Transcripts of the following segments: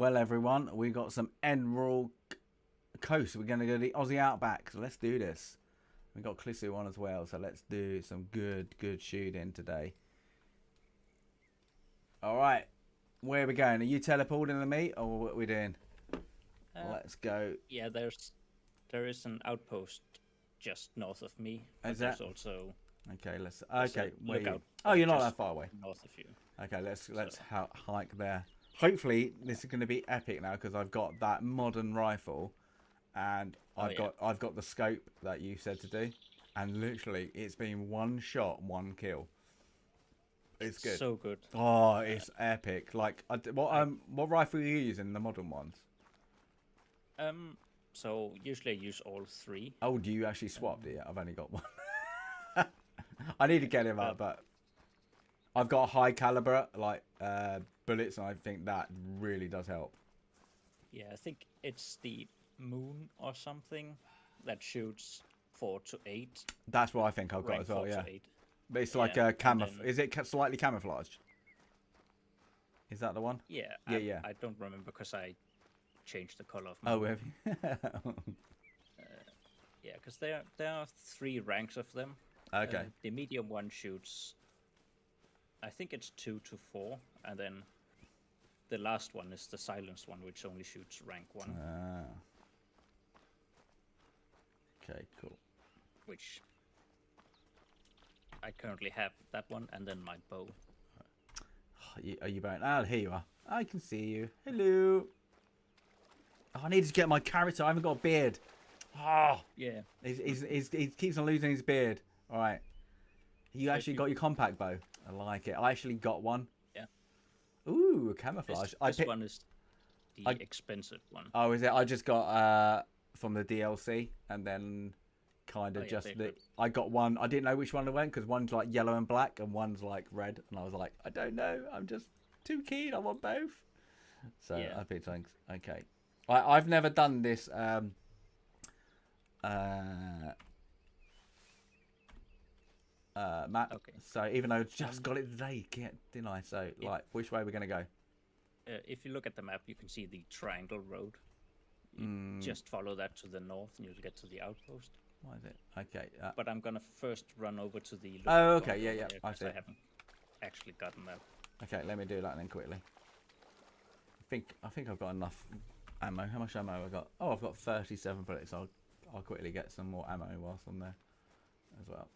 Well, everyone, we got some Emerald Coast. We're going to go to the Aussie Outback. So let's do this. We got Clissu on as well. So let's do some good shooting today. All right. Where are we going? Are you teleporting to me or what are we doing? Let's go. Yeah, there is an outpost just north of me. Is that? There's also okay, let's. Okay, where lookout. Oh, you're not that far away. North of you. Okay, let's hike there. Hopefully, this is going to be epic now because I've got that modern rifle, and I've got the scope that you said to do, and literally it's been one shot, one kill. It's good. So good. Oh, it's epic. Like, what rifle are you using? The modern ones. So usually I use all three. Oh, do you actually swap? Yeah, I've only got one. I need to get him up, but I've got high caliber like bullets, and I think that really does help. Yeah, I think it's the moon or something that shoots 4 to 8. That's what I think I've got as well. Yeah, but it's like a Is it slightly camouflaged? Is that the one? Yeah. Yeah. I don't remember because I changed the color of my. Oh, have you? Yeah, because there are 3 ranks of them. Okay. The medium one shoots, I think it's 2 to 4, and then the last one is the silenced one, which only shoots rank 1. Okay, cool. Which I currently have that one, and then my bow. Are you bowing? Ah, here you are. I can see you. Hello. Oh, I need to get my character. I haven't got a beard. Oh, yeah. He keeps on losing his beard. All right. You actually got your compact bow. I like it. I actually got one. Yeah. Ooh, camouflage. This one is the expensive one. Oh, is it? I just got from the DLC, and then kind of I got one. I didn't know which one I went because one's like yellow and black, and one's like red, and I was like, I don't know. I'm just too keen. I want both. So yeah. I picked things. Okay. I've never done this. Map. Okay. So even though I just got it today, didn't I? So like, which way are we gonna go? If you look at the map, you can see the triangle road. You just follow that to the north, and you'll get to the outpost. Why is it? Okay. But I'm gonna first run over to the. Oh, okay. Yeah. I see. I haven't actually gotten that. Okay, let me do that then quickly. I think I've got enough ammo. How much ammo have I got? Oh, I've got 37 bullets. I'll quickly get some more ammo whilst I'm there as well.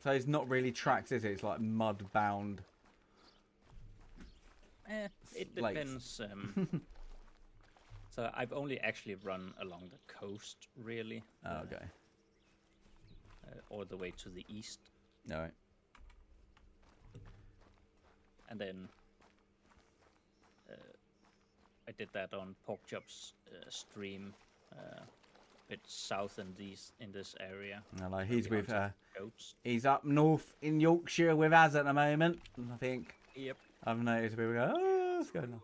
So it's not really tracks, is it? It's like mud bound. It depends. So I've only actually run along the coast, really. Oh, okay. All the way to the east. All right. And then I did that on Porkchop's stream, a bit south in this area. No, he's with goats. He's up north in Yorkshire with us at the moment. I think. Yep. I've noticed people go, oh, what's going on?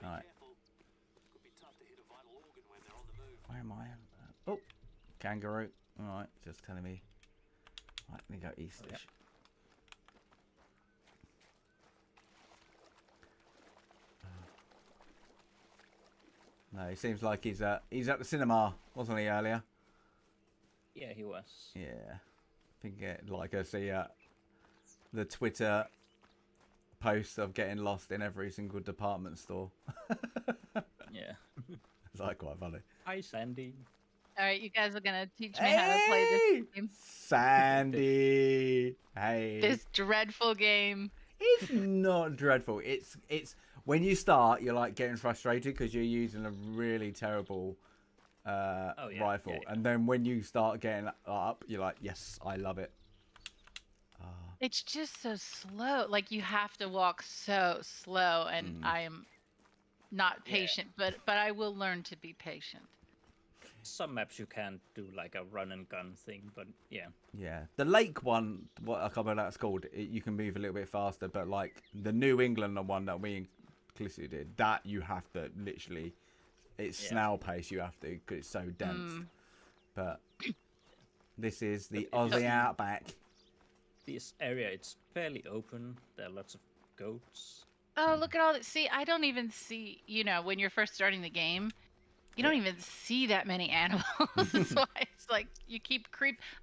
All right. Where am I? Oh, kangaroo. All right, just telling me. Right, let me go eastish. Oh, yeah. No, he seems like he's at the cinema, wasn't he, earlier? Yeah, he was. Yeah, I think like I see the Twitter posts of getting lost in every single department store. Yeah. It's like quite funny. Hi, Sandy. All right, you guys are gonna teach me how to play this game. Sandy. Hey. This dreadful game. It's not dreadful. It's when you start, you're like getting frustrated because you're using a really terrible rifle, and then when you start getting up, you're like, yes, I love it. It's just so slow. Like you have to walk so slow, and I am not patient, but I will learn to be patient. Some maps you can do like a run and gun thing, but yeah. Yeah, the lake one, what I can't remember what that's called. You can move a little bit faster, but like the New England one that we Clissu did, that you have to literally, it's snail pace. You have to because it's so dense. But this is the Aussie Outback. This area, it's fairly open. There are lots of goats. oh, look at all that. See, I don't even see, when you're first starting the game, you don't even see that many animals. That's why it's like you keep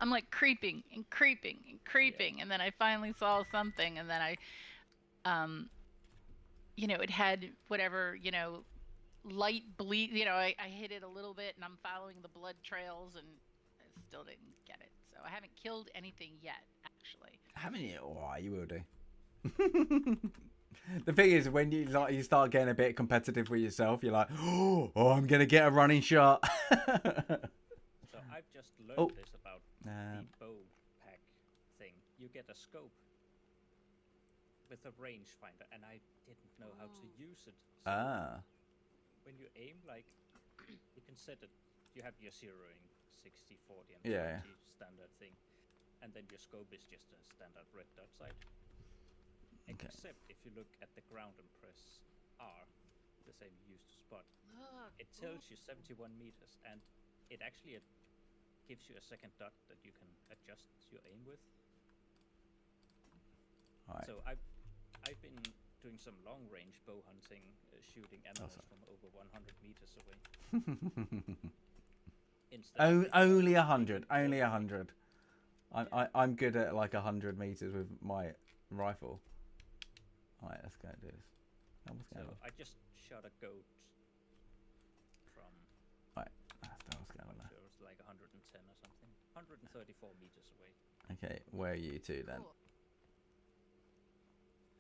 I'm like creeping and creeping and creeping. And then I finally saw something. And then it had whatever, light bleed. I hit it a little bit and I'm following the blood trails and I still didn't get it. So I haven't killed anything yet, actually. Haven't you? Oh, you will do. The thing is, when you start getting a bit competitive with yourself, you're like, oh, I'm gonna get a running shot. So I've just learned this about the bow pack thing. You get a scope with a rangefinder, and I didn't know how to use it. So when you aim, like, you can set it. You have your zeroing 60, 40, and 20 standard thing, and then your scope is just a standard red dot sight. Okay. Except if you look at the ground and press R, the same you use to spot, it tells you 71 meters, and it actually gives you a second dot that you can adjust your aim with. Right. So I've been doing some long range bow hunting, shooting animals from over 100 meters away. Only 100. Only 100. I'm good at like 100 meters with my rifle. Alright, let's go do this. I just shot a goat from. Right, that's what's going on there. It was like 110 or something. 134 meters away. Okay, where are you two then? Cool.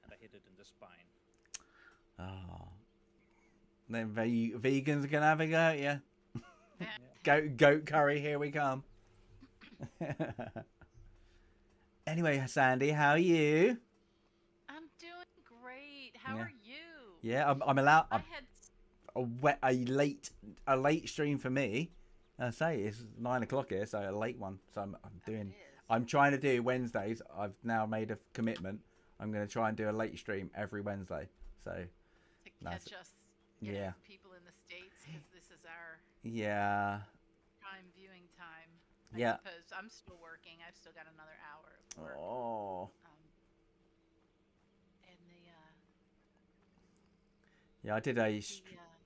And I hit it in the spine. Oh. Then vegans are gonna have a go at you. Goat curry, here we come. Anyway, Sandy, how are you? I'm doing great. How are you? Yeah, I'm allowed. A late stream for me. I say it's 9 o'clock here, so a late one. So I'm trying to do Wednesdays. I've now made a commitment. I'm going to try and do a late stream every Wednesday. So to catch us, people in the States, because this is our prime viewing time. I suppose I'm still working. I've still got another hour of work. Oh. I did a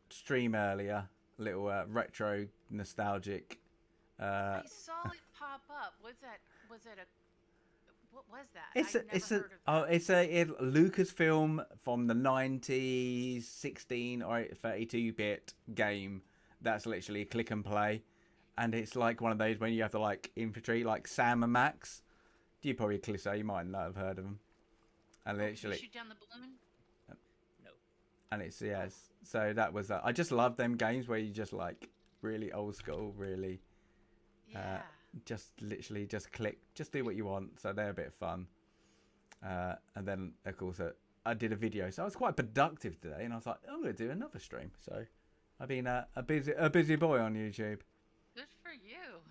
stream earlier, little retro nostalgic. I saw it pop up. What was that? It's a Lucasfilm from the 90s, 16 or 32-bit game that's literally click and play, and it's like one of those when you have to like infantry, like Sam and Max. You probably you might not have heard of them. And literally you shoot down the balloon. And it's so that was I just love them games where you just like really old school, really just literally just click, just do what you want. So they're a bit of fun. And then of course I did a video, so I was quite productive today, and I was like, I'm going to do another stream. So I've been a busy boy on YouTube. Good for you.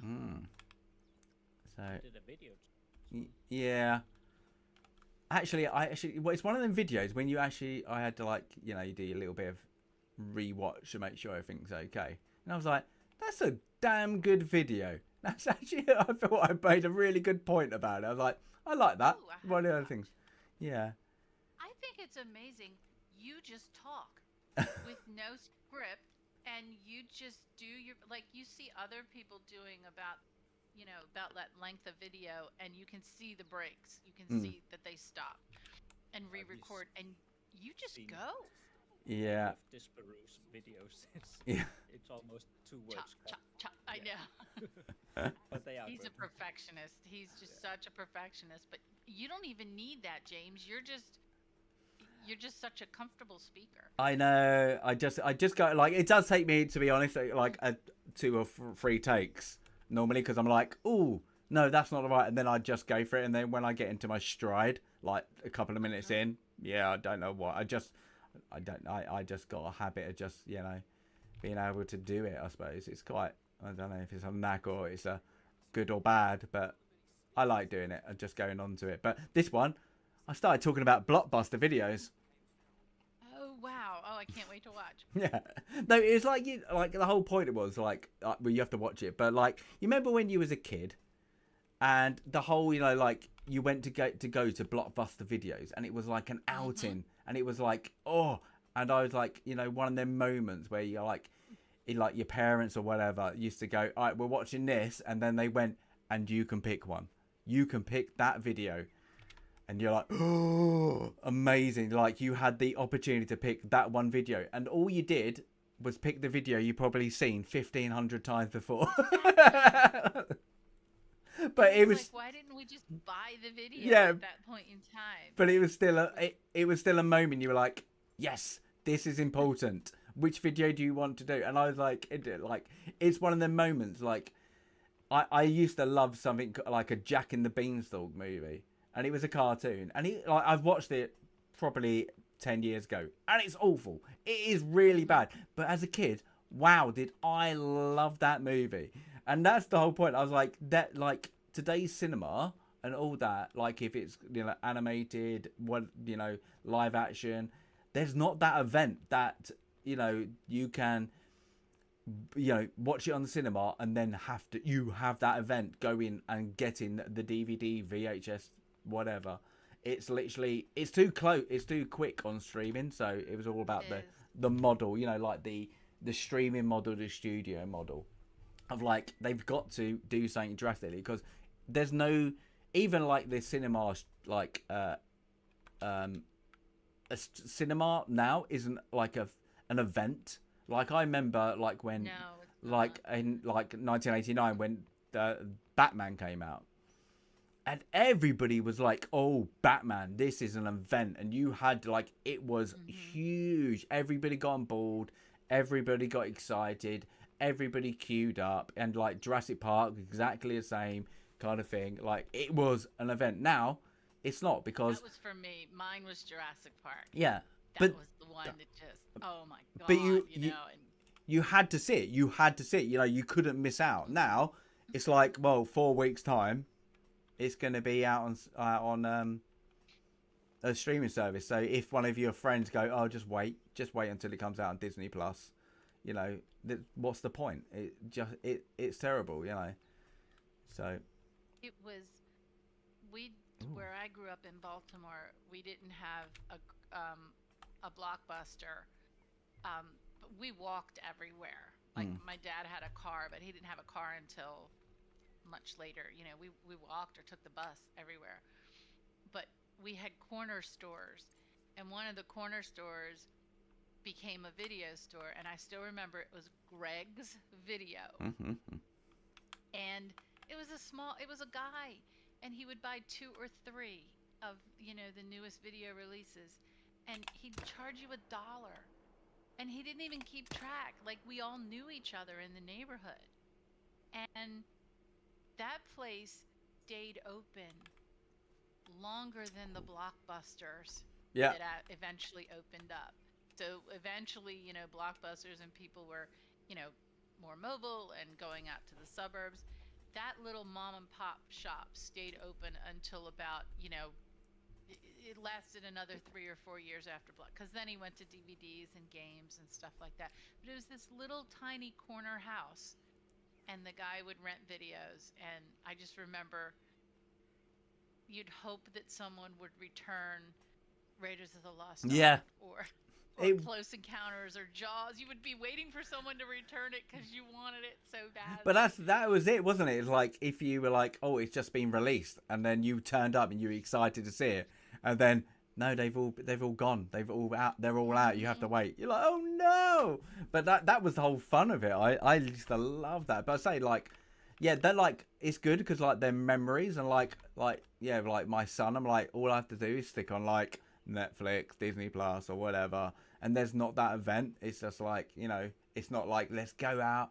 So I did a video. Yeah. Actually, it's one of them videos when I had to like, you do a little bit of rewatch to make sure everything's okay. And I was like, that's a damn good video. That's actually, I thought I made a really good point about it. I was like, I like that. One of the other things. Yeah. I think it's amazing. You just talk with no script, and you just do you see other people doing about that length of video, and you can see the breaks. You can see that they stop and re-record, and you just go. Yeah. Disperuse videos. It's almost 2 words. Chop. I know. But they are. He's a perfectionist. He's just such a perfectionist. But you don't even need that, James. You're just such a comfortable speaker. I know. I just go like, it does take me, to be honest, like 2 or 3 takes normally, because I'm like, oh no, that's not right, and then I just go for it, and then when I get into my stride, like a couple of minutes in, I don't know what, I just got a habit of just being able to do it. I suppose it's quite, I don't know if it's a knack or it's a good or bad, but I like doing it and just going on to it. But this one, I started talking about blockbuster videos. Oh wow! Oh, I can't wait to watch. Yeah, no, it was like the whole point. It was like, well, you have to watch it, but like, you remember when you was a kid, and the whole, like, you went to go to blockbuster videos, and it was like an outing, and it was like, oh, and I was like, you know, one of them moments where you're like, like your parents or whatever used to go, all right, we're watching this, and then they went, and you can pick one. You can pick that video. And you're like, oh, amazing. Like, you had the opportunity to pick that one video. And all you did was pick the video you probably seen 1,500 times before. But it was like, why didn't we just buy the video at that point in time? But it was still it was still a moment. You were like, yes, this is important. Which video do you want to do? And I was like, it's one of them moments. Like, I used to love something like a Jack and the Beanstalk movie. And it was a cartoon, and I've watched it probably 10 years ago, and it's awful. It is really bad. But as a kid, wow, did I love that movie? And that's the whole point. I was like, that, like, today's cinema and all that, like, if it's, you know, animated, what, you know, live action, there's not that event that, you know, you can, you know, watch it on the cinema and then you have that event go in and get in the DVD, VHS, whatever. It's literally, it's too close, it's too quick on streaming. So it was all about the model, you know, like the streaming model, the studio model of like, they've got to do something drastically, because there's no, even like the cinema, like a cinema now isn't like an event. Like, I remember like when like in like 1989 when Batman came out. And everybody was like, oh, Batman, this is an event. And you had, like, it was huge. Everybody got on board. Everybody got excited. Everybody queued up. And, like, Jurassic Park, exactly the same kind of thing. Like, it was an event. Now, it's not, because... That was for me. Mine was Jurassic Park. Yeah. That was the one that just, oh, my God, but you had to see it. You had to see it. You know, you couldn't miss out. Now, it's like, well, 4 weeks' time, it's going to be out on a streaming service. So if one of your friends go, oh, just wait until it comes out on Disney Plus, you know, what's the point? It's terrible, you know. So it was, where I grew up in Baltimore, we didn't have a Blockbuster. But we walked everywhere. Like, my dad had a car, but he didn't have a car until much later. You know, we walked or took the bus everywhere. But we had corner stores, and one of the corner stores became a video store, and I still remember it was Greg's Video. And it was a guy, and he would buy 2 or 3 of, you know, the newest video releases, and he'd charge you $1. And he didn't even keep track. Like, we all knew each other in the neighborhood. And that place stayed open longer than the Blockbusters that eventually opened up. So eventually, you know, Blockbusters and people were, you know, more mobile and going out to the suburbs. That little mom and pop shop stayed open until about, you know, it lasted another 3 or 4 years after Block, because then he went to DVDs and games and stuff like that. But it was this little tiny corner house, and the guy would rent videos, and I just remember you'd hope that someone would return Raiders of the Lost Ark or Close Encounters or Jaws. You would be waiting for someone to return it because you wanted it so bad. But that was it, wasn't it? It's like, if you were like, oh, it's just been released, and then you turned up and you were excited to see it, and then no, they've all gone. They're all out. You have to wait. You're like, oh no! But that was the whole fun of it. I used to love that. But I say, like, yeah, they're like, it's good because like they're memories, and like my son, I'm like, all I have to do is stick on like Netflix, Disney Plus, or whatever, and there's not that event. It's just like, you know, it's not like, let's go out,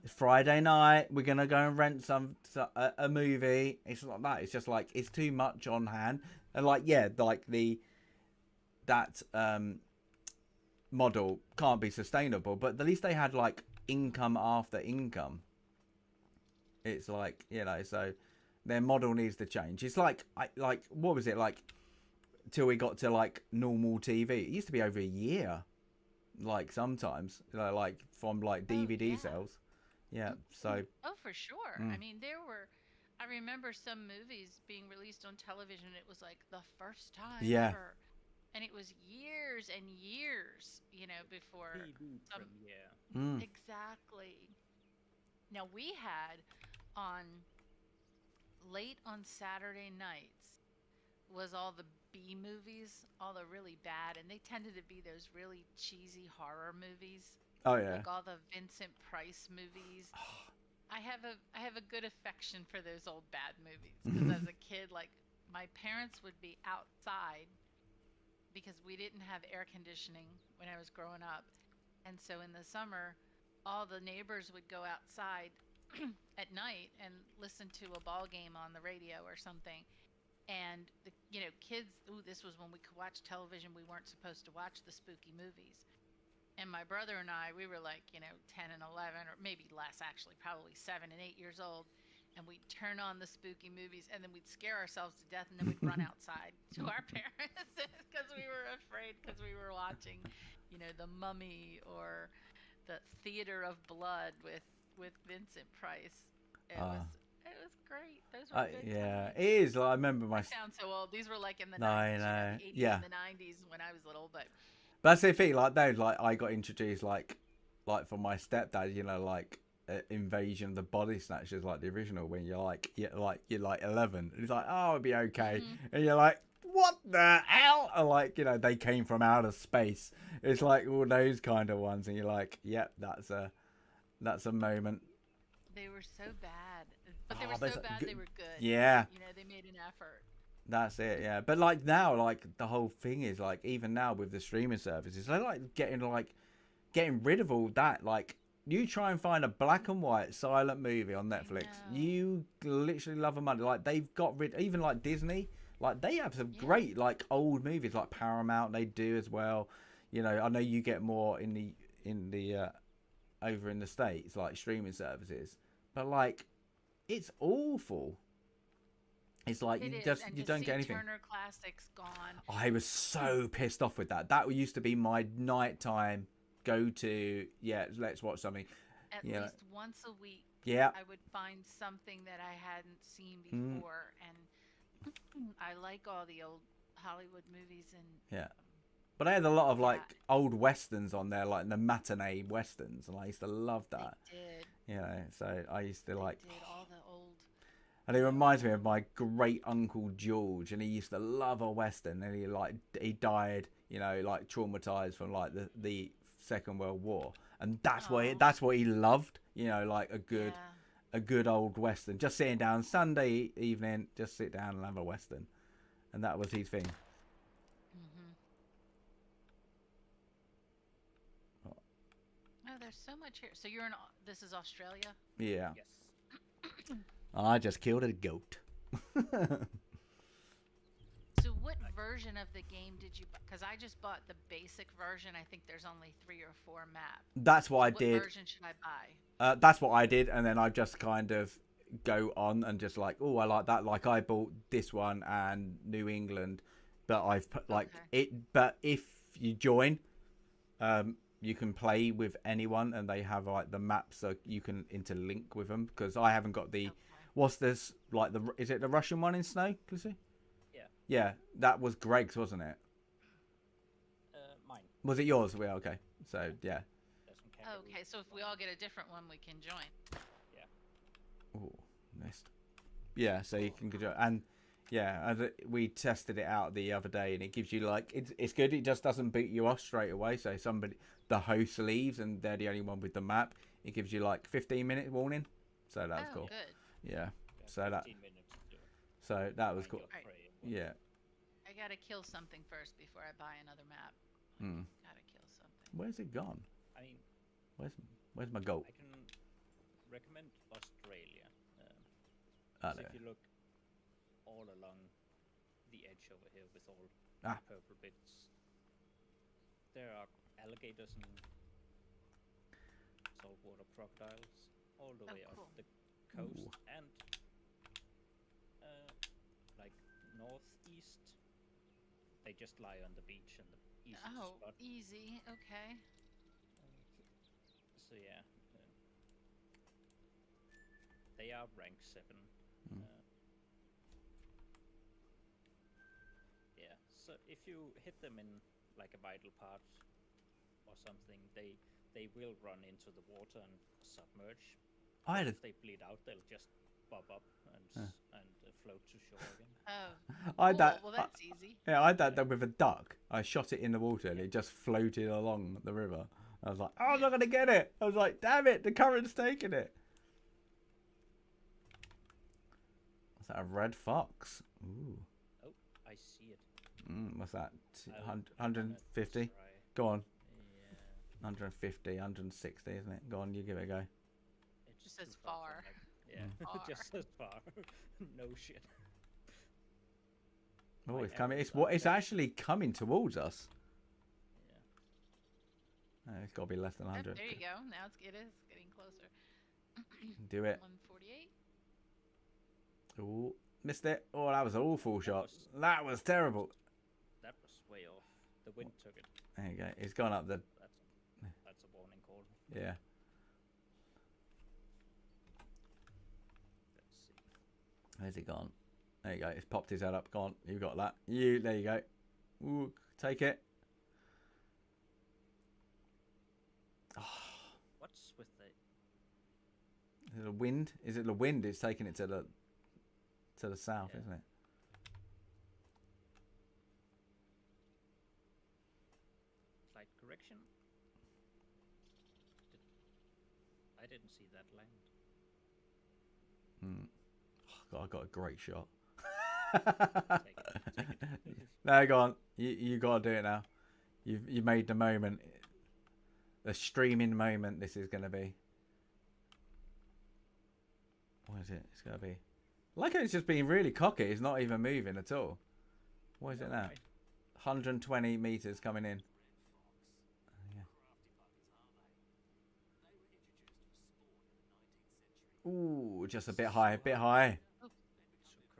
it's Friday night, we're gonna go and rent a movie. It's not that. It's just like, it's too much on hand. And like, yeah, like that model can't be sustainable, but at least they had like income after income. It's like, you know, so their model needs to change. It's like, what was it like till we got to like normal TV? It used to be over a year, like sometimes, you know, like from like DVD sales. Yeah, so. Oh, for sure. I mean, I remember some movies being released on television. It was like the first time ever and it was years and years, before some premiere. exactly. Now we had on late on Saturday nights was all the B movies, all the really bad, and they tended to be those really cheesy horror movies. Oh yeah. Like all the Vincent Price movies. I have a good affection for those old bad movies because as a kid, like my parents would be outside because we didn't have air conditioning when I was growing up, and so in the summer, all the neighbors would go outside at night and listen to a ball game on the radio or something. And the kids, ooh, this was when we could watch television. We weren't supposed to watch the spooky movies. And my brother and I, we were like, 10 and 11, or maybe less actually, probably 7 and 8 years old. And we'd turn on the spooky movies, and then we'd scare ourselves to death, and then we'd run outside to our parents because we were afraid, because we were watching, The Mummy or the Theater of Blood with Vincent Price. It was great. Those were good yeah, times. it is. Like, I remember I sound so old. These were like in the No, 90s, no. the 80s Yeah. and the 90s when I was little, but that's the thing. Like those, like I got introduced like from my stepdad. Like Invasion of the Body Snatchers, like the original. When you're like you're like 11, he's like, oh, it'll be okay, and you're like, what the hell? And like they came from outer space. It's like all those kind of ones, and you're like, yep, that's a moment. they were so bad, but they were so bad they were good. Yeah. They made an effort. That's it, yeah. But like now, like the whole thing is like even now with the streaming services, they're like getting rid of all that. Like you try and find a black and white silent movie on Netflix, you literally love them money. Like they've got rid, even like Disney, like they have some great like old movies, like Paramount. They do as well. I know you get more in the over in the States, like streaming services, but like it's awful. It's like you don't get anything. Turner Classics gone. I was so pissed off with that. That used to be my nighttime go to. Yeah, let's watch something. At least once a week. Yeah. I would find something that I hadn't seen before, and I like all the old Hollywood movies and. Yeah. But I had a lot of like old westerns on there, like the matinee westerns, and I used to love that. They did. So I used to like. Did all the old. And it reminds me of my great uncle George, and he used to love a western, and he died, like traumatized from like the Second World War, and that's what he loved, like a good old western. Just sitting down Sunday evening, just sit down and have a western, and that was his thing. Oh, there's so much here. So this is Australia? Yeah. Yes. I just killed a goat. So what version of the game did you buy? Because I just bought the basic version. I think there's only 3 or 4 maps. That's what I did. What version should I buy? That's what I did, and then I just kind of go on and just like, oh, I like that. Like I bought this one and New England, but I've put like it. But if you join, you can play with anyone, and they have like the maps, so you can interlink with them. Because I haven't got the. What's this like? Is it the Russian one in snow, Clissy? Yeah. Yeah, that was Greg's, wasn't it? Mine. Was it yours? Well, okay. So yeah. Okay, so if we all get a different one, we can join. Yeah. Oh, missed. Yeah, so you can join, and yeah, we tested it out the other day, and it gives you like it's good. It just doesn't boot you off straight away. So the host leaves, and they're the only one with the map. It gives you like 15-minute warning. So that's cool. Good. Yeah. So that. 15 minutes to So that was cool. Right. Yeah. I gotta kill something first before I buy another map. Gotta kill something. Where's it gone? I mean, where's my goat? I can recommend Australia. So if you look all along the edge over here with all purple bits, there are alligators and saltwater crocodiles all the way cool. up the coast and like northeast. They just lie on the beach and the easy to spot. Easy. Okay. So yeah, they are rank 7. Yeah, So if you hit them in like a vital part or something, they will run into the water and submerge. If they bleed out, they'll just bob up and float to shore again. Oh, I had that. Well, that's easy. Yeah, I had that done with a duck. I shot it in the water and it just floated along the river. I was like, oh, I'm not going to get it. I was like, damn it, the current's taking it. What's that, a red fox? Ooh. Oh, I see it. What's that, 150? Go on. Yeah. 150, 160, isn't it? Go on, you give it a go. It just says far. Yeah, it just says far. No shit. Oh, it's coming. It's actually coming towards us. Yeah. Oh, it's got to be less than 100. There you go. Now it is getting closer. Do it. 148. Oh, missed it. Oh, that was an awful shot. That was terrible. That was way off. The wind took it. There you go. It's gone up the... That's a warning call. Yeah. Let's see. Where's it gone? There you go. It's popped his head up. Go on. You got that. There you go. Ooh, take it. Oh. What's with the... Is it the wind? Is it the wind? It's taking it to the south, isn't it? Slight correction. I didn't see that land. Oh, I got a great shot. Take it. No, go on. You got to do it now. You made the moment. The streaming moment this is going to be. What is it? It's going to be. Like it's just being really cocky. It's not even moving at all. What is it now? 120 meters coming in. Yeah. Ooh, just a bit high, So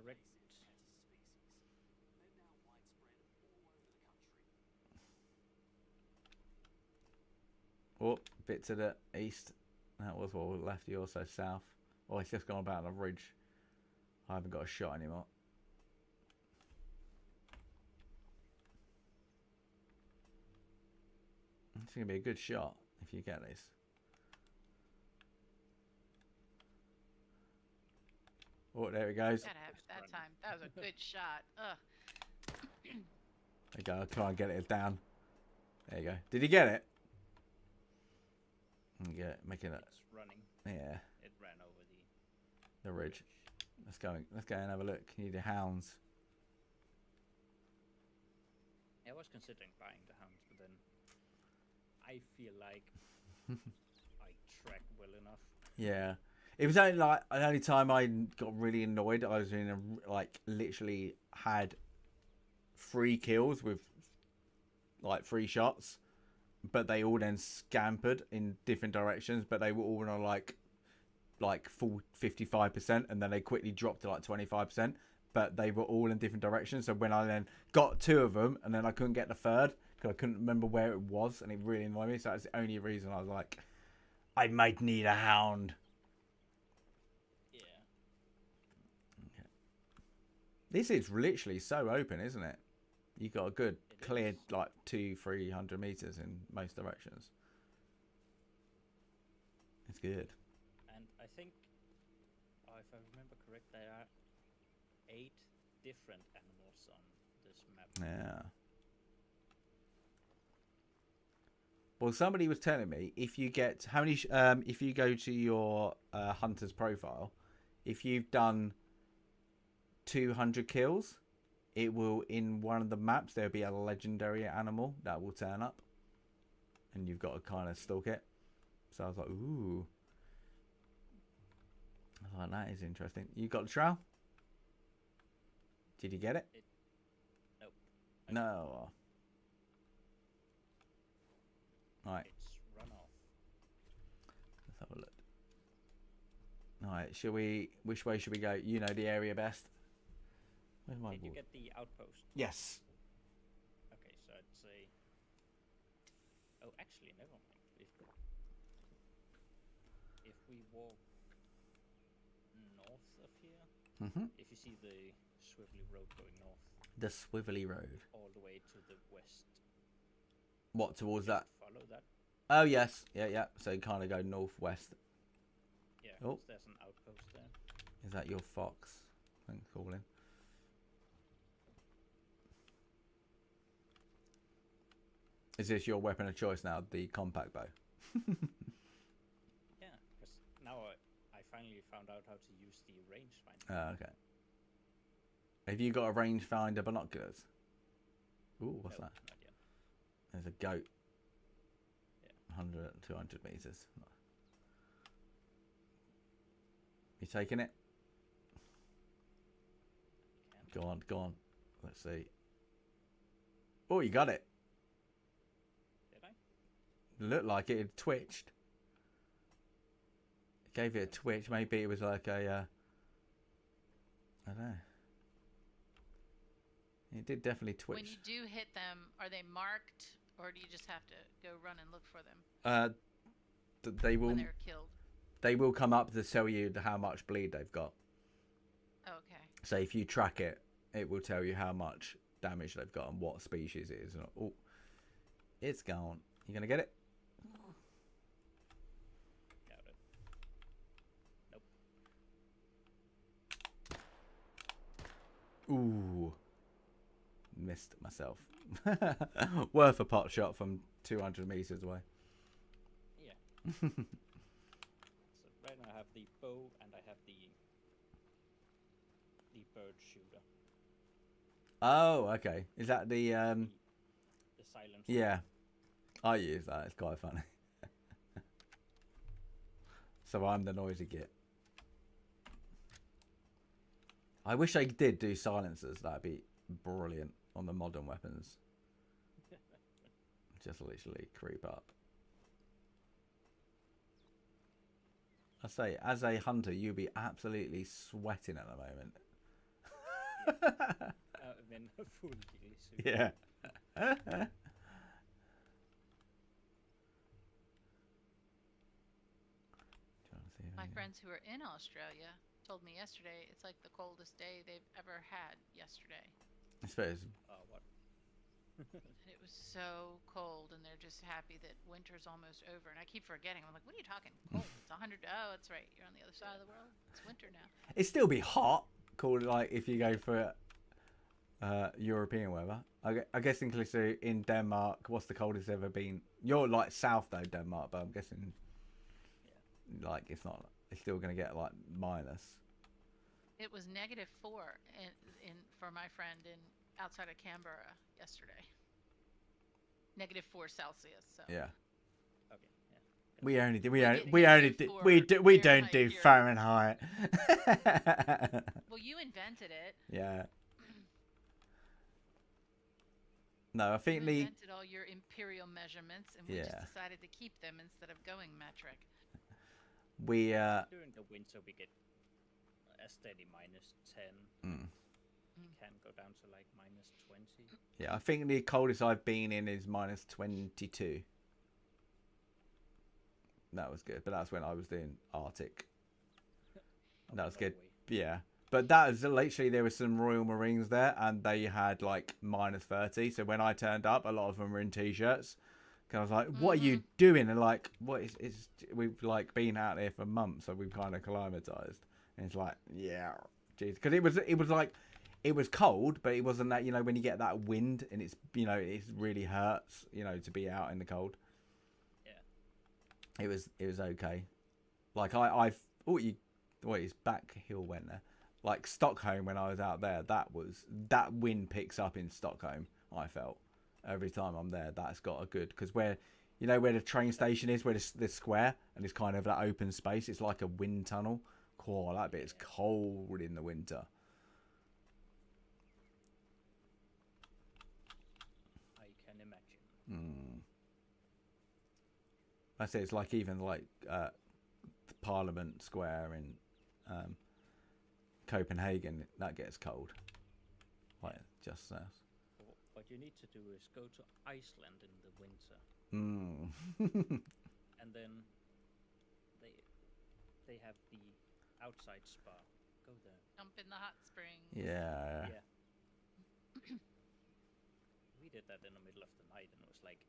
correct. Oh, bit to the east. That was what we left you, also south. Oh, it's just gone about the ridge. I haven't got a shot anymore. It's going to be a good shot if you get this. Oh, there it goes. Gotta have it that time. That was a good shot. Ugh. There you go. I'll try and get it down. There you go. Did he get it? Yeah, making it. It's running. Yeah. It ran over the ridge. Let's go and have a look. You need the hounds. I was considering buying the hounds, but then I feel like I track well enough. Yeah. It was only like the only time I got really annoyed. I was in literally had 3 kills with like 3 shots, but they all then scampered in different directions. But they were all on like full 55%, and then they quickly dropped to like 25%. But they were all in different directions. So when I then got 2 of them, and then I couldn't get the third because I couldn't remember where it was, and it really annoyed me. So that's the only reason I was like, I might need a hound. This is literally so open, isn't it? You got a good cleared like 200-300 meters in most directions. It's good. And I think, if I remember correct, there are 8 different animals on this map. Yeah. Well, somebody was telling me if you get if you go to your hunter's profile, if you've done 200 kills, it will, in one of the maps, there'll be a legendary animal that will turn up, and you've got to kind of stalk it. So I was like, ooh, I was like, that is interesting. You got the trail? Did you get it? Nope. No. Alright. It's run off. Let's have a look. Alright, which way should we go? You know the area best. Where's my Did you board? get the outpost? Yes. Okay, so I'd say... Oh, actually, never mind. If we walk north of here, if you see the swivelly road going north, The Swivelly Road. all the way to the west. What, towards that? Follow that. Oh, yes. Yeah. So you kind of go northwest. Yeah, Oh. there's an outpost there. Is that your fox? Thanks for calling. Is this your weapon of choice now, the compact bow? Yeah, because now I finally found out how to use the rangefinder. Oh, okay. Have you got a rangefinder binoculars? Ooh, what's that? Not yet. There's a goat. Yeah. 100, 200 meters. You taking it? Can't. Go on. Let's see. Oh, you got it. Did I? Looked like it had twitched. It gave it a twitch. Maybe it was like a... I don't know. It did definitely twitch. When you do hit them, are they marked, or do you just have to go run and look for them? They will. When they're killed. They will come up to tell you how much bleed they've got. Okay. So if you track it, it will tell you how much damage they've got and what species it is. Oh, it's gone. You gonna get it? Got it. Nope. Ooh. Missed myself. Worth a pot shot from 200 meters away. Yeah. So right now I have the bow and I have the bird shooter. Oh, okay. Is that the The silent. Yeah, I use that. It's quite funny. So I'm the noisy git. I wish I did do silencers. That'd be brilliant on the modern weapons. Just literally creep up. I say, as a hunter, you'll be absolutely sweating at the moment. When full ghillie suit. Yeah. My friends who are in Australia told me yesterday it's like the coldest day they've ever had yesterday. I suppose. What? It was so cold, and they're just happy that winter's almost over. And I keep forgetting. I'm like, what are you talking? Cold. It's 100. Oh, that's right. You're on the other side of the world. It's winter now. It'd still be hot. Cool, like if you go for European weather. I guess inclusive in Denmark, what's the coldest ever been? You're like south though, Denmark, but I'm guessing like it's not. It's still gonna get like minus. It was -4 in for my friend in outside of Canberra yesterday. -4 Celsius. So. Yeah. Okay. Yeah. We don't do Fahrenheit. Well, you invented it. Yeah. No, I think you invented all your imperial measurements, and we just decided to keep them instead of going metric. During the winter we get a steady -10. Can go down to like -20. Yeah, I think the coldest I've been in is -22. That was good, but that's when I was doing Arctic. That was good. Yeah. But that was literally, there were some Royal Marines there and they had like -30. So when I turned up, a lot of them were in t-shirts. Cause I was like, what are you doing? And like, what is we've like been out there for months, so we've kind of acclimatized. And it's like, yeah, geez. Cause it was like, it was cold, but it wasn't that, you know, when you get that wind and it's, you know, it really hurts, you know, to be out in the cold. Yeah. It was okay. Like I thought his back heel went there. Like Stockholm, when I was out there, that wind picks up in Stockholm. I felt every time I'm there. That's got a good, because where, you know, where the train station is, where the square and it's kind of that open space. It's like a wind tunnel. Cool, that bit's cold in the winter. I can imagine. I say it's like even like Parliament Square in Copenhagen, that gets cold. Like just south. What you need to do is go to Iceland in the winter. And then they have the outside spa. Go there. Jump in the hot springs. Yeah. that in the middle of the night, and it was like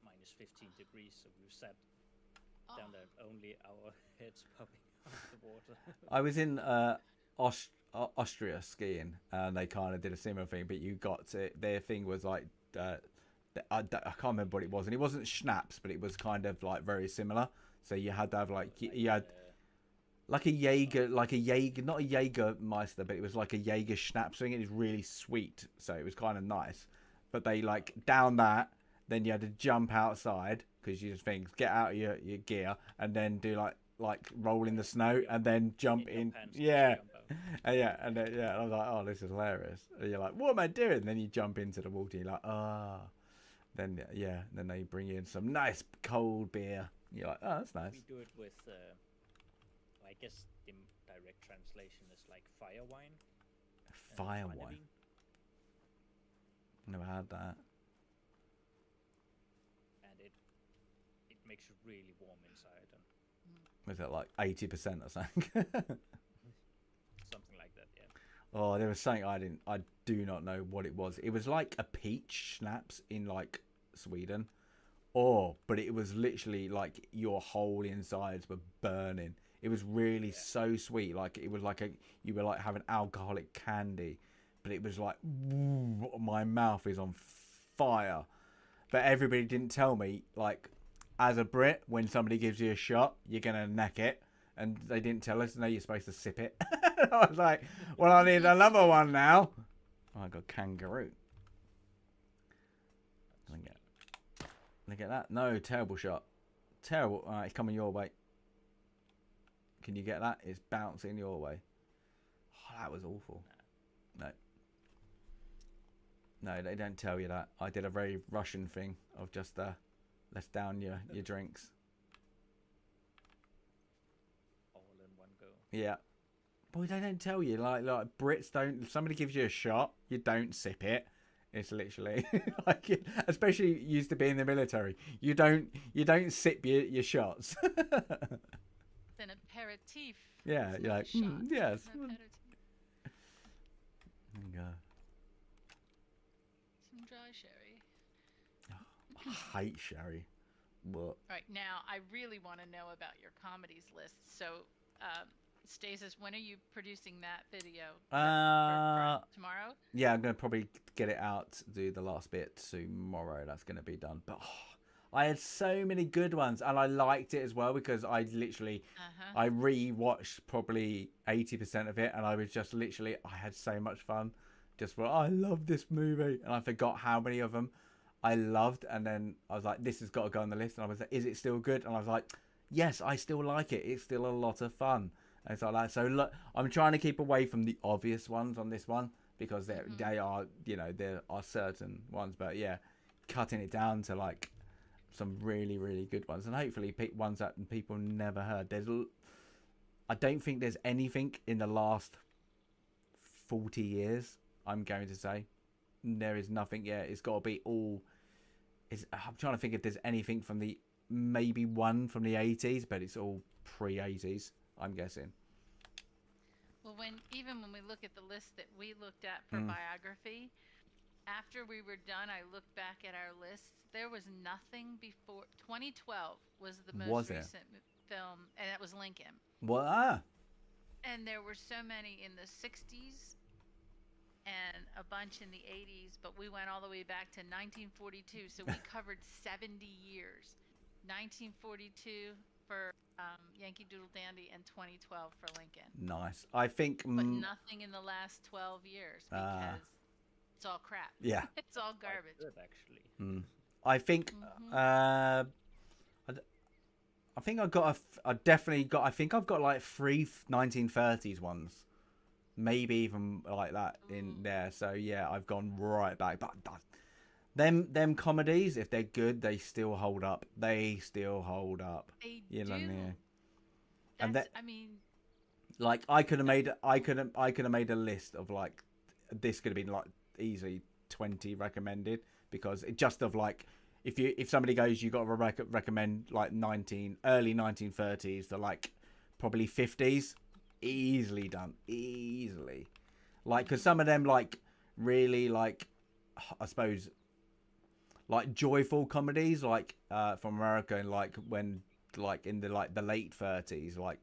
minus 15 degrees. So we sat down there, only our heads popping out of the water. I was in Austria skiing, and they kind of did a similar thing, but you got to, their thing was like I can't remember what it was, and it wasn't schnapps, but it was kind of like very similar. So you had to have like you had like a Jaeger, not a Jägermeister, but it was like a Jaeger schnapps thing. It was really sweet, so it was kind of nice. But they like down that, then you had to jump outside because you just think get out of your gear and then do like roll in the snow and then jump in. Yeah. And then, and I was like, oh, this is hilarious. And you're like, what am I doing? And then you jump into the water. You're like, ah. Then then they bring you in some nice cold beer. You're like, oh, that's nice. We do it with, I guess the direct translation is like fire wine. Fire wine. Never had that. And it makes you really warm inside. And was it like 80% or something? something like that, yeah. Oh, there was something I do not know what it was. It was like a peach schnapps in like Sweden. Oh, but it was literally like your whole insides were burning. It was really so sweet. Like it was like you were like having alcoholic candy, but it was like, woo, my mouth is on fire. But everybody didn't tell me, like, as a Brit, when somebody gives you a shot, you're gonna neck it. And they didn't tell us. No, you're supposed to sip it. I was like, well, I need another one now. Oh, I got kangaroo. Look at that. No, terrible shot. Terrible. All right, it's coming your way. Can you get that? It's bouncing your way. Oh, that was awful. No. No, they don't tell you that. I did a very Russian thing of just let's down your drinks. All in one go. Yeah. Boy, they don't tell you. Like Brits don't. If somebody gives you a shot, you don't sip it. It's literally like, especially used to be in the military. You don't sip your shots. It's an aperitif. Yeah, you're like, yes. There you go. Some dry sherry. I hate sherry. But All right, now I really want to know about your comedies list. So, Stasis, when are you producing that video? For tomorrow? Yeah, I'm going to probably get it out, do the last bit tomorrow. That's going to be done. But I had so many good ones, and I liked it as well because I literally, I re-watched probably 80% of it, and I was just literally, I had so much fun. I love this movie, and I forgot how many of them I loved, and then I was like, this has got to go on the list, and I was like, is it still good? And I was like, yes, I still like it. It's still a lot of fun. And it's like that. So look, I'm trying to keep away from the obvious ones on this one because they are, there are certain ones, but yeah, cutting it down to like some really, really good ones, and hopefully ones that people never heard. I don't think there's anything in the last 40 years, I'm going to say. There is nothing yet. It's got to be all. I'm trying to think if there's anything from maybe one from the 80s, but it's all pre-80s, I'm guessing. Well, even when we look at the list that we looked at for biography, after we were done, I looked back at our lists. There was nothing before 2012 was the most recent film, and it was Lincoln. What? And there were so many in the 60s and a bunch in the 80s, but we went all the way back to 1942, so we covered 70 years. 1942 for Yankee Doodle Dandy and 2012 for Lincoln. Nice. I think... But nothing in the last 12 years because it's all crap. Yeah. It's all garbage. Good, actually. I think... I think I've got I think I've got like 3 1930s ones. Maybe even like that in there. So yeah, I've gone right back. But them comedies, if they're good, they still hold up. They still hold up. They do. What I mean, and like I could have made a list of like, this could have been like easily 20 recommended, because it just of like, if somebody goes, you got to recommend like early 1930s to like probably 50s, easily done, easily. Like, because some of them like really like, I suppose, like joyful comedies, like from America, and like when like in the late 30s, like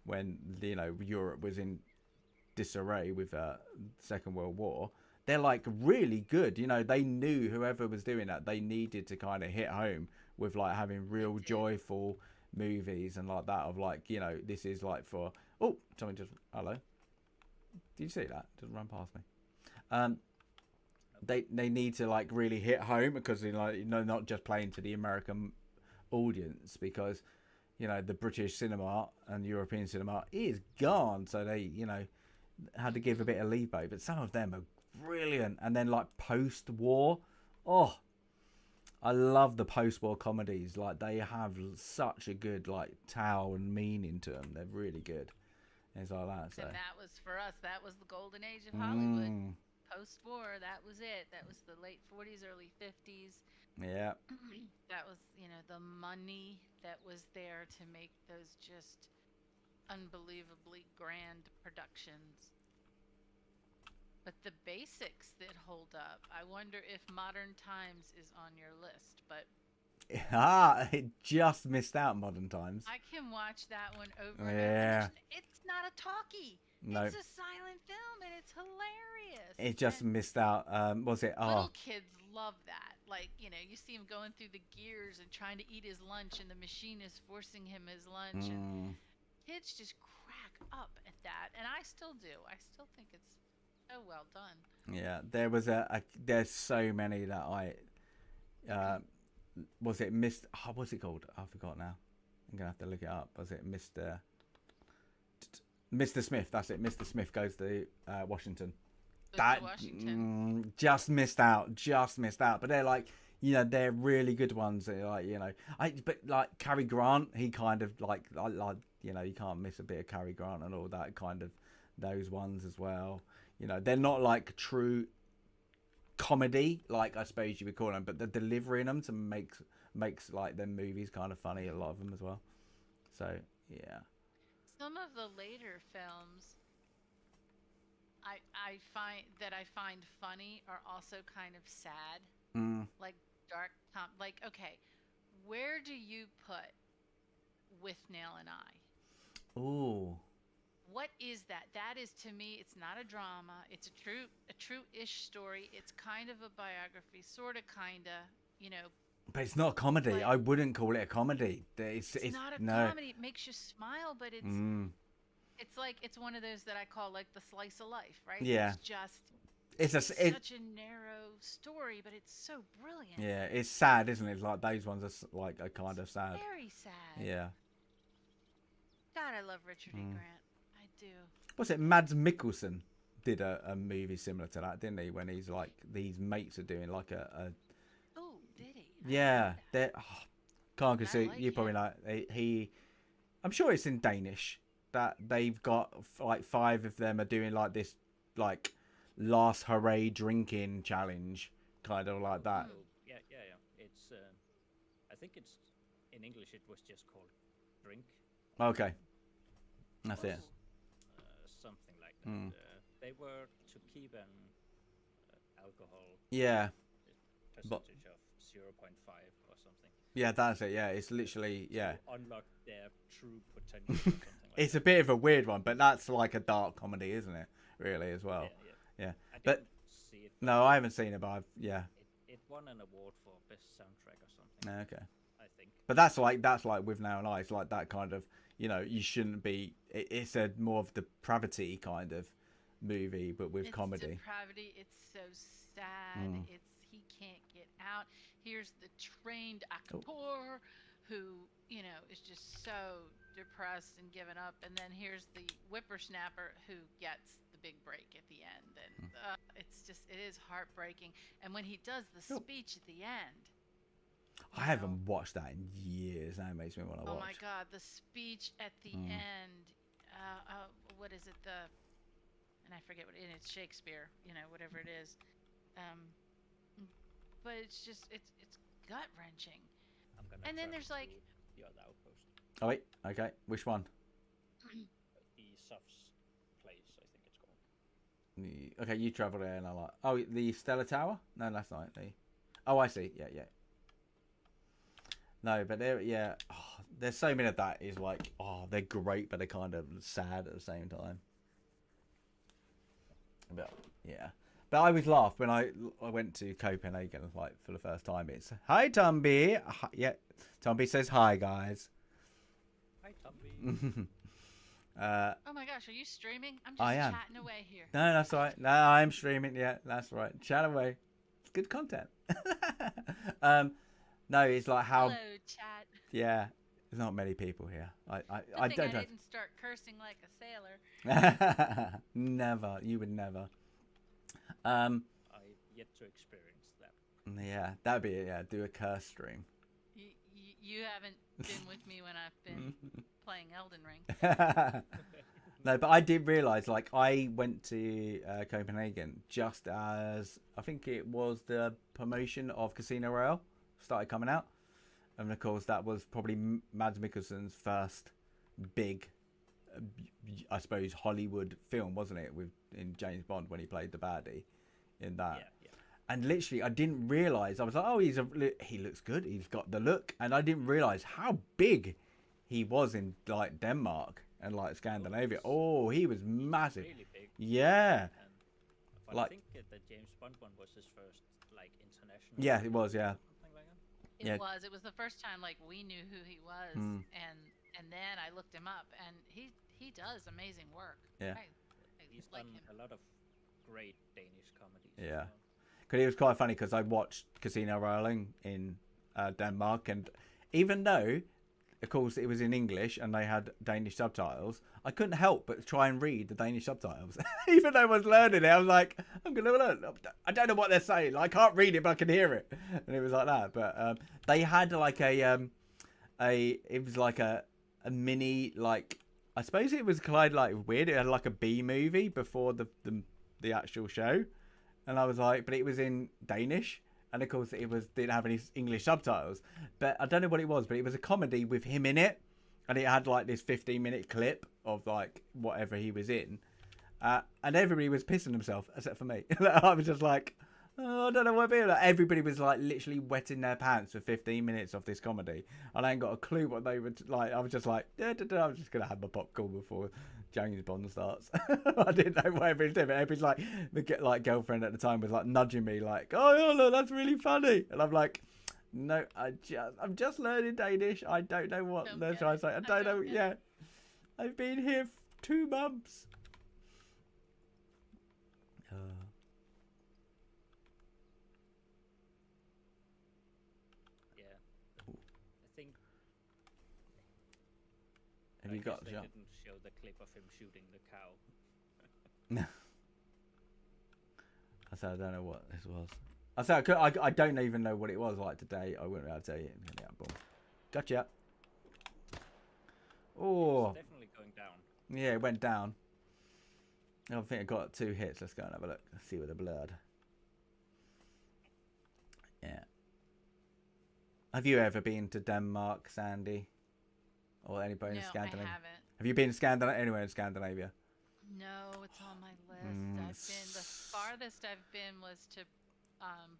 when Europe was in disarray with Second World War. They're like really good. They knew whoever was doing that, they needed to kind of hit home with like having real joyful movies and like that of like this is like for something just hello. Did you see that? Just run past me. They need to like really hit home because not just playing to the American audience, because the British cinema and European cinema is gone, so they had to give a bit of leeway, but some of them are brilliant. And then like post-war, I love the post-war comedies. Like they have such a good like tale and meaning to them. They're really good. It's like that. So. And that was for us. That was the golden age of Hollywood. Post-war, that was it. That was the late 40s, early 50s. Yeah. That was the money that was there to make those just unbelievably grand productions. But the basics that hold up, I wonder if Modern Times is on your list, but it just missed out Modern Times. I can watch that one over and over. It's not a talkie. No. It's a silent film and it's hilarious. It just missed out. Was it? Little kids love that. Like, you see him going through the gears and trying to eat his lunch, and the machine is forcing him his lunch. And kids just crack up at that, and I still do. I still think it's so well done. Yeah, there was there's so many that I was it Mr. What's it called? I forgot now. I'm gonna have to look it up. Was it Mr. Smith? That's it. Mr. Smith Goes to Washington. Washington. Just missed out. But they're like, they're really good ones. They're like, but like Cary Grant, he kind of like, you can't miss a bit of Cary Grant and all that kind of those ones as well. They're not like true comedy, like I suppose you would call them, but the delivery in them to makes like them movies kind of funny, a lot of them as well. So yeah. Some of the later films I find funny are also kind of sad. Like dark like, okay, where do you put With Nail and I? Ooh. What is that? That is, to me, it's not a drama. It's a true-ish story. It's kind of a biography, sort of, But it's not a comedy. Like, I wouldn't call it a comedy. It's not a comedy. It makes you smile, but it's it's like, it's one of those that I call like the slice of life, right? Yeah. It's such a narrow story, but it's so brilliant. Yeah, it's sad, isn't it? Like those ones are kind of sad. Very sad. Yeah. God, I love Richard E. Grant. I do. What's it? Mads Mikkelsen did a movie similar to that, didn't he? When he's like, these mates are doing like a Oh, did he? Yeah, they're can't conceive. Like you probably know he. I'm sure it's in Danish that they've got like 5 of them are doing like this like last hooray drinking challenge, kind of like that. Yeah. It's I think it's in English. It was just called Drink. Okay, that's it. Something like that. They were to keep an alcohol percentage of 0.5 or something. Yeah, that's it. Yeah, it's literally to unlock their true potential. Or something like it's that. a bit of a weird one, but that's like a dark comedy, isn't it? Really, as well. Yeah. But see it, no, I haven't seen it, but it won an award for best soundtrack or something. Okay. I think. But that's like With Now and I. It's like that kind of, you shouldn't be. It's a more of depravity kind of movie, but with comedy. Depravity. It's so sad. It's he can't get out. Here's the trained actor who is just so depressed and given up, and then here's the whippersnapper who gets the big break at the end, and it is heartbreaking. And when he does the speech at the end, I haven't watched that in years. That makes me want to watch. Oh my God, the speech at the end. What is it? And I forget what it's Shakespeare. Whatever it is. But it's just it's gut wrenching. And then there's like the other outpost. Oh wait, okay, which one? The Suf's place, I think it's called. Okay, you travel there, and I like. Oh, the Stellar Tower? No, that's not the. Oh, I see. Yeah, yeah. No, but there's so many of that is like, they're great, but they're kind of sad at the same time. But yeah, but I always laugh when I went to Copenhagen like for the first time. It's hi Tumby, yeah, Tumby says hi guys. Hi, Tomby. Oh my gosh, are you streaming? I'm just chatting away here. No, that's all right. No, I'm streaming. Yeah, that's right. Chat away. It's good content. No, it's like how. Hello, chat. Yeah, there's not many people here. I didn't start cursing like a sailor. Never. You would never. I've yet to experience that. Yeah, that'd be it. Yeah, do a curse stream. You haven't been with me when I've been playing Elden Ring. No, but I did realise, like, I went to Copenhagen just as, I think it was the promotion of Casino Royale started coming out. And, of course, that was probably Mads Mikkelsen's first big, I suppose, Hollywood film, wasn't it, in James Bond when he played the baddie in that. Yeah. And literally, I didn't realise. I was like, oh, he looks good. He's got the look. And I didn't realise how big he was in, like, Denmark and, like, Scandinavia. Oh, he was massive. Really big. Yeah. But like, I think the James Bond one was his first, like, international. Yeah, it was, yeah. Something like that. It was the first time, like, we knew who he was. And then I looked him up, and he does amazing work. Yeah. He's done a lot of great Danish comedies. Yeah. Because it was quite funny because I watched Casino Royale in Denmark, and even though, of course, it was in English and they had Danish subtitles, I couldn't help but try and read the Danish subtitles. Even though I was learning it, I was like, I'm going to learn. I don't know what they're saying. I can't read it, but I can hear it. And it was like that. But they had like it was like a mini, like, I suppose it was kind of like weird. It had like a B movie before the actual show. And I was like, but it was in Danish. And of course, didn't have any English subtitles. But I don't know what it was, but it was a comedy with him in it. And it had like this 15-minute clip of like whatever he was in. And everybody was pissing themselves, except for me. I was just like, oh, I don't know what to be like. Everybody was like literally wetting their pants for 15 minutes of this comedy. And I ain't got a clue what they were like. I was just like, I'm just going to have my popcorn before James Bond starts. I didn't know what everybody's doing. Everybody's like, the girlfriend at the time was like nudging me like, oh, look, that's really funny. And I'm like, no, I'm just learning Danish. I don't know what they're trying to say. I don't know. Yeah. I've been here 2 months. I think. Have you got? They didn't show the clip of him shooting the cow. No. I said I don't know what this was. I said I don't even know what it was like today. I wouldn't be able to tell you. Yeah, boom. Gotcha. Oh. It's definitely going down. Yeah, it went down. I think I got 2 hits. Let's go and have a look. Let's see with the blood. Yeah. Have you ever been to Denmark, Sandy? Or anybody in Scandinavia? No, I haven't. Have you been anywhere in Scandinavia? No, it's on my list. The farthest I've been was to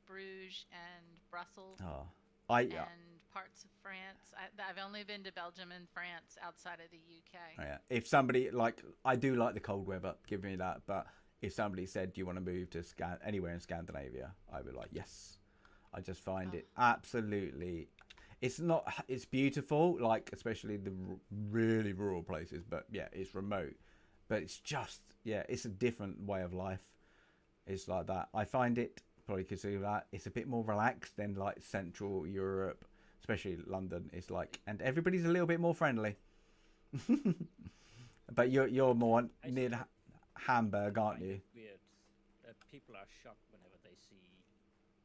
Bruges and Brussels. Oh, and parts of France. I've only been to Belgium and France outside of the UK. Oh, yeah. If somebody, like, I do like the cold weather, give me that. But if somebody said, do you want to move to anywhere in Scandinavia? I would like, yes. I just find it absolutely, it's beautiful, like, especially the really rural places. But yeah, it's remote. But it's just, yeah, it's a different way of life. It's like that. I find it, probably could see that, it's a bit more relaxed than like Central Europe, especially London. It's like, and everybody's a little bit more friendly. But you're more near Hamburg, aren't you? Weird. People are shocked whenever they see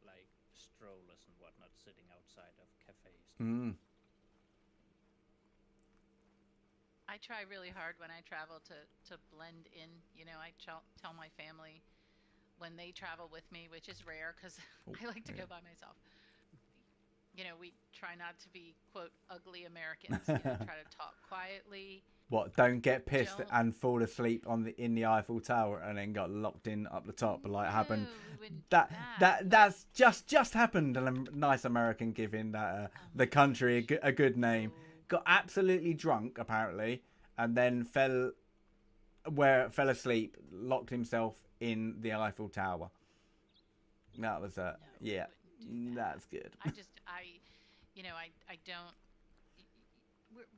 like strollers and whatnot sitting outside of cafes. I try really hard when I travel to blend in. You know, I tell my family when they travel with me, which is rare because I like to go by myself. You know, we try not to be, quote, ugly Americans. You know, try to talk quietly What? Don't get pissed Don't. and fall asleep in the Eiffel Tower and then got locked in up the top, like happened. No, we wouldn't do That's just happened. And a nice American giving the country a good name. Got absolutely drunk apparently, and then fell asleep, locked himself in the Eiffel Tower. That was No, yeah. we wouldn't do that. That's good. I don't.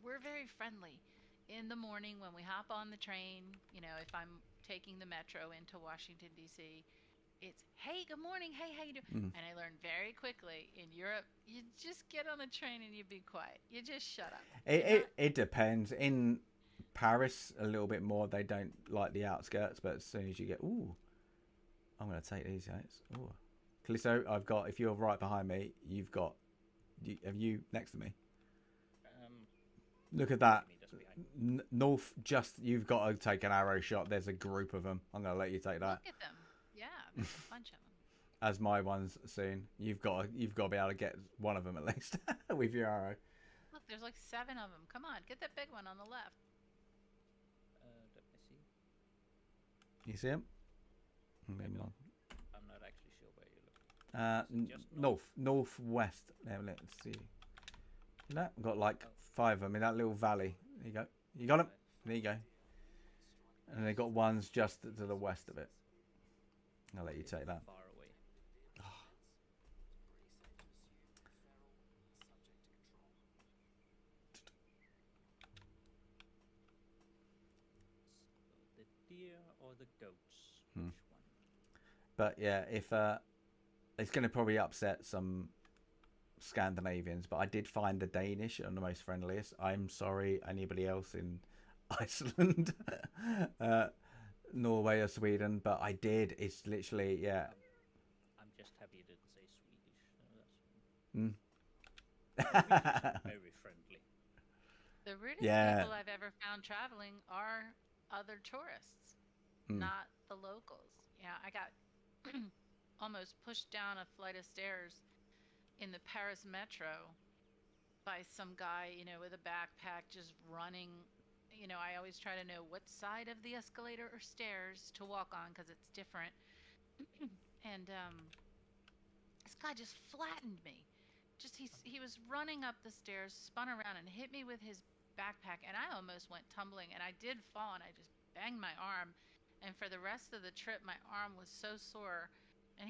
We're very friendly. In the morning when we hop on the train, if I'm taking the metro into Washington D.C., it's, hey, good morning, hey, how you doing? And I learned very quickly in Europe, you just get on the train and you be quiet. You just shut up. It depends. In Paris, a little bit more. They don't like the outskirts, but as soon as you get, ooh, I'm gonna take these guys. Ooh, Callisto, I've got. If you're right behind me, you've got. Have you next to me? Look at that. North, you've got to take an arrow shot. There's a group of them. I'm going to let you take that. Look at them. Yeah, there's a bunch of them. As my ones soon. You've got to be able to get one of them at least with your arrow. Look, there's like 7 of them. Come on, get that big one on the left. Let me see. You see him? Maybe not. I'm not actually sure where you're looking. Northwest. There, let's see. You know, I've got like 5 of them in that little valley. There you go. You got them? There you go. And they got ones just to the west of it. I'll let you take that. Far away. The deer or the goats? Which one? But yeah, if it's going to probably upset some Scandinavians, but I did find the Danish are the most friendliest. I'm sorry, anybody else in Iceland, Norway or Sweden, but I did. It's literally, yeah. I'm just happy it didn't say Swedish. No, that's very friendly. The rudest people I've ever found traveling are other tourists, not the locals. Yeah, I got almost pushed down a flight of stairs in the Paris metro by some guy, with a backpack just running. I always try to know what side of the escalator or stairs to walk on because it's different. And this guy just flattened me. He was running up the stairs, spun around and hit me with his backpack, and I almost went tumbling, and I did fall, and I just banged my arm. And for the rest of the trip, my arm was so sore. And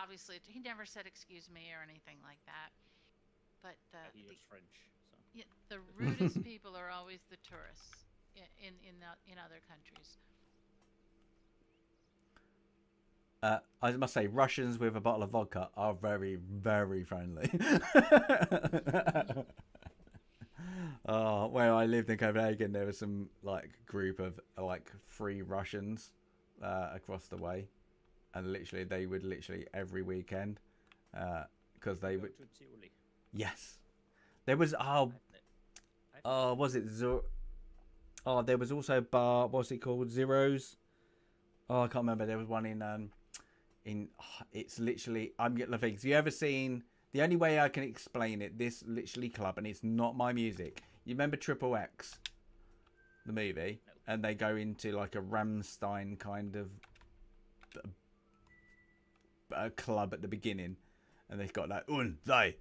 obviously, he never said excuse me or anything like that. But he was French. So. Yeah, the rudest people are always the tourists in other countries. I must say, Russians with a bottle of vodka are very, very friendly. Where I lived in Copenhagen, there was some group of 3 Russians across the way. And they would every weekend, because they would. Yes, there was was it there was also bar. What's it called? Zeros. I can't remember. There was one in. It's literally. I'm getting the things. You ever seen? The only way I can explain it, this literally club, and it's not my music. You remember Triple X, the movie, and they go into like a Rammstein kind of a club at the beginning, and they've got like like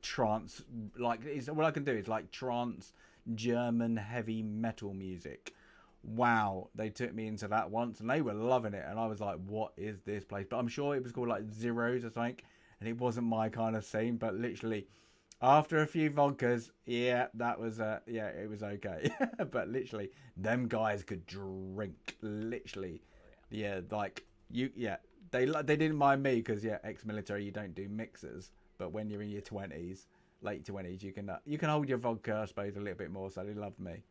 trance, what I can do is like trance German heavy metal music. Wow, they took me into that once and they were loving it, and I was like, what is this place? But I'm sure it was called like Zeros or something, and it wasn't my kind of scene. But literally after a few vodkas, that was it was okay. But literally them guys could drink, literally. They didn't mind me because ex-military, you don't do mixers, but when you're in your 20s, late 20s, you can hold your vodka, I suppose, a little bit more. So they loved me.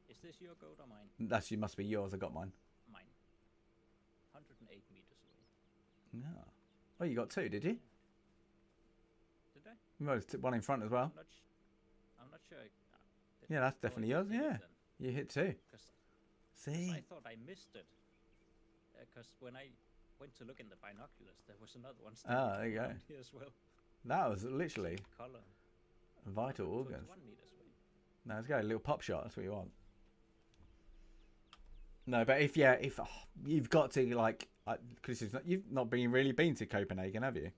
Is this your goat or mine? Must be yours. I got mine. Mine. 108 meters away. Yeah. Oh, you got 2, did you? Did I? Well, there's one in front as well. I'm not sure. Yeah, that's definitely yours. Yeah, you hit 2. See? I thought I missed it. Because when I went to look in the binoculars, there was another one there you go. Here as well. That was literally color. vital organs. 21 meters away. No, let's go. A little pop shot. That's what you want. No, but if you've got to like, because you've not really been to Copenhagen, have you?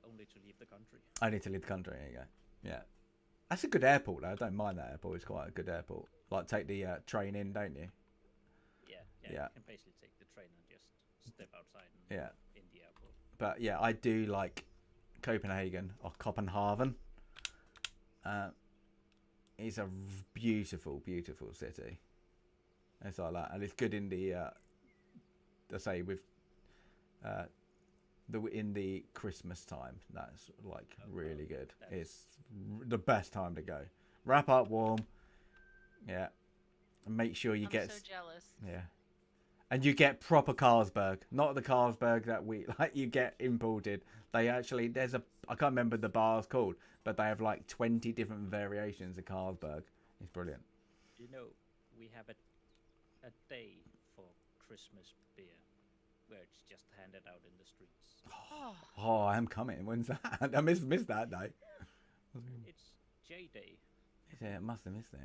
Only to leave the country. Only to leave the country. There you go. Yeah, that's a good airport though. I don't mind that airport. It's quite a good airport. Like take the train in, don't you? Yeah. You can basically take the train and just step outside. In the airport. But yeah, I do like Copenhagen or Copenhagen. It's a beautiful, beautiful city. It's like that, and it's good in the. I say with. In the Christmas time, that's like really good. It's the best time to go. Wrap up warm, and make sure you get. I'm so jealous. Yeah, and you get proper Carlsberg, not the Carlsberg that we like. You get imported. They actually I can't remember the bar's called, but they have like 20 different variations of Carlsberg. It's brilliant. You know, we have a day for Christmas beer, where it's just handed out in the streets. Oh, I am coming. When's that? I missed that day. It's J Day. Yeah, I must have missed it.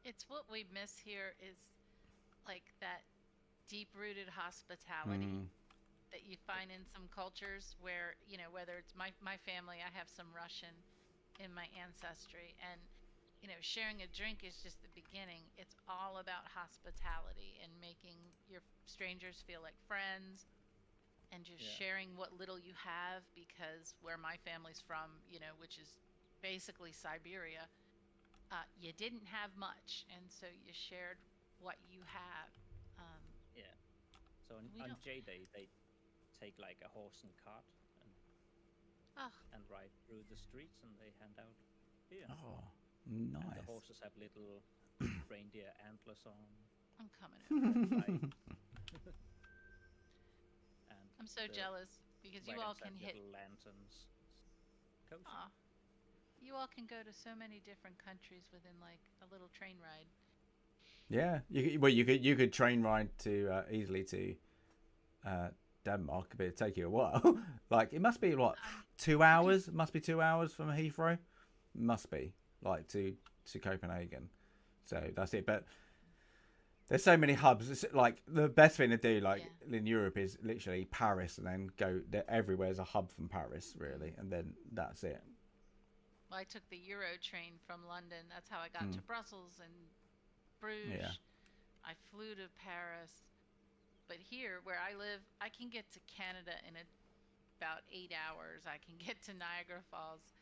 It's what we miss here is like that deep-rooted hospitality that you find in some cultures where, whether it's my family, I have some Russian in my ancestry, and sharing a drink is just the beginning. It's all about hospitality and making your strangers feel like friends and just sharing what little you have, because where my family's from, which is basically Siberia, you didn't have much, and so you shared what you have. So on J Day, they take like a horse and cart and ride through the streets, and they hand out beer. Oh, nice. And the horses have little reindeer antlers on. I'm coming over. And I'm so jealous because you all can hit little lanterns. Cozy. You all can go to so many different countries within like a little train ride. Yeah, you could train ride to easily to Denmark, but it'd take you a while. Like it must be what 2 hours? Must be 2 hours from Heathrow. Must be like to Copenhagen. So that's it. But there's so many hubs. It's like the best thing to do, like in Europe, is literally Paris, and then go there. Everywhere's a hub from Paris, really, and then that's it. Well, I took the Euro train from London. That's how I got to Brussels and Bruges. Yeah. I flew to Paris. But here, where I live, I can get to Canada in about 8 hours. I can get to Niagara Falls.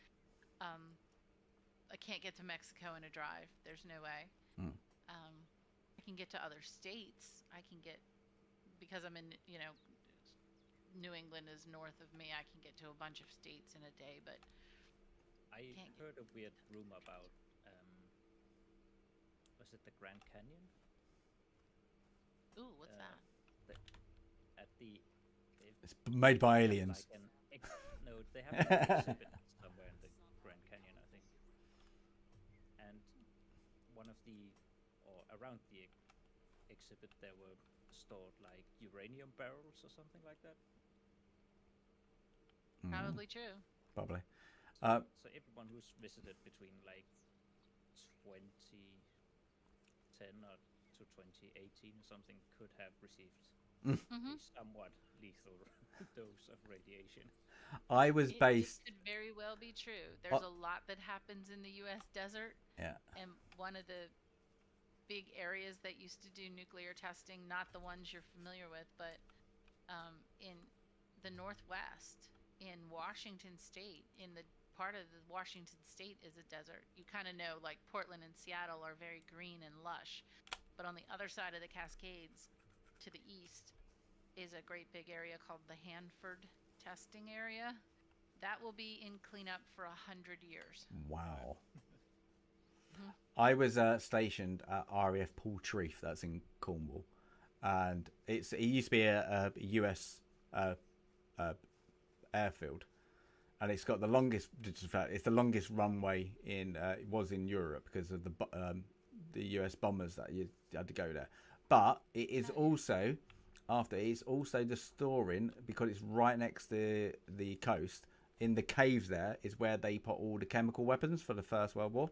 I can't get to Mexico in a drive. There's no way. I can get to other states. I can get, because I'm in, New England is north of me. I can get to a bunch of states in a day, but I heard a weird rumor about, was it the Grand Canyon? Ooh, what's that? It's made by aliens. No, they have an exhibit somewhere in the Grand Canyon, I think. And around the exhibit, there were stored like uranium barrels or something like that. Probably true. Probably. So everyone who's visited between like 2010 or to 2018 or something could have received a somewhat lethal dose of radiation. I was based. It could very well be true. There's a lot that happens in the U.S. desert. Yeah. And one of the big areas that used to do nuclear testing, not the ones you're familiar with, but in the Northwest, in Washington State, in the part of the Washington State is a desert. You kind of know, like Portland and Seattle are very green and lush, but on the other side of the Cascades, to the east, is a great big area called the Hanford testing area. That will be in cleanup for 100 years. Wow. I was stationed at RAF Portreath, that's in Cornwall, and it used to be a US airfield, and it's got the longest. In fact, it's the longest runway in. It was in Europe because of the US bombers that you had to go there. But it is also it's also the storing, because it's right next to the coast. in the caves there is where they put all the chemical weapons for the First World War.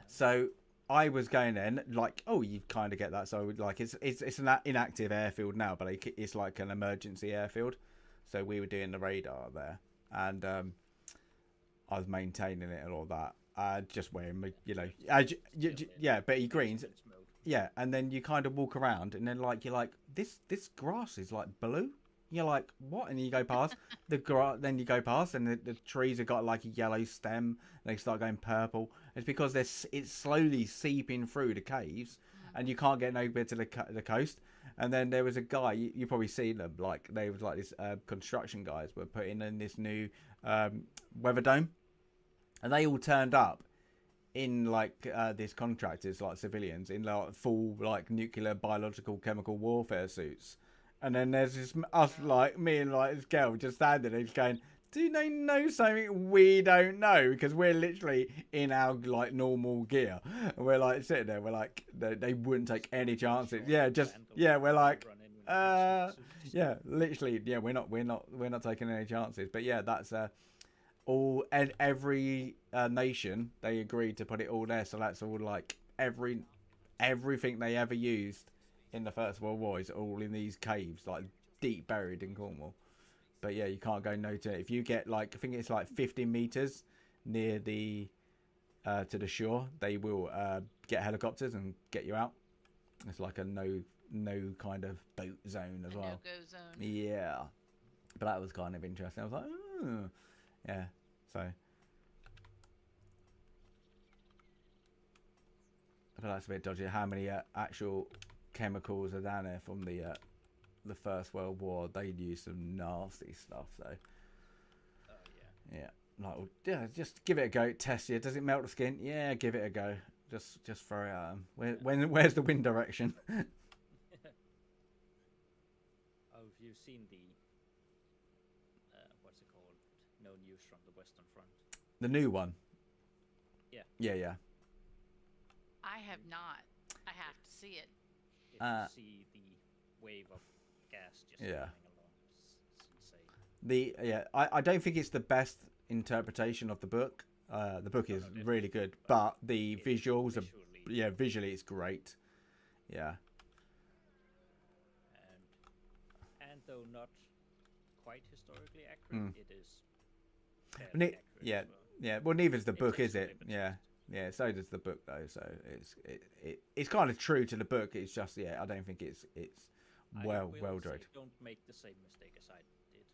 So I was going in like, oh, you kind of get that. So like it's an inactive airfield now, but it's like an emergency airfield. So we were doing the radar there, and I was maintaining it and all that. Just wearing, you know, Betty Greens. Yeah, and then you kind of walk around, and then like you're like, this grass is like blue. You're like, what? And you go past then you go past, and the trees have got like a yellow stem. And they start going purple. It's because it's slowly seeping through the caves, and you can't get nowhere to the coast. And then there was a guy, you probably seen them, like they was like this construction guys were putting in this new weather dome, and they all turned up in like these contractors, like civilians, in like full like nuclear, biological, chemical warfare suits. And then there's this us, like me and like this girl just standing there just going, do they know something we don't know? Because we're literally in our like normal gear. And we're like sitting there, we're like, they wouldn't take any chances. Yeah, we're like, yeah, literally, yeah, we're not taking any chances. But yeah, that's all, and every nation, they agreed to put it all there. So that's all like everything they ever used in the First World War is all in these caves, like deep buried in Cornwall. But yeah, you can't go no to it. If you get like, I think it's like 50 meters near the to the shore, they will get helicopters and get you out. It's like a no kind of boat zone as well. No-go zone. Yeah, but that was kind of interesting. I was like, oh. Yeah. So, but that's a bit dodgy. How many actual chemicals are down there from the First World War? They'd use some nasty stuff. So, yeah, like, yeah, just give it a go. Test you. Does it melt the skin? Yeah, give it a go. Just throw it at them. Where's the wind direction? Oh, have you seen the what's it called? No News from the Western Front. The new one. Yeah. Yeah. I have not. I have to see it. If you see the wave of gas just coming along, it's insane. I don't think it's the best interpretation of the book. The book is really good, but the visuals are visually it's great. Yeah. And though not quite historically accurate, it is fairly accurate as well. Yeah. Well, neither's the book, is it? Yeah. Yeah, so does the book though. So it's kind of true to the book. It's just I don't think it's well drawn. Don't make the same mistake as I did.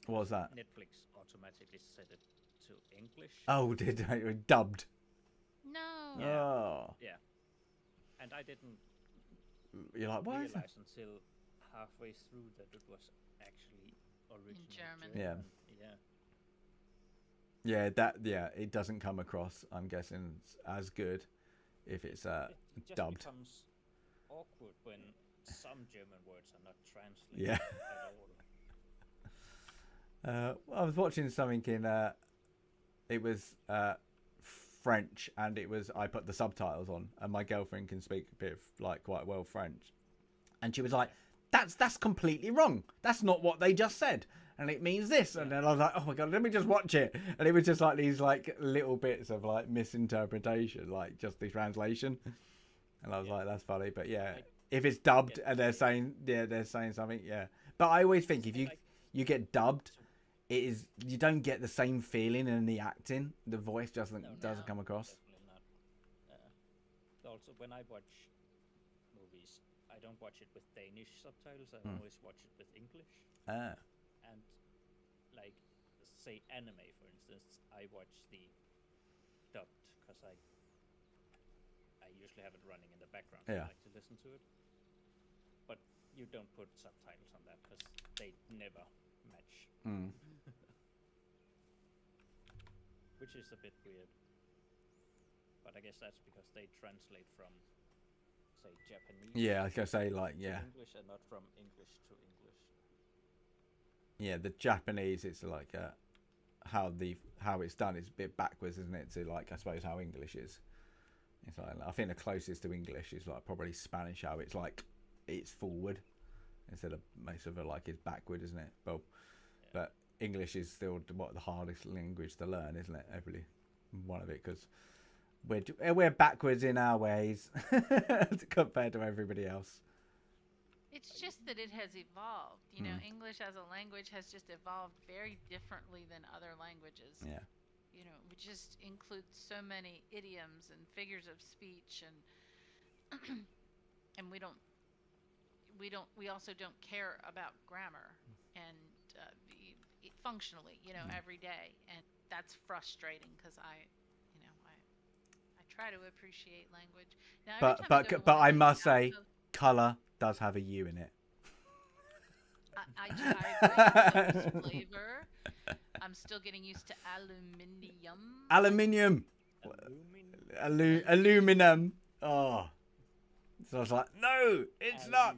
What was that? Netflix automatically set it to English. Oh, did they? Dubbed? No. Yeah. Oh. Yeah. And I didn't You're like, why? realize until halfway through that it was actually original German. Yeah. Yeah. Yeah, it doesn't come across, I'm guessing, as good if it's It just dubbed. becomes awkward when some German words are not translated at all. I was watching something in it was French, and I put the subtitles on, and my girlfriend can speak a bit of like quite well French, and she was like, that's completely wrong, that's not what they just said, and it means this. And then I was like, oh my god, let me just watch it. And it was just like these like little bits of like misinterpretation, like just the translation. And I was like, that's funny. But yeah, if it's dubbed and they're saying something, yeah. But I always think if you get dubbed, you don't get the same feeling in the acting. The voice doesn't come across. Definitely not. Also, when I watch movies, I don't watch it with Danish subtitles. I always watch it with English. And like, say anime, for instance, I watch the dubbed because I usually have it running in the background. Yeah. I like to listen to it. But you don't put subtitles on that because they never match. Which is a bit weird. But I guess that's because they translate from, say, Japanese. Yeah, I was gonna say like to English and not from English to English. Yeah, the Japanese, it's like how it's done is a bit backwards, isn't it? To like, I suppose, how English is. It's like, I think the closest to English is like probably Spanish, how it's like it's forward instead of most of it like it's backward, isn't it? Well, but English is still the hardest language to learn, isn't it? Every one of it, because we're backwards in our ways compared to everybody else. It's just that it has evolved. English as a language has just evolved very differently than other languages. Yeah. We just include so many idioms and figures of speech, and and we also don't care about grammar and functionally, every day, and that's frustrating because I try to appreciate language. Now, but I must say, color does have a U in it. I agree. Flavor. I'm still getting used to aluminium. Aluminum. Oh. So I was like, no, it's not.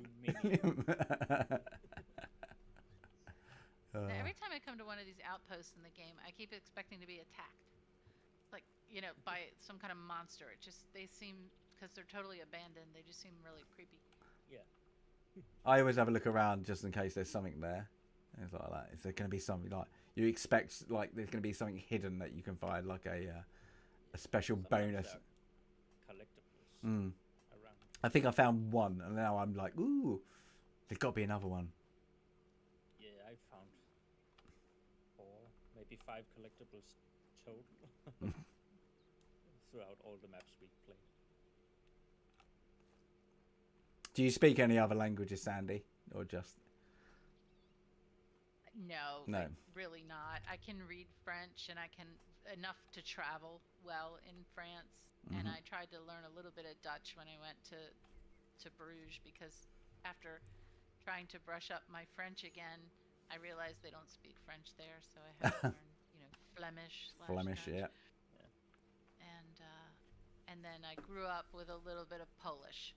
Now, every time I come to one of these outposts in the game, I keep expecting to be attacked. Like, by some kind of monster. They seem, because they're totally abandoned, they just seem really creepy. Yeah. I always have a look around just in case there's something there. It's like that. Is there going to be something like you expect? Like there's going to be something hidden that you can find, like a special bonus. Collectibles around. I think I found one, and now I'm like, ooh, there's got to be another one. Yeah, I found 4, maybe 5 collectibles total throughout all the maps we played. Do you speak any other languages, Sandy, or just? No, like, really not. I can read French, and I can enough to travel well in France. Mm-hmm. And I tried to learn a little bit of Dutch when I went to Bruges, because after trying to brush up my French again, I realized they don't speak French there, so I had to learn, Flemish. Flemish, Dutch. yeah. And then I grew up with a little bit of Polish,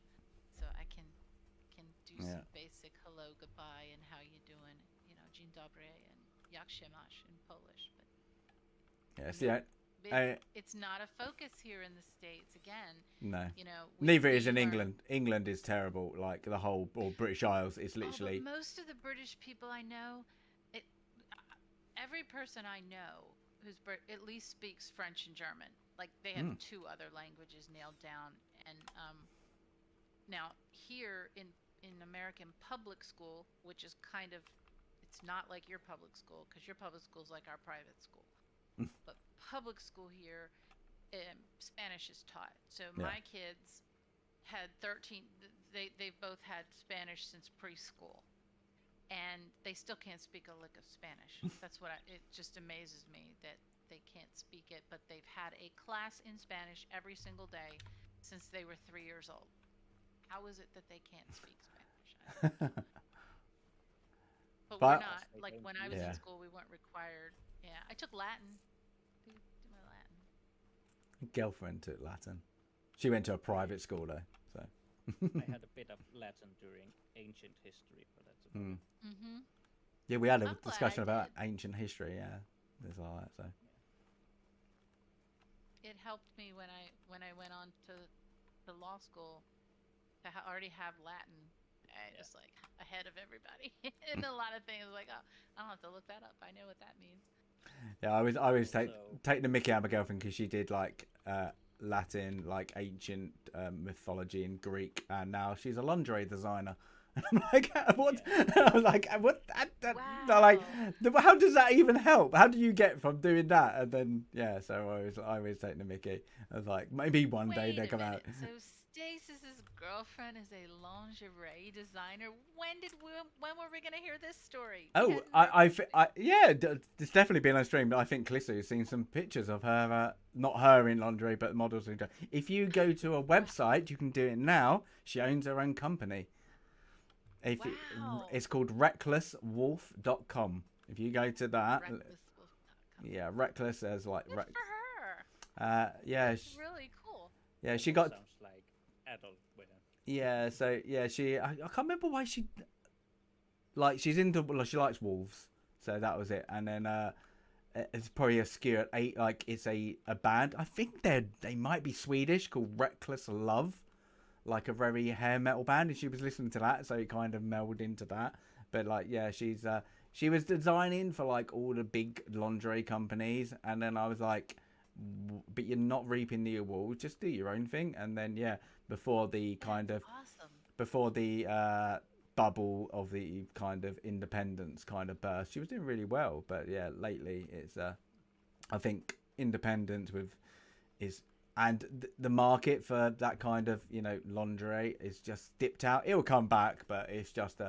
so I can do some basic hello, goodbye, and how you doing, dzień dobry and jak się masz in Polish. But it's not a focus here in the States again. No. Neither is in England. England is terrible. Like the whole British Isles is literally. But most of the British people I know, every person I know who's at least speaks French and German. Like they have 2 other languages nailed down. And now here in American public school, which is kind of, it's not like your public school, because your public school is like our private school. But public school here, Spanish is taught. So my kids had 13, they've both had Spanish since preschool. And they still can't speak a lick of Spanish. That's it just amazes me that they can't speak it, but they've had a class in Spanish every single day since they were 3 years old. How is it that they can't speak Spanish? But we're not. Like when I was in school, we weren't required. Yeah, I took Latin. Do my Latin. Girlfriend took Latin. She went to a private school though, so. I had a bit of Latin during ancient history, but that's about it. Mm-hmm. Yeah, we had a discussion about ancient history. Yeah, there's all that. So. It helped me when I went on to law school to already have Latin. Just like ahead of everybody, and a lot of things like, oh, I don't have to look that up. I know what that means. Yeah, I always take the mickey out of my girlfriend because she did like Latin, like ancient mythology and Greek, and now she's a lingerie designer. And I'm like, what? Yeah. I'm like, what? Wow. Like, how does that even help? How do you get from doing that? And then so I always take the mickey. I was like, maybe one day they come out. So Stasis' girlfriend is a lingerie designer. When were we gonna hear this story? Oh, it's definitely been on stream. But I think Callisto has seen some pictures of her, not her in lingerie, but models. If you go to a website, you can do it now. She owns her own company. It's called recklesswolf.com. If you go to that, recklesswolf.com. Reckless as like Good for her. That's really cool. Yeah, she got. Sounds like adult women. Yeah, so she. I can't remember why she. Like she's into. Well, she likes wolves, so that was it. And then it's probably a skew at 8. Like it's a band. I think they might be Swedish, called Reckless Love. Like a very hair metal band, and she was listening to that, so it kind of melded into that. But like, she's she was designing for like all the big lingerie companies, and then I was like, but you're not reaping the awards, just do your own thing. And then before the before the bubble of the kind of independence kind of burst, she was doing really well. But yeah, lately it's I think independence is the market for that kind of lingerie is just dipped out. It will come back, but it's just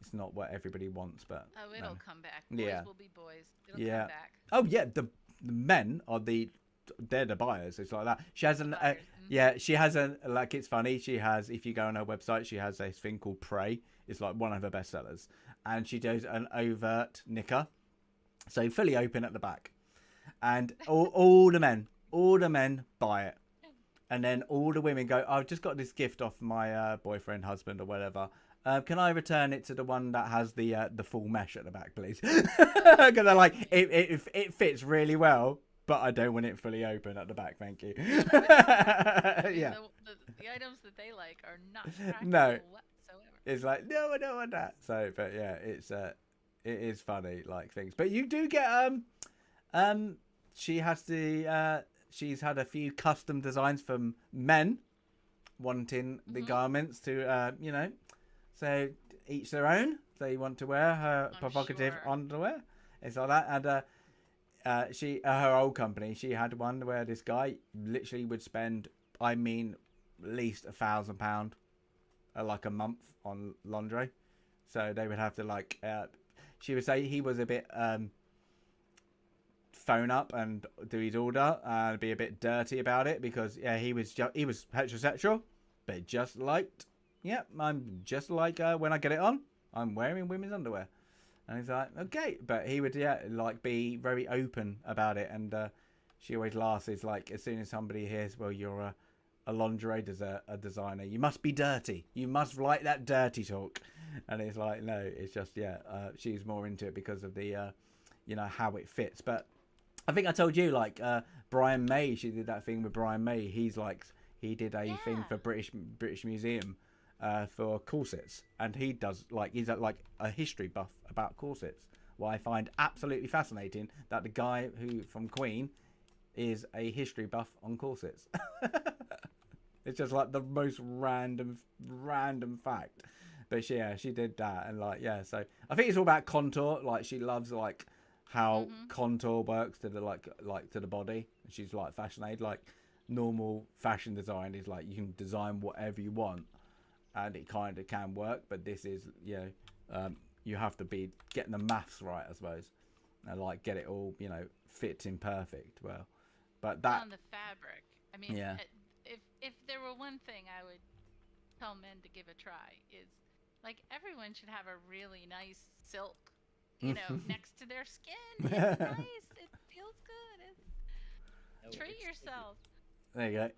it's not what everybody wants. But it'll come back. Boys will be boys. It'll come back. Oh yeah, the men are they're the buyers. It's like that. She has she has like, it's funny. She has, if you go on her website, she has this thing called Prey. It's like one of her best sellers, and she does an overt knicker, so fully open at the back, and all the men buy it, and then all the women go, I've just got this gift off my boyfriend, husband, or whatever. Can I return it to the one that has the full mesh at the back, please? Because they're like, it fits really well, but I don't want it fully open at the back, thank you. Yeah. The items that they like are not practical whatsoever. It's like, no, I don't want that. So, but yeah, it is funny, like, things. But you do get she has she's had a few custom designs from men wanting the garments to so each their own. They want to wear her provocative underwear. It's like that. And she her old company, she had one where this guy literally would spend, I mean, at least £1,000 like a month on lingerie. So they would have to like she would say he was a bit phone up and do his order and be a bit dirty about it, because he was heterosexual, but just liked I'm just like when I get it on, I'm wearing women's underwear. And he's like, okay, but he would like be very open about it. And she always laughs. It's like, as soon as somebody hears, well, you're a lingerie designer, you must be dirty. You must like that dirty talk. And it's like, no, it's just she's more into it because of the how it fits. But I think I told you, like, Brian May, she did that thing with Brian May. He did a thing for British Museum for corsets, and he does he's like a history buff about corsets. What I find absolutely fascinating, that the guy who from Queen is a history buff on corsets. It's just like the most random fact. But she did that, and so I think it's all about contour. Like, she loves like how contour works to the like to the body. She's like fascinated. Like, normal fashion design is like you can design whatever you want, and it kind of can work. But this is you have to be getting the maths right, I suppose, and like get it all fit in perfect. Well, but that on the fabric. I mean, if there were one thing I would tell men to give a try, is like, everyone should have a really nice silk, next to their skin. It's nice. It feels good. Treat yourself. There you go.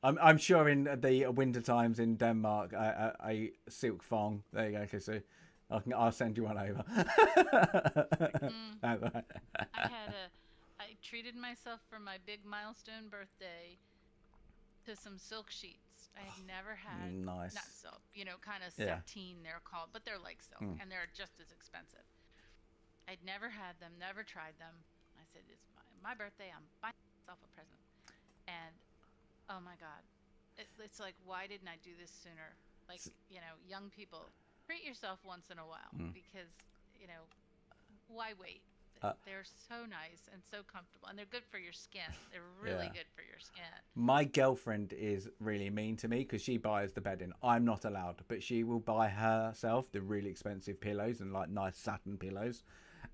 I'm sure in the winter times in Denmark, a silk thong. There you go, Kissy. I'll send you one over. I treated myself for my big milestone birthday to some silk sheets. I had never had not silk, kind of sateen they're called, but they're like silk, and they're just as expensive. I'd never had them, never tried them. I said, it's my birthday, I'm buying myself a present. And oh my God, it's like, why didn't I do this sooner? Like, young people, treat yourself once in a while, because why wait? They're so nice and so comfortable, and they're good for your skin. They're really good for your skin. My girlfriend is really mean to me because she buys the bedding. I'm not allowed, but she will buy herself the really expensive pillows and like nice satin pillows,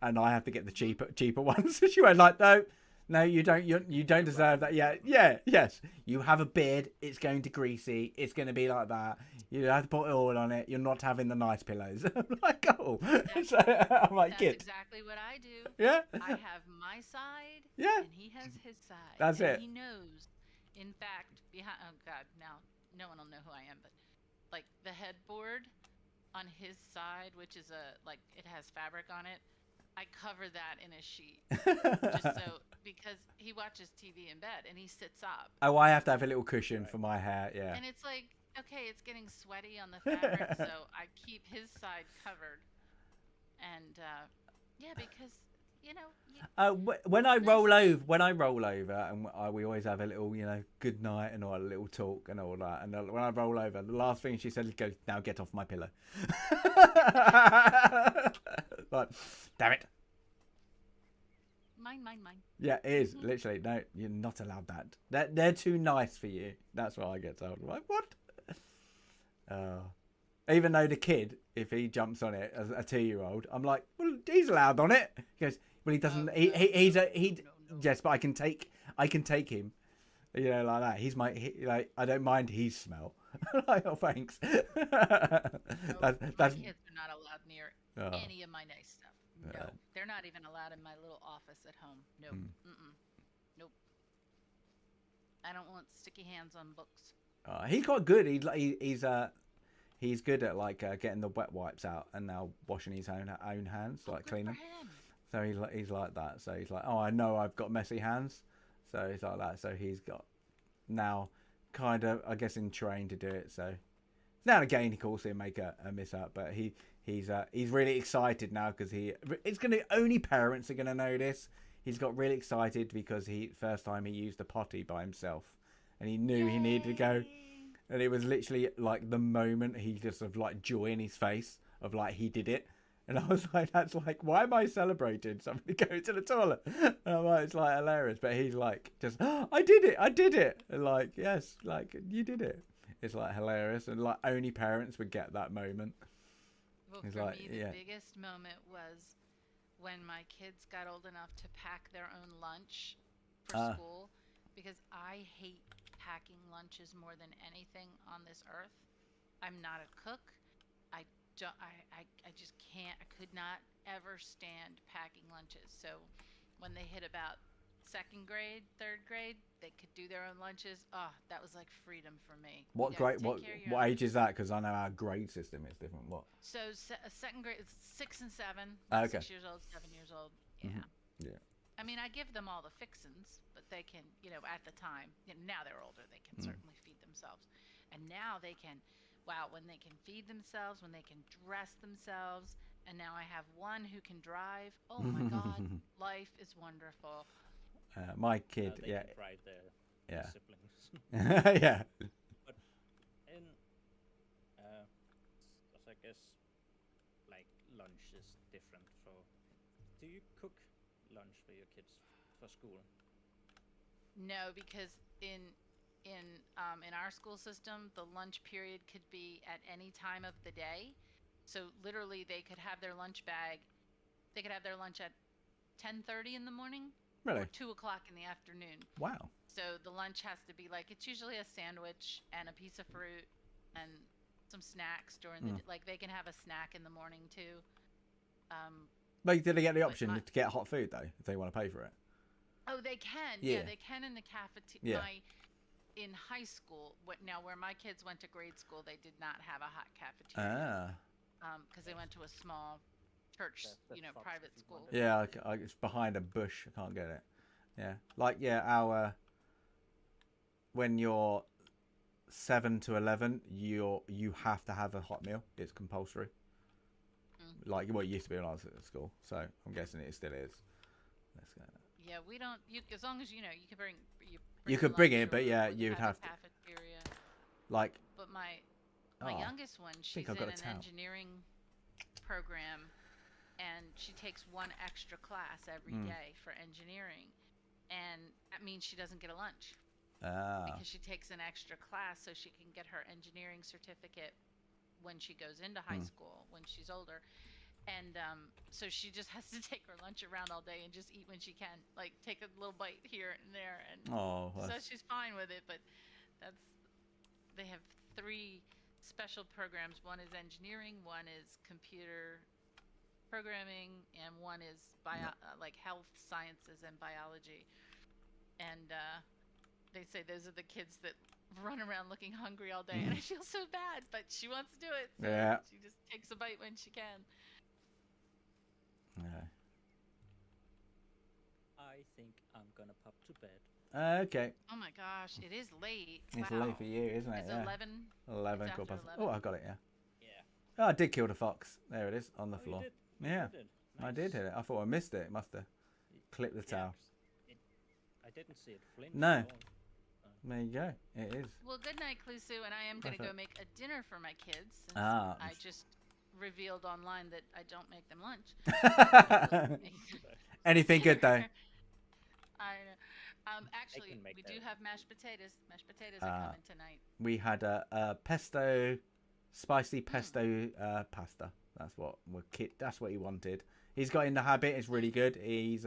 and I have to get the cheaper ones. She went like, no, you don't. You don't deserve that. Yes. You have a beard. It's going to greasy. It's going to be like that. You have to put oil on it. You're not having the nice pillows. I'm like, oh. So I'm like, that's exactly what I do. Yeah. I have my side. Yeah. And he has his side. That's it. He knows. In fact, behind. Oh God, now no one will know who I am. But like, the headboard on his side, which is it has fabric on it. I cover that in a sheet, because he watches TV in bed and he sits up. Oh, I have to have a little cushion for my hair, yeah. And it's like, okay, it's getting sweaty on the fabric, so I keep his side covered. And Yeah, because you know. When I roll over, and we always have a little, good night and all, a little talk and all that. And when I roll over, the last thing she said is, "Go now, get off my pillow." Like, damn it. Mine. Yeah, it is literally. No, you're not allowed that. They're too nice for you. That's what I get told. I'm like, what? Even though the kid, if he jumps on it as a 2-year-old, I'm like, well, he's allowed on it. He goes, well, he doesn't. No, He's no. Yes, but I can take him. Like that. He's like I don't mind his smell. Like, oh, thanks. My kids are not allowed near any of my nice stuff. No, they're not even allowed in my little office at home. Nope. Nope. I don't want sticky hands on books. He's quite good. He's good at like getting the wet wipes out and now washing his own hands, like cleaning. So he's like that. So he's like, oh, I know I've got messy hands. So he's like that. So he's got now kind of, I guess, in train to do it. So now and again, he calls him make a mishap, but he's really excited now because only parents are gonna know this. He's got really excited because first time he used a potty by himself, and he knew he needed to go, and it was literally like the moment he just of like joy in his face of like he did it. And I was like, that's like, why am I celebrating somebody going to the toilet? And I'm like, it's like hilarious. But he's like, just, oh, I did it. And like, yes, like you did it. It's like hilarious. And like only parents would get that moment. Well, for me, the biggest moment was when my kids got old enough to pack their own lunch for school. Because I hate packing lunches more than anything on this earth. I'm not a cook. I just can't. I could not ever stand packing lunches. So when they hit about 2nd grade, 3rd grade, they could do their own lunches. Oh, that was like freedom for me. What age is that? Because I know our grade system is different. What? So 2nd grade, it's 6 and 7. Okay. 6 years old, 7 years old. Yeah. Mm-hmm. Yeah. I mean, I give them all the fixins, but they can, at the time, now they're older, they can certainly feed themselves. And now they can, when they can feed themselves, when they can dress themselves. And now I have one who can drive. Oh my God, life is wonderful. My kid, they can drive their siblings. Yeah. But I guess like lunch is different for. Do you cook lunch for your kids for school? No, because in our school system, the lunch period could be at any time of the day. So literally, they could have their lunch bag. They could have their lunch at 10:30 in the morning. Really? Or 2 o'clock in the afternoon. Wow. So the lunch has to be like, it's usually a sandwich and a piece of fruit and some snacks during the like they can have a snack in the morning too. But did they get the option to get hot food though, if they want to pay for it? Oh, they can. Yeah, they can in the cafeteria. Yeah. In high school, where my kids went to grade school, they did not have a hot cafeteria. Because they went to a small church, private school. Yeah, it's behind a bush. I can't get it. Yeah, like our when you're 7 to 11, you have to have a hot meal. It's compulsory. Like what it used to be when I was at school. So I'm guessing it still is. Let's go. Yeah, we don't. As long as you can bring. You could bring it, but yeah, you'd have to. Cafeteria. Like. But my youngest one, she's in an engineering program, and she takes one extra class every day for engineering, and that means she doesn't get a lunch. Because she takes an extra class so she can get her engineering certificate when she goes into high school when she's older. And so she just has to take her lunch around all day and just eat when she can, like take a little bite here and there. And so she's fine with it. But they have 3 special programs. One is engineering, one is computer programming, and one is like health sciences and biology. And they say those are the kids that run around looking hungry all day, and I feel so bad, but she wants to do it. So she just takes a bite when she can. Yeah. I think I'm gonna pop to bed. Okay. Oh my gosh, it is late. It's late for you, isn't it? It's 11. 11, quarter past. 11. Oh, I got it. Yeah. Yeah. Oh, I did kill the fox. There it is on the floor. You did. Yeah. You did. I did hit it. I thought I missed it. It must have clipped the towel. I didn't see it flinch. No. There you go. It is. Well, good night, Clusu, and I am going to go make a dinner for my kids. Since I just revealed online that I don't make them lunch. Anything good though? I actually, we do have mashed potatoes. Mashed potatoes are coming tonight. We had a pesto, spicy pesto pasta. That's what That's what he wanted. He's got in the habit. It's really good. He's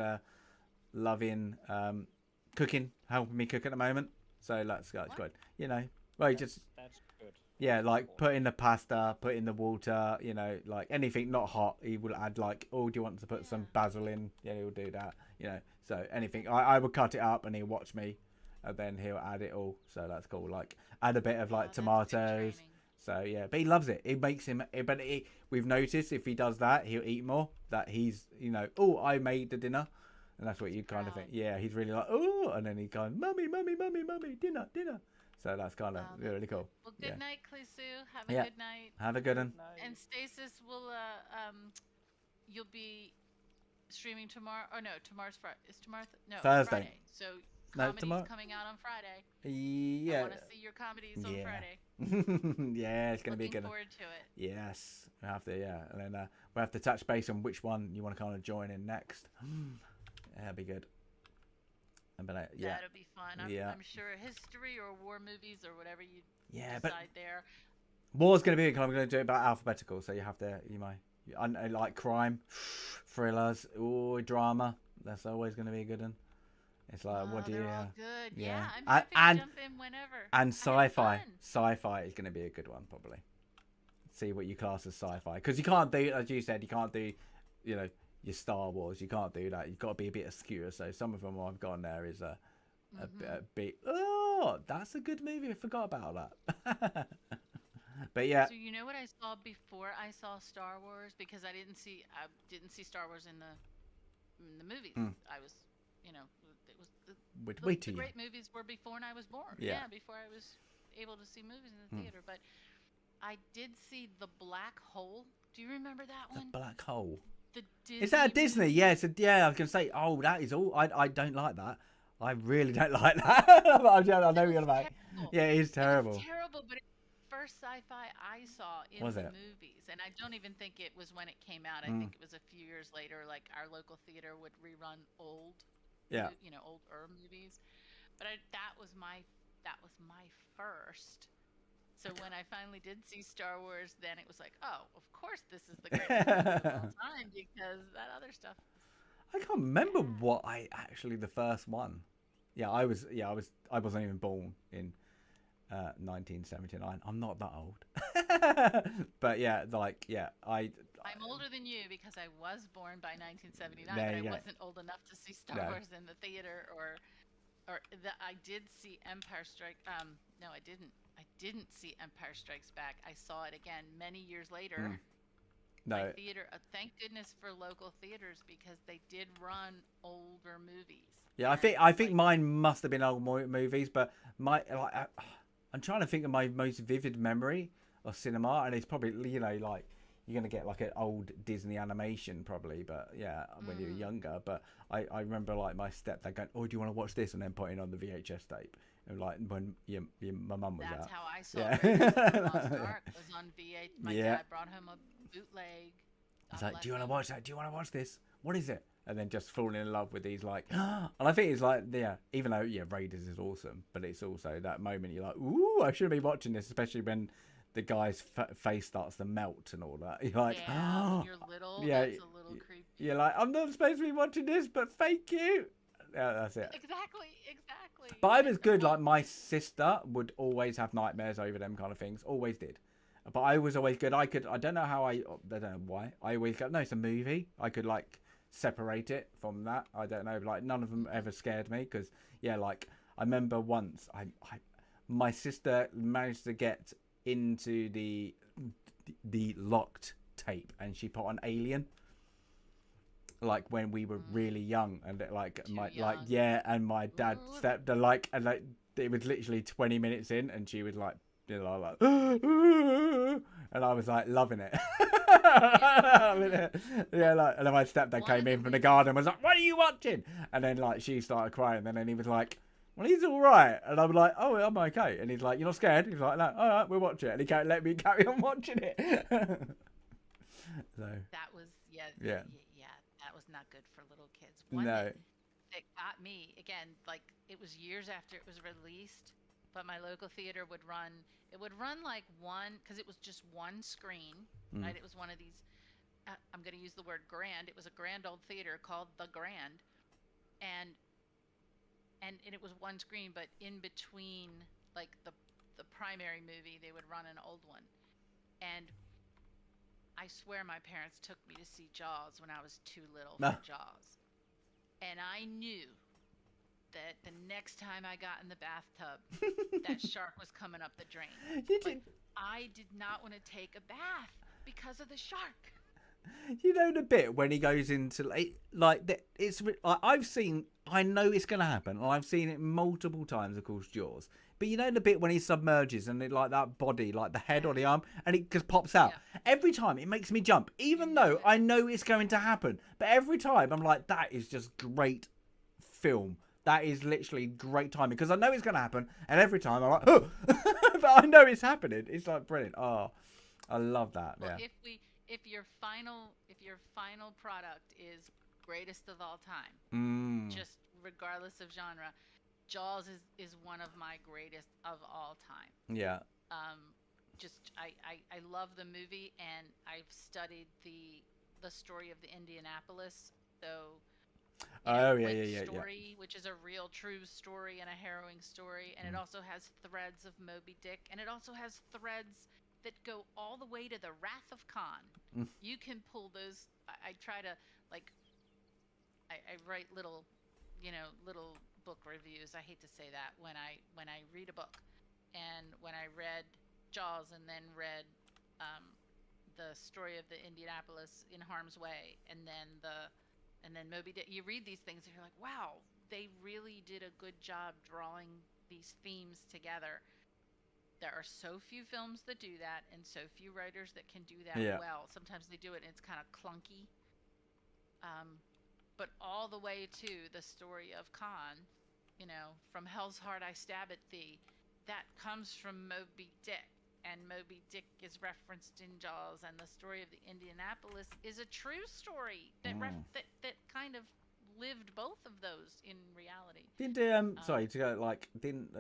loving cooking, helping me cook at the moment. So that's good. You know, well, that's good. Yeah, like put in the pasta, put in the water. You know, like anything not hot, he will add like, oh, do you want to put some basil in? Yeah, he'll do that. You know, so anything. I would cut it up and he'll watch me, and then he'll add it all. So that's cool. Like add a bit of like tomatoes. So yeah, but he loves it. It makes him. But we've noticed if he does that, he'll eat more. That he's, you know, oh, I made the dinner, and that's what you kind of think. Yeah, he's really like, oh, and then he kind of, mummy, dinner. So that's kind of really cool. Well, good night, Clusu. Have a good night. Have a good one. And Stasis will you'll be streaming tomorrow. Oh no, tomorrow's Friday. Is tomorrow? No, Thursday. Friday. So comedy's coming out on Friday. Yeah. I want to see your comedies on Friday. Yeah, it's going to be good. Looking forward to it. Yes, we have to. Yeah, and then we have to touch base on which one you want to kind of join in next. That'd be good. But that'll be fun. I'm sure history or war movies or whatever you decide but there. War's going to be. I'm going to do it about alphabetical, so you have to. I like crime, thrillers, drama. That's always going to be a good one. It's like, what do you? Good. Yeah, I'm happy to jump in whenever. And sci-fi. Sci-fi is going to be a good one, probably. See what you class as sci-fi, because you can't do, as you said, you can't do, you know, your Star Wars. You can't do that. You've got to be a bit obscure. So some of them I've got on there is a bit. Oh, that's a good movie. I forgot about that. But yeah. So you know what I saw before I saw Star Wars, because I didn't see Star Wars in the movies. I was, you know, it was the great movies were before I was born. Yeah, before I was able to see movies in the theater. But I did see The Black Hole. Do you remember that one? The Black Hole. Is that a Disney? Yeah, I was gonna say. Oh, that is all. I don't like that. I really don't like that. I know what you're about. Yeah, it is terrible. It's terrible, but it's the first sci-fi I saw in the movies, and I don't even think it was when it came out. I think it was a few years later. Like our local theater would rerun old, older movies. But that was my first. So when I finally did see Star Wars, then it was like, oh, of course this is the greatest movie of all time, because that other stuff. I can't remember what the first one. I wasn't even born in 1979. I'm not that old. But I'm older than you because I was born by 1979, but I wasn't old enough to see Star Wars in the theater I did see Empire Strikes. No, I didn't. I didn't see Empire Strikes Back. I saw it again many years later. No. Theater. Thank goodness for local theaters, because they did run older movies. Yeah, I think mine must have been old movies, but I'm trying to think of my most vivid memory of cinema, and it's probably, you know, like you're gonna get like an old Disney animation probably, but when you're younger. But I remember like my stepdad going, "Oh, do you want to watch this?" and then putting on the VHS tape. And like when my mum was out. That's how I saw it. Lost Ark was on VH. My dad brought home a bootleg. It's like, do you want to watch that? Do you want to watch this? What is it? And then just falling in love with these like, and I think it's like, even though Raiders is awesome, but it's also that moment you're like, ooh, I should be watching this, especially when the guy's face starts to melt and all that. You're like, when you're little, that's a little creepy. You're like, I'm not supposed to be watching this, but thank you. Yeah, that's it. Exactly. But I was good. Like my sister would always have nightmares over them kind of things. Always did. But I was always good. I don't know how I don't know why. I always go, no, it's a movie. I could like separate it from that. I don't know. Like none of them ever scared me, because like I remember once my sister managed to get into the locked tape, and she put on Alien. Like when we were really young, and and my dad stepped and it was literally 20 minutes in, and she was like, and and I was like loving it. I mean, yeah, like, and then my stepdad came in from the garden and was like, "What are you watching?" And then like she started crying, and then he was like, "Well, he's all right," and I'm like, "Oh, I'm okay." And he's like, "You're not scared?" He's like, "No, all right, we'll watch it," and he can't let me carry on watching it. So that was yeah, that was not good for little kids. No. That got me again, like it was years after it was released, but my local theater would run. It would run like one because it was just one screen, right? It was one of these. I'm going to use the word grand. It was a grand old theater called the Grand, and it was one screen, but in between like the primary movie, they would run an old one, and I swear my parents took me to see Jaws when I was too little for Jaws. And I knew that the next time I got in the bathtub, that shark was coming up the drain. I did not want to take a bath because of the shark. You know the bit when he goes into I know it's going to happen, and I've seen it multiple times, of course, Jaws. But you know the bit when he submerges and it, like that body, like the head or the arm, and it just pops out. Yeah. Every time it makes me jump, even though I know it's going to happen. But every time I'm like, that is just great film. That is literally great timing because I know it's going to happen. And every time I'm like, oh, but I know it's happening. It's like brilliant. Oh, I love that. Well, yeah. If your final product is greatest of all time, just regardless of genre, Jaws is one of my greatest of all time. Yeah. I love the movie, and I've studied the story of the Indianapolis. So story, which is a real true story and a harrowing story, and it also has threads of Moby Dick, and it also has threads that go all the way to the Wrath of Khan. You can pull those. I try to I write little book reviews. I hate to say that when I read a book, and when I read Jaws and then read the story of the Indianapolis in Harm's Way, and then Moby Dick, you read these things and you're like, wow, they really did a good job drawing these themes together. There are so few films that do that, and so few writers that can do that well. Sometimes they do it and it's kind of clunky. But all the way to the story of Khan, from Hell's Heart I Stab at Thee, that comes from Moby Dick, and Moby Dick is referenced in Jaws, and the story of the Indianapolis is a true story that kind of lived both of those in reality. Didn't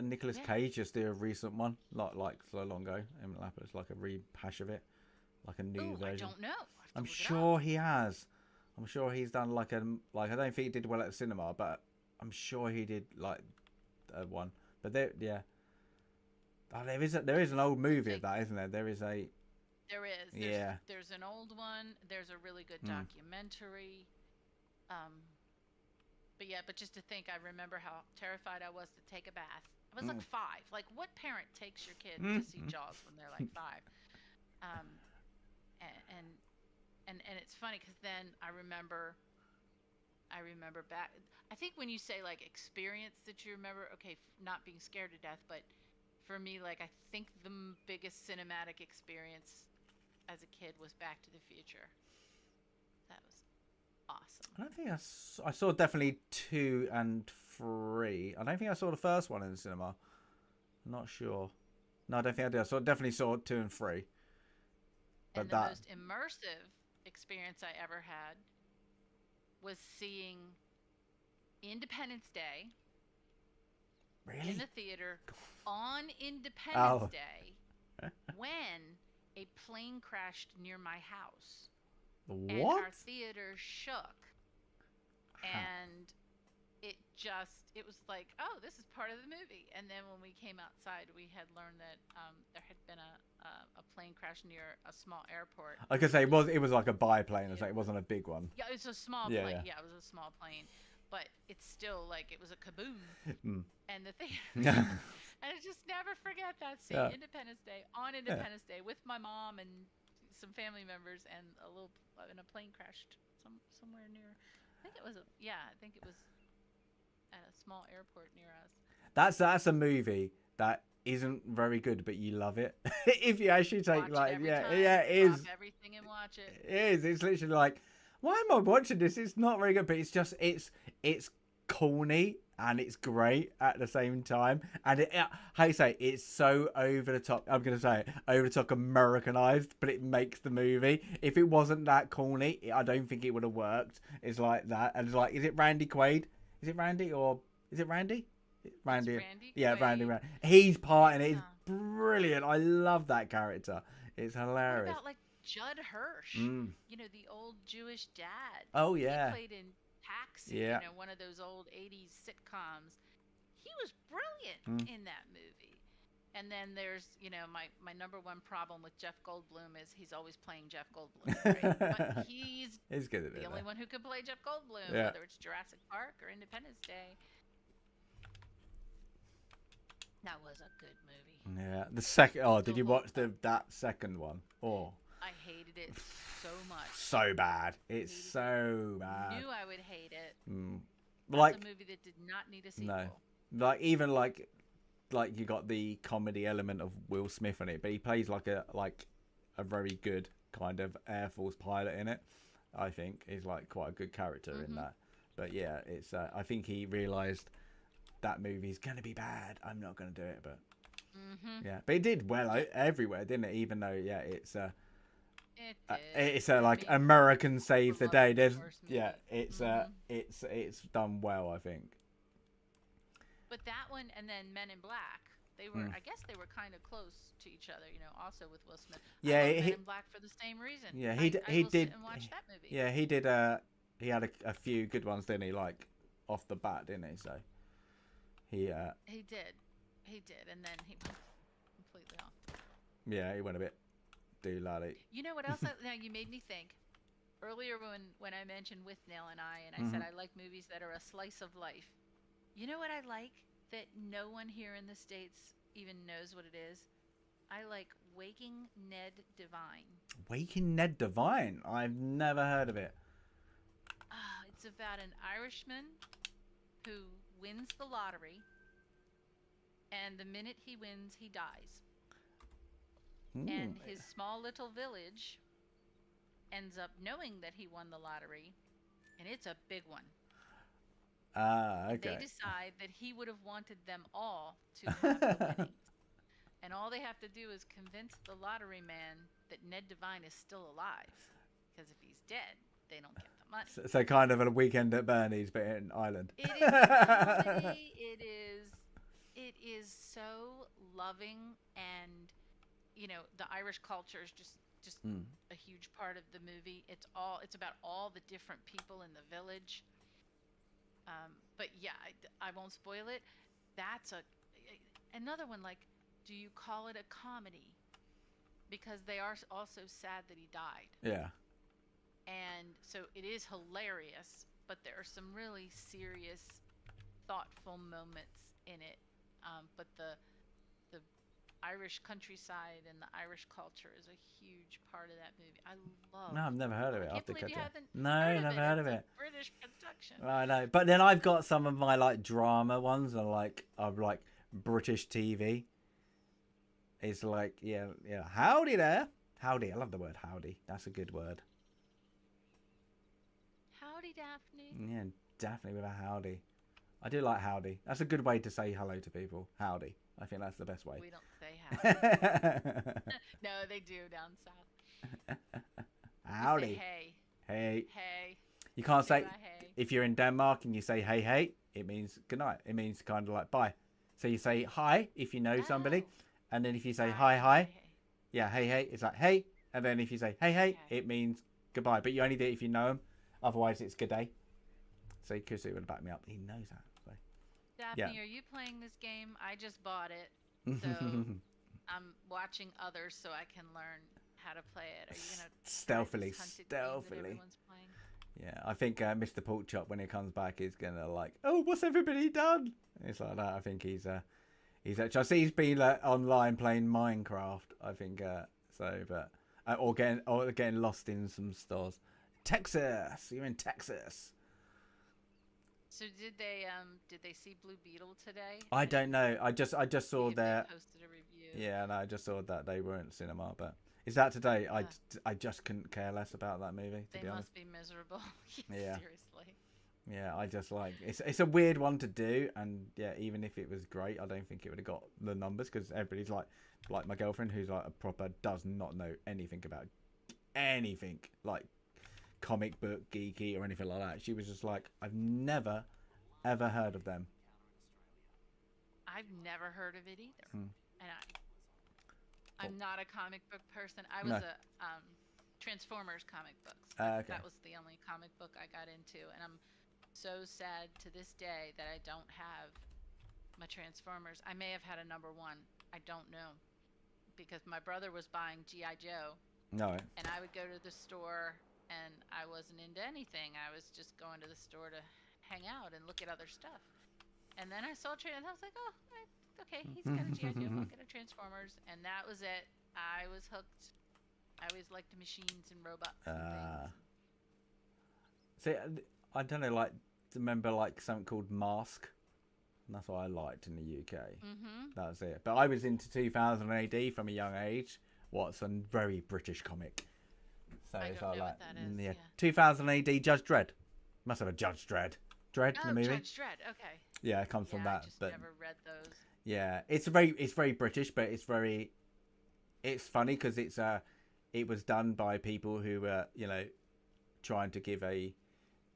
Nicolas Cage just do a recent one like so long ago? Indianapolis, like a rehash of it, like a new version. I don't know. I'm sure he has. I'm sure he's done I don't think he did well at the cinema, but I'm sure he did one. But there is an old movie of that, isn't there? There is. There's an old one. There's a really good documentary. But just to think, I remember how terrified I was to take a bath. I was like 5. Like, what parent takes your kid to see Jaws when they're like 5? And it's funny because then I remember back. I think when you say like experience that you remember, okay, not being scared to death, but for me, like I think the biggest cinematic experience as a kid was Back to the Future. That was awesome. I don't think I saw definitely 2 and 3. I don't think I saw the first one in the cinema. I'm not sure. No, I don't think I did. I definitely saw 2 and 3. But the most immersive experience I ever had was seeing Independence Day in the theater on Independence Day when a plane crashed near my house. What? And our theater shook. And it was like, oh, this is part of the movie. And then when we came outside, we had learned that there had been a plane crash near a small airport. I could say it was like a biplane. It wasn't a big one. Yeah, it's a small plane. Yeah, it was a small plane. But it's still like it was a kaboom. And the theater. And I just never forget that scene. Yeah. Independence Day, on Independence Day, with my mom and some family members, and a plane crashed somewhere near. I think it was at a small airport near us. That's a movie that isn't very good, but you love it. If you actually take Watch it yeah, every yeah, time, it is. drop everything and watch it. It is. It's literally like, why am I watching this? It's not very good, but it's just it's corny and it's great at the same time. And how you say, it's so over the top. I'm gonna say it, over the top Americanized, but it makes the movie. If it wasn't that corny, I don't think it would have worked. It's like that, and it's like, is it Randy Quaid? Is it Randy or is it Randy? Randy. Yeah, Randy. He's part in it. It's brilliant. I love that character. It's hilarious. What about like Judd Hirsch? You know, the old Jewish dad. Oh yeah. He played in Taxi, you know, one of those old 80s sitcoms. He was brilliant in that movie. And then there's, you know, my number one problem with Jeff Goldblum is he's always playing Jeff Goldblum, right? But he's good at the only one who can play Jeff Goldblum, yeah. whether it's Jurassic Park or Independence Day. That was a good movie. Yeah, the second. Oh, did you watch that second one? Oh, I hated it so much. So bad. It's so bad. I knew I would hate it. Like a movie that did not need a sequel. No, like even like you got the comedy element of Will Smith in it, but he plays like a very good kind of Air Force pilot in it. I think he's like quite a good character in that. But yeah, it's. I think he realised that movie's gonna be bad. I'm not gonna do it, but yeah, but it did well everywhere, didn't it? Even though it's like American Save the Day. There's it's done well, I think. But that one and then Men in Black, they were I guess they were kind of close to each other, you know. Also with Will Smith. Yeah, I love Men in Black for the same reason. Yeah, he did sit and watch that movie. Yeah, he did. He had a few good ones, didn't he? Like off the bat, didn't he? So he did, and then he went completely off. Yeah, he went a bit doolally. You know what else? Now you made me think. Earlier when I mentioned With Nail and I said I like movies that are a slice of life. You know what I like that no one here in the States even knows what it is? I like Waking Ned Devine. Waking Ned Devine? I've never heard of it. It's about an Irishman who wins the lottery, and the minute he wins, he dies. And his small little village ends up knowing that he won the lottery, and it's a big one. Okay. They decide that he would have wanted them all to have the winnings. And all they have to do is convince the lottery man that Ned Devine is still alive. Because if he's dead, they don't get the money. So kind of a Weekend at Bernie's, but in Ireland. It is a comedy. It is so loving, and you know, the Irish culture is just a huge part of the movie. It's about all the different people in the village. But yeah, I won't spoil it. That's another one. Like, do you call it a comedy? Because they are also sad that he died. Yeah. And so it is hilarious, but there are some really serious, thoughtful moments in it. But the Irish countryside and the Irish culture is a huge part of that movie. I love. No, I've never heard of it. I can't believe you haven't never heard of it. British production. I know, but then I've got some of my like drama ones are like British TV. It's like yeah, howdy there, howdy. I love the word howdy. That's a good word. Howdy, Daphne. Yeah, Daphne with a howdy. I do like howdy. That's a good way to say hello to people. Howdy. I think that's the best way. We don't say howdy. No, they do down south. Howdy. We say hey. Hey. Hey. You can't say hey. If you're in Denmark and you say hey, it means good night. It means kind of like bye. So you say hi if you know somebody, and then if you say hi, yeah, hey, it's like hey, and then if you say hey, it means goodbye. But you only do it if you know them. Otherwise, it's good day. So Kusu would back me up. He knows that. So. Daphne, are you playing this game? I just bought it, so I'm watching others so I can learn how to play it. Are you gonna stealthily? Playing? Yeah, I think Mr. Porkchop when he comes back is gonna like, oh, what's everybody done? It's like that. I think he's actually. I see he's been online playing Minecraft. I think so, but or getting lost in some stores. Texas, you're in Texas. So did they see Blue Beetle today? I don't know. I just saw They their posted a review. yeah, no, I just saw that they weren't cinema, but is that today? Yeah. I just couldn't care less about that movie, to They be honest. must be miserable. Yeah. Seriously. Yeah, I just like it's a weird one to do, and yeah, even if it was great, I don't think it would have got the numbers because everybody's like my girlfriend who's like a proper does not know anything about anything like comic book geeky or anything like that. She was just like, I've never ever heard of them. I've never heard of it either, and I'm not a comic book person. I was a Transformers comic books. Okay. That was the only comic book I got into, and I'm so sad to this day that I don't have my Transformers. I may have had a number 1. I don't know, because my brother was buying G.I. Joe. No. And I would go to the store, and I wasn't into anything. I was just going to the store to hang out and look at other stuff. And then I saw Trans. I was like, oh, okay, he's got a G.I. Joe. I'll get a Transformers, and that was it. I was hooked. I always liked machines and robots and things. See, I don't know, like, remember like something called Mask? And that's what I liked in the UK. That was it. But I was into 2000 AD from a young age. What's a very British comic. So I it's don't like, know what that is. Yeah. 2000 AD Judge Dredd. Must have a Judge Dredd. Dredd in the movie. Judge Dredd. Okay. Yeah, it comes from that. I just but never read those. yeah, it's very British, but it's funny because it was done by people who were, you know, trying to give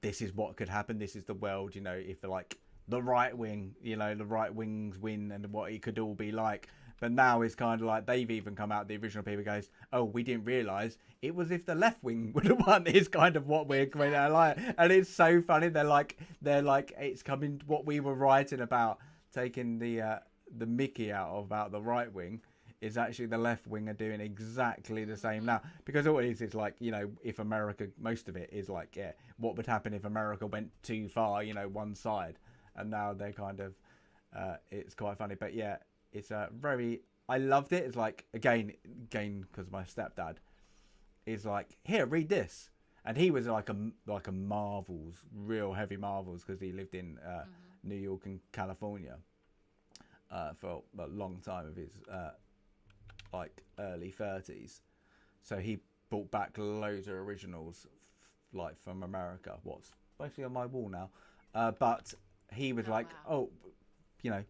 this is what could happen, this is the world, you know, if like the right wing, you know, the right wings win and what it could all be like. But now it's kind of like they've even come out, the original people goes, oh, we didn't realise it was if the left wing would have won, is kind of what we're going to like. And it's so funny. They're like, it's coming, what we were writing about, taking the Mickey out of about the right wing, is actually the left wing are doing exactly the same now. Because all it is like, you know, if America, most of it is like, yeah, what would happen if America went too far, you know, one side. And now they're kind of, it's quite funny. But yeah, it's I loved it. It's like, again, because my stepdad is like, here, read this. And he was like a Marvels, real heavy Marvels, because he lived in New York and California for a long time of his like early 30s. So he brought back loads of originals like from America. What's basically on my wall now. But he was like, wow. oh, you know,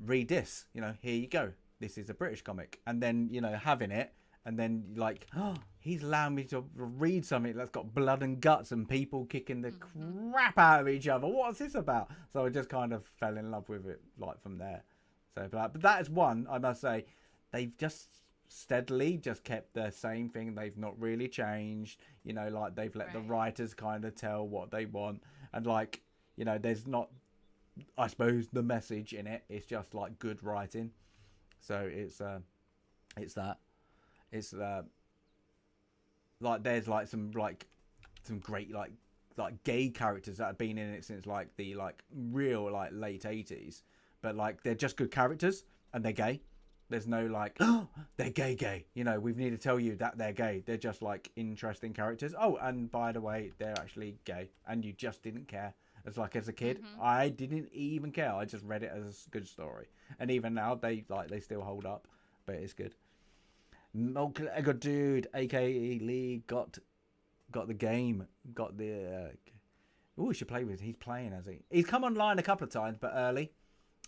read this. You know, here you go. This is a British comic. And then, you know, having it. And then like, oh, he's allowing me to read something that's got blood and guts and people kicking the crap out of each other. What's this about? So I just kind of fell in love with it like from there. So, but that is one, I must say, they've just steadily just kept the same thing. They've not really changed. You know, like they've let the writers kind of tell what they want. And like, you know, there's not, I suppose, the message in it. It's just like good writing. So it's that. It's like there's like some great like gay characters that have been in it since like the like real like late 80s, but like they're just good characters and they're gay. There's no like, oh, they're gay. You know, we need to tell you that they're gay. They're just like interesting characters. Oh, and by the way, they're actually gay, and you just didn't care. As a kid, I didn't even care. I just read it as a good story, and even now they still hold up. But it's good. Lego Dude, aka Lee, got the game. Got the. We should play with. He's playing, has he? He's come online a couple of times, but early.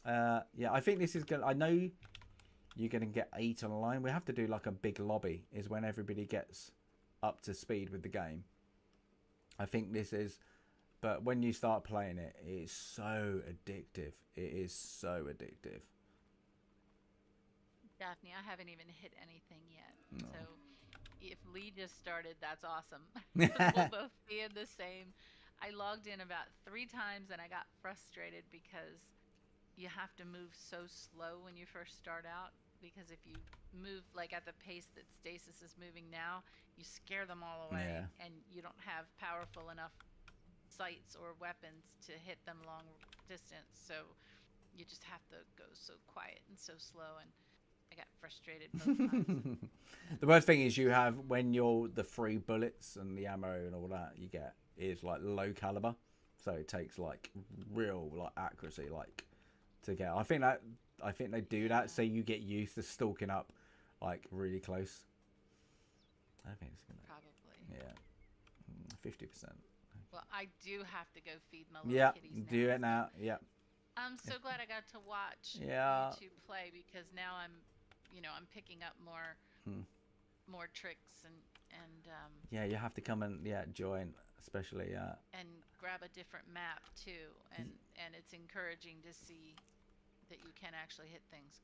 Yeah, I think this is good. I know. You're going to get 8 online. We have to do like a big lobby is when everybody gets up to speed with the game. I think this is, but when you start playing it, it's so addictive. It is so addictive. Daphne, I haven't even hit anything yet. No. So if Lee just started, that's awesome. We'll both be in the same. I logged in about 3 times and I got frustrated because you have to move so slow when you first start out, because if you move like at the pace that Stasis is moving now, you scare them all away, and you don't have powerful enough sights or weapons to hit them long distance, so you just have to go so quiet and so slow, and I got frustrated both times. The worst thing is you have when you're the free bullets and the ammo and all that you get is like low caliber. so it takes like real like accuracy like to get. I think they do that so you get used to stalking up like really close. I think it's gonna Probably. 50%. Well, I do have to go feed my little kitties now. Do it now. Yeah. I'm so glad I got to watch you two play, because now I'm picking up more tricks and yeah, you have to come and join, especially and grab a different map too, and it's encouraging to see that you can actually hit things.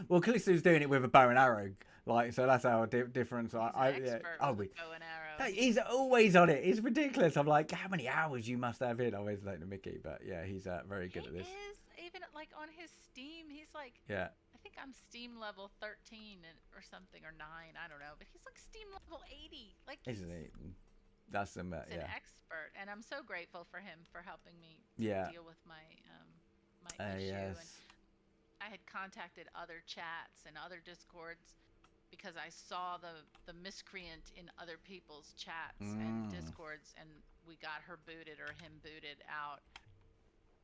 Well, Callisto's doing it with a bow and arrow, like, so that's our difference. He's an expert with bow and arrow. He's always on it. It's ridiculous. I'm like, how many hours you must have in? I always like the Mickey, but yeah, he's very good at this. He is, even like on his Steam, he's like, yeah. I think I'm Steam level 13 or something, or 9, I don't know, but he's like Steam level 80. Like, isn't he? That's an expert, and I'm so grateful for him for helping me deal with my issue. Yes. And I had contacted other chats and other Discords because I saw the miscreant in other people's chats and Discords, and we got her booted or him booted out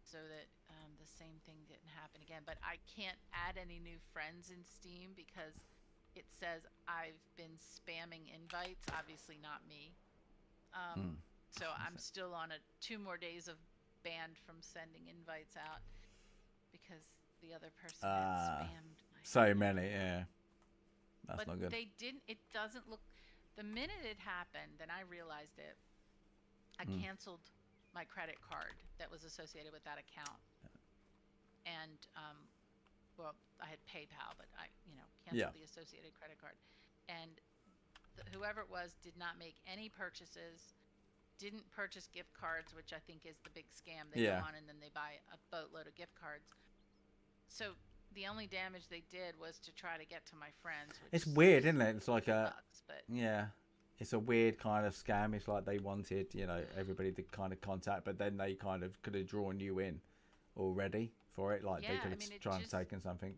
so that the same thing didn't happen again. But I can't add any new friends in Steam because it says I've been spamming invites. Obviously not me. So I'm still on 2 more days of banned from sending invites out because the other person had spammed so many. That's not good. It doesn't look, the minute it happened and I realized it, I canceled my credit card that was associated with that account. And well, I had PayPal, but I canceled the associated credit card. And whoever it was did not make any purchases, didn't purchase gift cards, which I think is the big scam. They go on and then they buy a boatload of gift cards. So the only damage they did was to try to get to my friends. It's weird, isn't it? It's like it's a weird kind of scam. It's like they wanted, everybody to kind of contact, but then they kind of could have drawn you in already for it. Like they could have tried and taken something.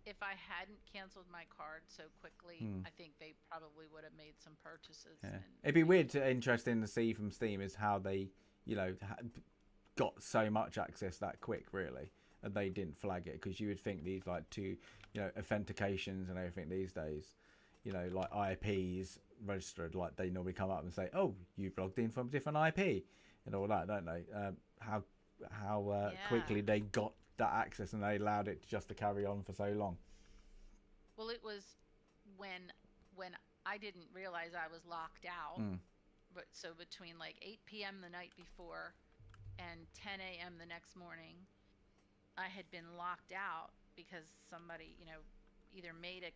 If I hadn't canceled my card so quickly, I think they probably would have made some purchases. Yeah. It'd be weird, interesting to see from Steam is how they, got so much access that quick, really, and they didn't flag it, because you would think these like authentications and everything these days, like IPs registered, like they normally come up and say, oh, you've logged in from a different IP and all that, don't they? How quickly they got that access and they allowed it just to carry on for so long. Well, it was when I didn't realize I was locked out. But so between like 8 p.m. the night before and 10 a.m. the next morning, I had been locked out because somebody, either made a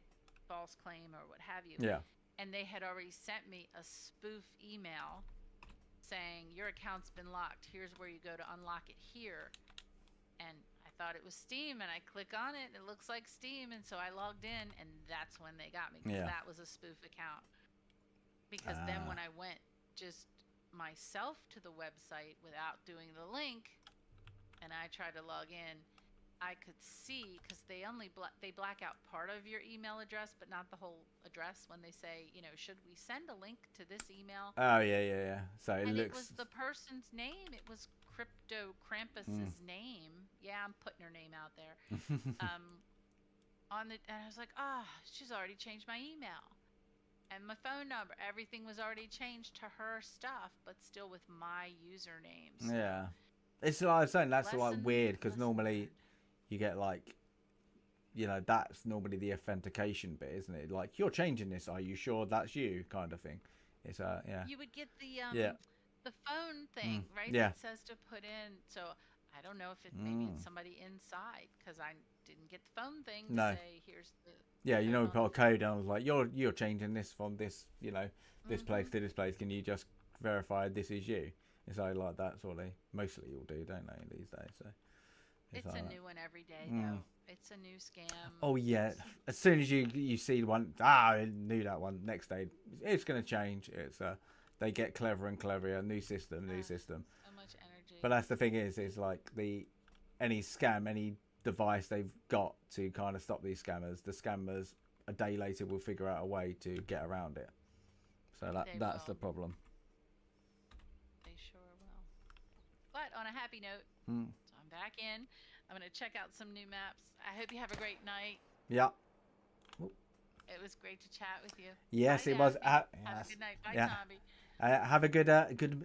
false claim or what have you. Yeah. And they had already sent me a spoof email saying, your account's been locked. Here's where you go to unlock it here. And I thought it was Steam, and I click on it, and it looks like Steam, and so I logged in, and that's when they got me, because that was a spoof account. Because then when I went just myself to the website without doing the link, and I tried to log in, I could see, because they only they black out part of your email address, but not the whole address when they say, should we send a link to this email? Oh, yeah. So it looks... it was the person's name. It was Crypto Krampus's name. Yeah, I'm putting her name out there. And I was like, she's already changed my email. And my phone number, everything was already changed to her stuff, but still with my username. So yeah. It's like I was saying, that's like weird, because normally you get like, that's normally the authentication bit, isn't it? Like, you're changing this, are you sure that's you, kind of thing. It's you would get the phone thing, right? Yeah. That says to put in. So I don't know if maybe it's somebody inside, because I didn't get the phone thing to say here's the. Yeah, we put a code down. I was like, you're changing this from this, this place to this place. Can you just verify this is you? It's like that sort of. Mostly all do, don't they, these days? So it's like a new one every day, though. It's a new scam. Oh yeah. As soon as you see one, I knew that one. Next day, it's going to change. It's they get clever and cleverer. New system. So much energy. But that's the thing is like any scam, any device they've got to kind of stop these scammers, the scammers a day later will figure out a way to get around it. So that's the problem. They sure on a happy note. So I'm back in. I'm going to check out some new maps. I hope you have a great night. Yeah. It was great to chat with you. Yes, Bye, it was. Daphne. Yes. Have a good night. Bye, Yeah. Zombie. Have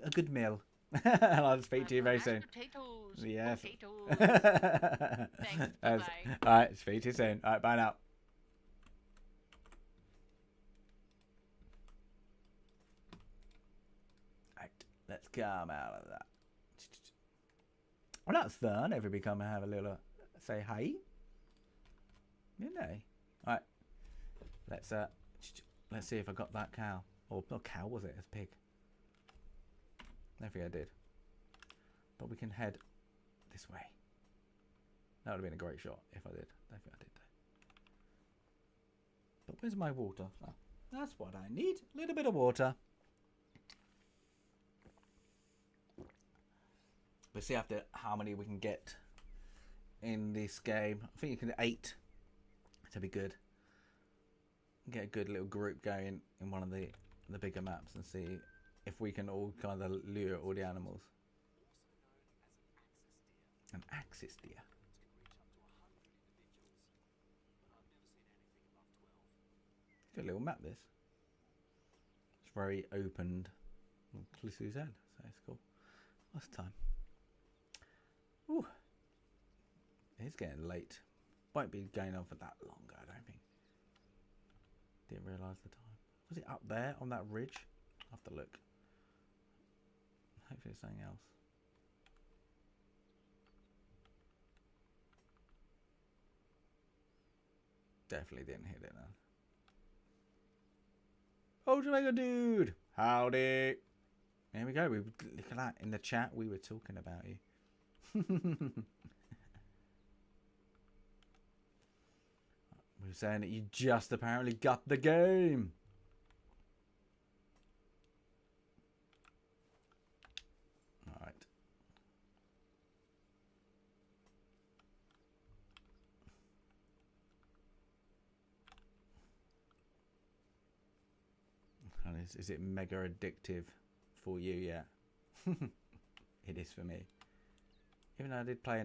a good meal. And I'll speak to you very soon. Potatoes. Yes. Potatoes. Thanks. Bye-bye. All right. Speak to you soon. All right. Bye now. Right. Let's come out of that. Well, that's fun. Everybody come and have a little say hi. Didn't they? All right. Let's see if I got that cow. Or not cow, was it? It's pig. I don't think I did. But we can head this way. That would have been a great shot if I did. I don't think I did though. But where's my water? Oh, that's what I need. A little bit of water. But see after how many we can get in this game. I think you can do 8. That'd be good. Get a good little group going in one of the bigger maps and see if we can all kind of lure all the animals. An axis deer. Good little map this. It's very opened. Clicky's head, so it's cool. What's the time? Ooh. It's getting late. Won't be going on for that long, I don't think. Didn't realise the time. Was it up there on that ridge? I'll have to look. Hopefully it's something else. Definitely didn't hit it now. Oh, Jamaica dude! Howdy! There we go. Look at that. In the chat, we were talking about you. We were saying that you just apparently got the game. All right. And is it mega addictive for you? Yeah. It is for me. Even though I did play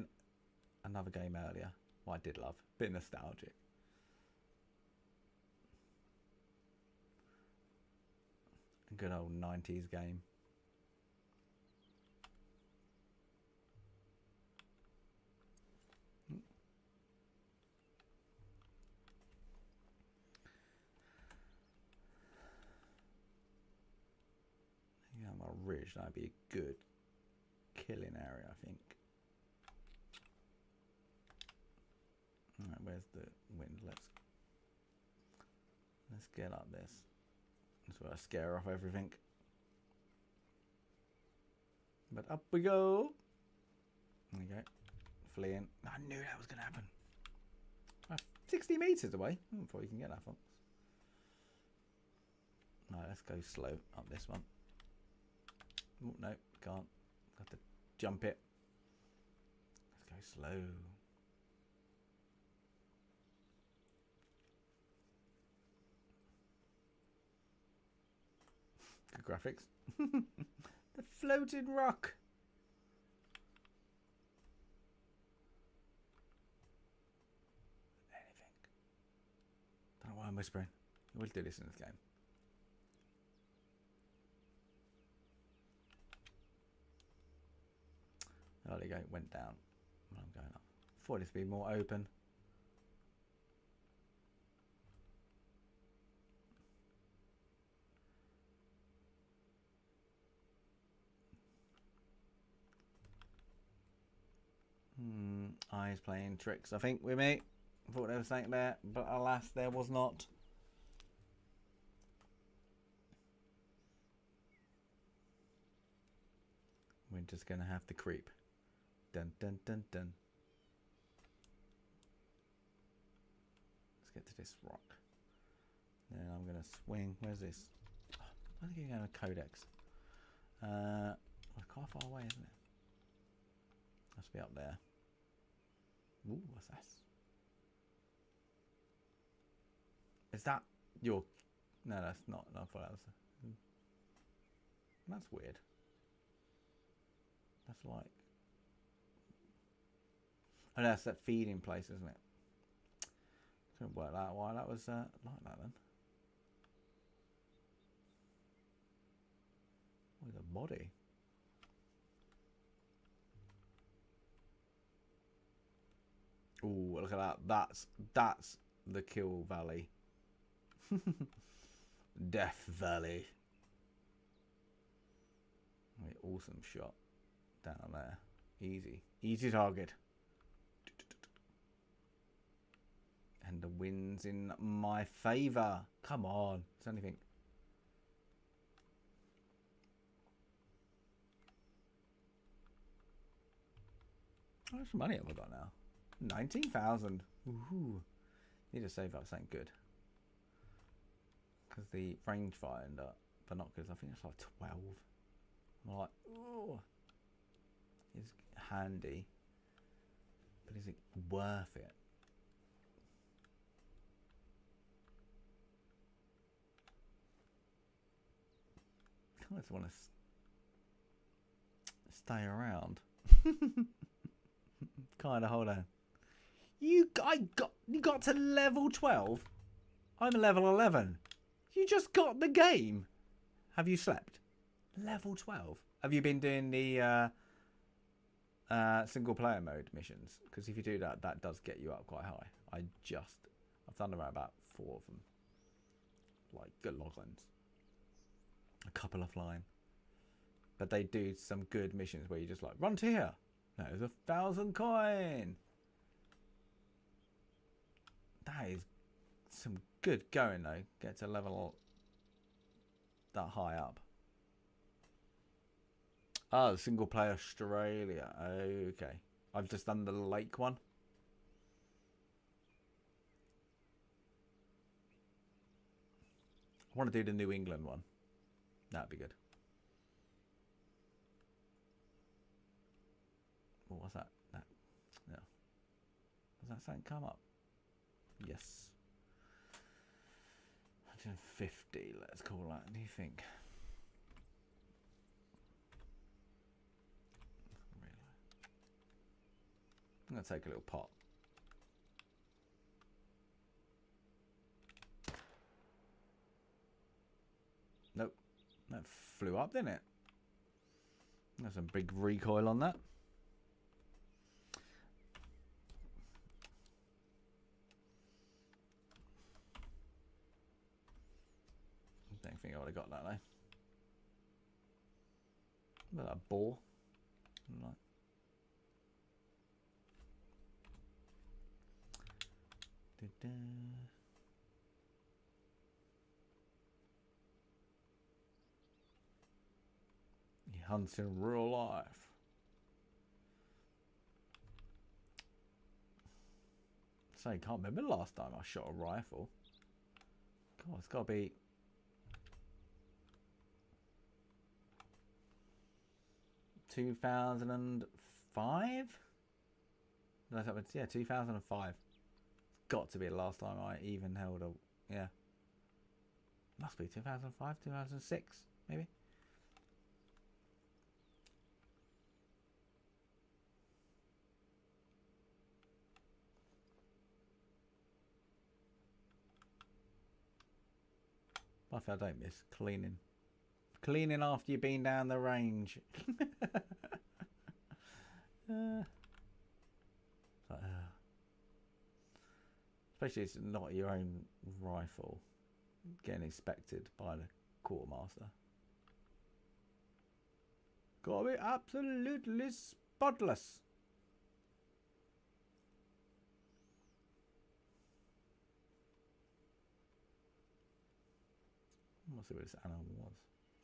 another game earlier. Well, I did love. Bit nostalgic. A good old 90s game. Yeah, I'm a ridge. That'd be a good killing area, I think. Alright, where's the wind? Let's get up this. That's where I scare off everything. But up we go. There you go. Fleeing. I knew that was going to happen. 60 metres away. Before you can get that, folks. Alright, let's go slow up this one. Oh, no, can't. Got to jump it. Let's go slow. Good graphics. The floating rock. Anything. Don't know why I'm whispering. We'll do this in this game. Oh, there you go. It went down. I'm going up. Thought this would be more open. Eyes playing tricks, I think, with me. I thought there was something there, but alas, there was not. We're just going to have to creep. Dun, dun, dun, dun. Let's get to this rock. Then I'm going to swing. Where's this? Oh, I think you're going to Codex. Well, it's quite far away, isn't it? Must be up there. Ooh, what's that? Is that your... No, that's not. No, I thought that was... That's weird. That's like Oh, that's that feeding place, isn't it? Couldn't work out why that was like that then. With a body. Ooh, look at that. That's the kill valley. Death Valley. Awesome shot down there. Easy target. And the wind's in my favour. Come on, it's anything. How much money have I got now? 19,000. Ooh. Need to save up something good. Because the rangefinder and binoculars, I think it's like 12. I'm like, oh, it's handy, but is it worth it? I just want to stay around. Kind of, hold on. You got to level 12. I'm level 11. You just got the game. Have you slept? Level 12. Have you been doing the single player mode missions? Because if you do that, that does get you up quite high. I've done around about 4 of them. Like good loglines. A couple are flying. But they do some good missions where you just like, run to here. There's 1,000 coin. That is some good going though. Get to level that high up. Oh, single player Australia. Okay. I've just done the lake one. I want to do the New England one. That'd be good. Oh, what's that? Yeah. Does that something come up? Yes. 150, let's call that. Do you think? Really? I'm going to take a little pot. Nope. That flew up, didn't it? There's a big recoil on that. Don't think I would have got that though. Look at that ball. Right. He hunts in real life. So I can't remember the last time I shot a rifle. God, it's got to be 2005? No, yeah, 2005. It's got to be the last time I even held a... Yeah. Must be 2005, 2006, maybe. I feel I don't miss cleaning. Cleaning after you've been down the range. Especially it's not your own rifle. Getting inspected by the quartermaster. Gotta be absolutely spotless. Let's see what this animal was.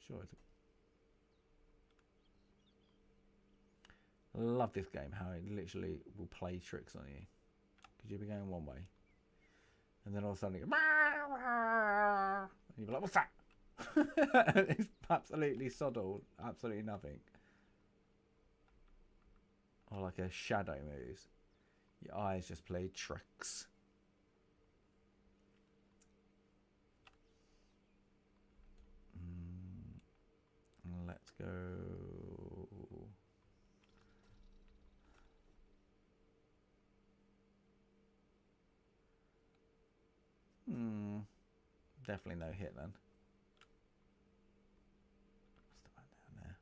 Sure it's... I love this game, how it literally will play tricks on you. Because you'll be going one way. And then all of a sudden you go... And you'll be like, what's that? It's absolutely soddled. Absolutely nothing. Or like a shadow moves. Your eyes just play tricks. Let's go. definitely no hit then. What's the one down there?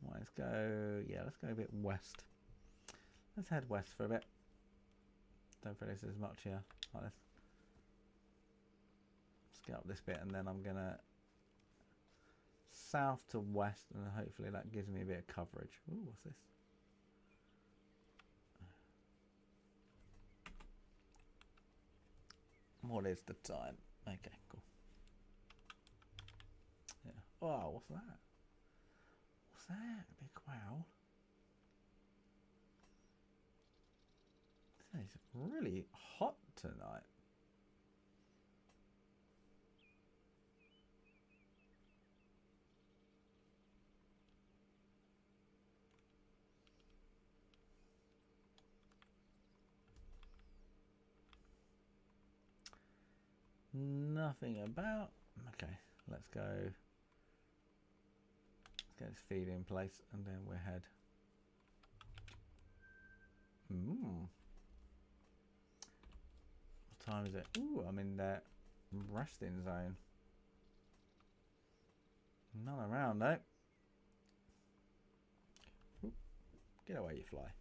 Right, let's go. Yeah, let's go a bit west. Let's head west for a bit. Don't feel there's much here. Right, let's get up this bit, and then I'm gonna south to west, and hopefully that gives me a bit of coverage. Ooh, what's this? What is the time? Okay, cool. Yeah. Oh, what's that? What's that? A big wow. It's really hot tonight. Nothing about. Okay, let's go. Let's get this feed in place, and then we'll head. What time is it? Ooh, I'm in the resting zone. None around though. Ooh, get away, you fly.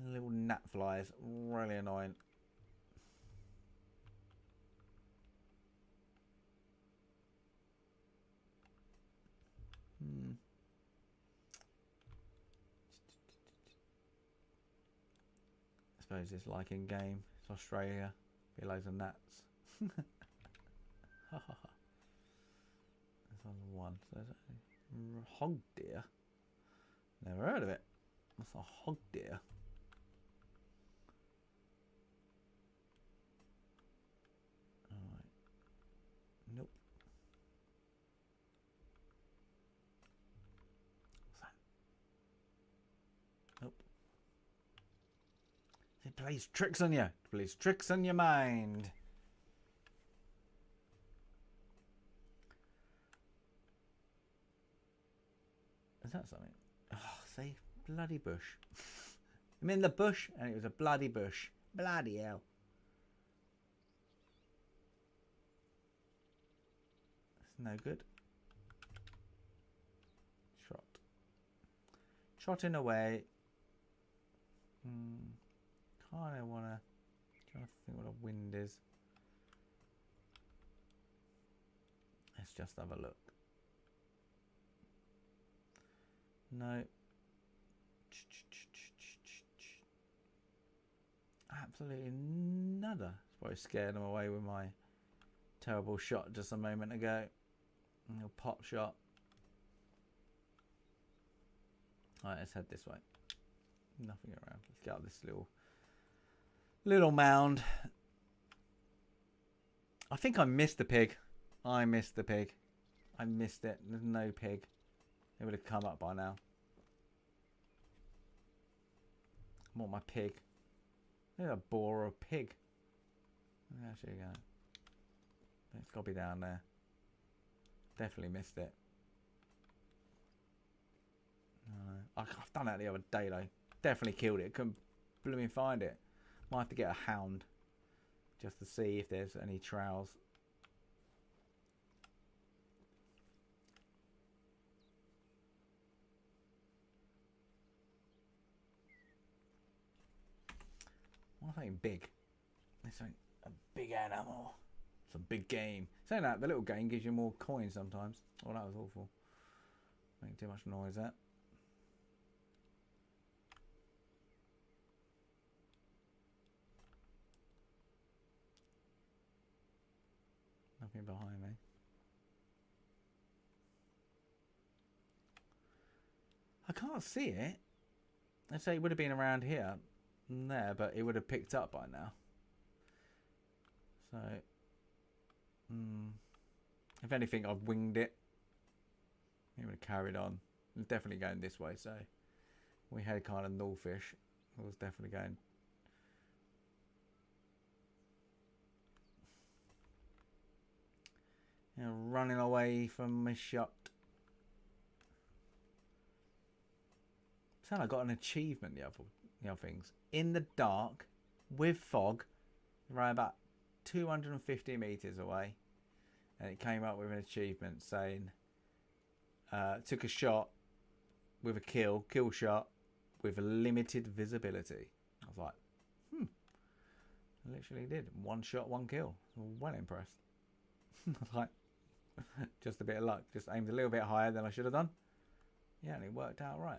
Little gnat flies, really annoying. I suppose it's like in game. It's Australia. Be loads of gnats. There's only one. So there's a hog deer. Never heard of it. What's a hog deer? Alright. Nope. What's that? Nope. It plays tricks on you. It plays tricks on your mind. Is that something? Oh, see? Bloody bush. I'm in the bush and it was a bloody bush. Bloody hell. It's no good. Shot. Trotting away. Kind of want to. Trying to think what a wind is. Let's just have a look. No. Absolutely nada. Probably scared him away with my terrible shot just a moment ago. A little pop shot. Alright, let's head this way. Nothing around. Let's get up this little mound. I think I missed the pig. I missed the pig. I missed it. There's no pig. It would have come up by now. I want my pig. There's a boar or a pig. There she go. It's got to be down there. Definitely missed it. I've done that the other day though. Definitely killed it. Couldn't blooming find it. Might have to get a hound just to see if there's any trails. What's something big? It's like a big animal. Some big game. Saying that, the little game gives you more coins sometimes. Oh, that was awful. Making too much noise, that. Nothing behind me. I can't see it. I'd say it would have been around here and there, but it would have picked up by now. So, if anything, I've winged it. It would have carried on. It's definitely going this way, so we had kind of northish. It was definitely going. running away from my shot. So I got an achievement the other things. In the dark, with fog, around about 250 meters away, and it came up with an achievement saying, took a shot with a kill shot with limited visibility. I was like, I literally did. One shot, one kill. Well impressed. I was like, just a bit of luck. Just aimed a little bit higher than I should have done. Yeah, and it worked out right.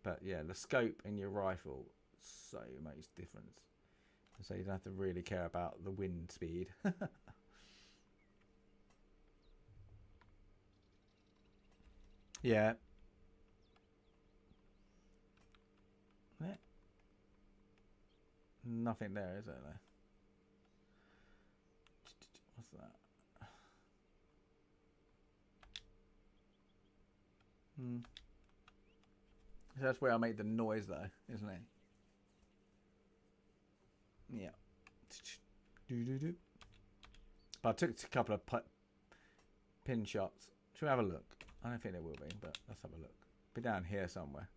But yeah, the scope in your rifle so makes difference. So you don't have to really care about the wind speed. Yeah. Yeah. Nothing there, is there? What's that? That's where I made the noise, though, isn't it? Yeah. But I took a couple of pin shots. Should we have a look? I don't think there will be, but let's have a look. Be down here somewhere.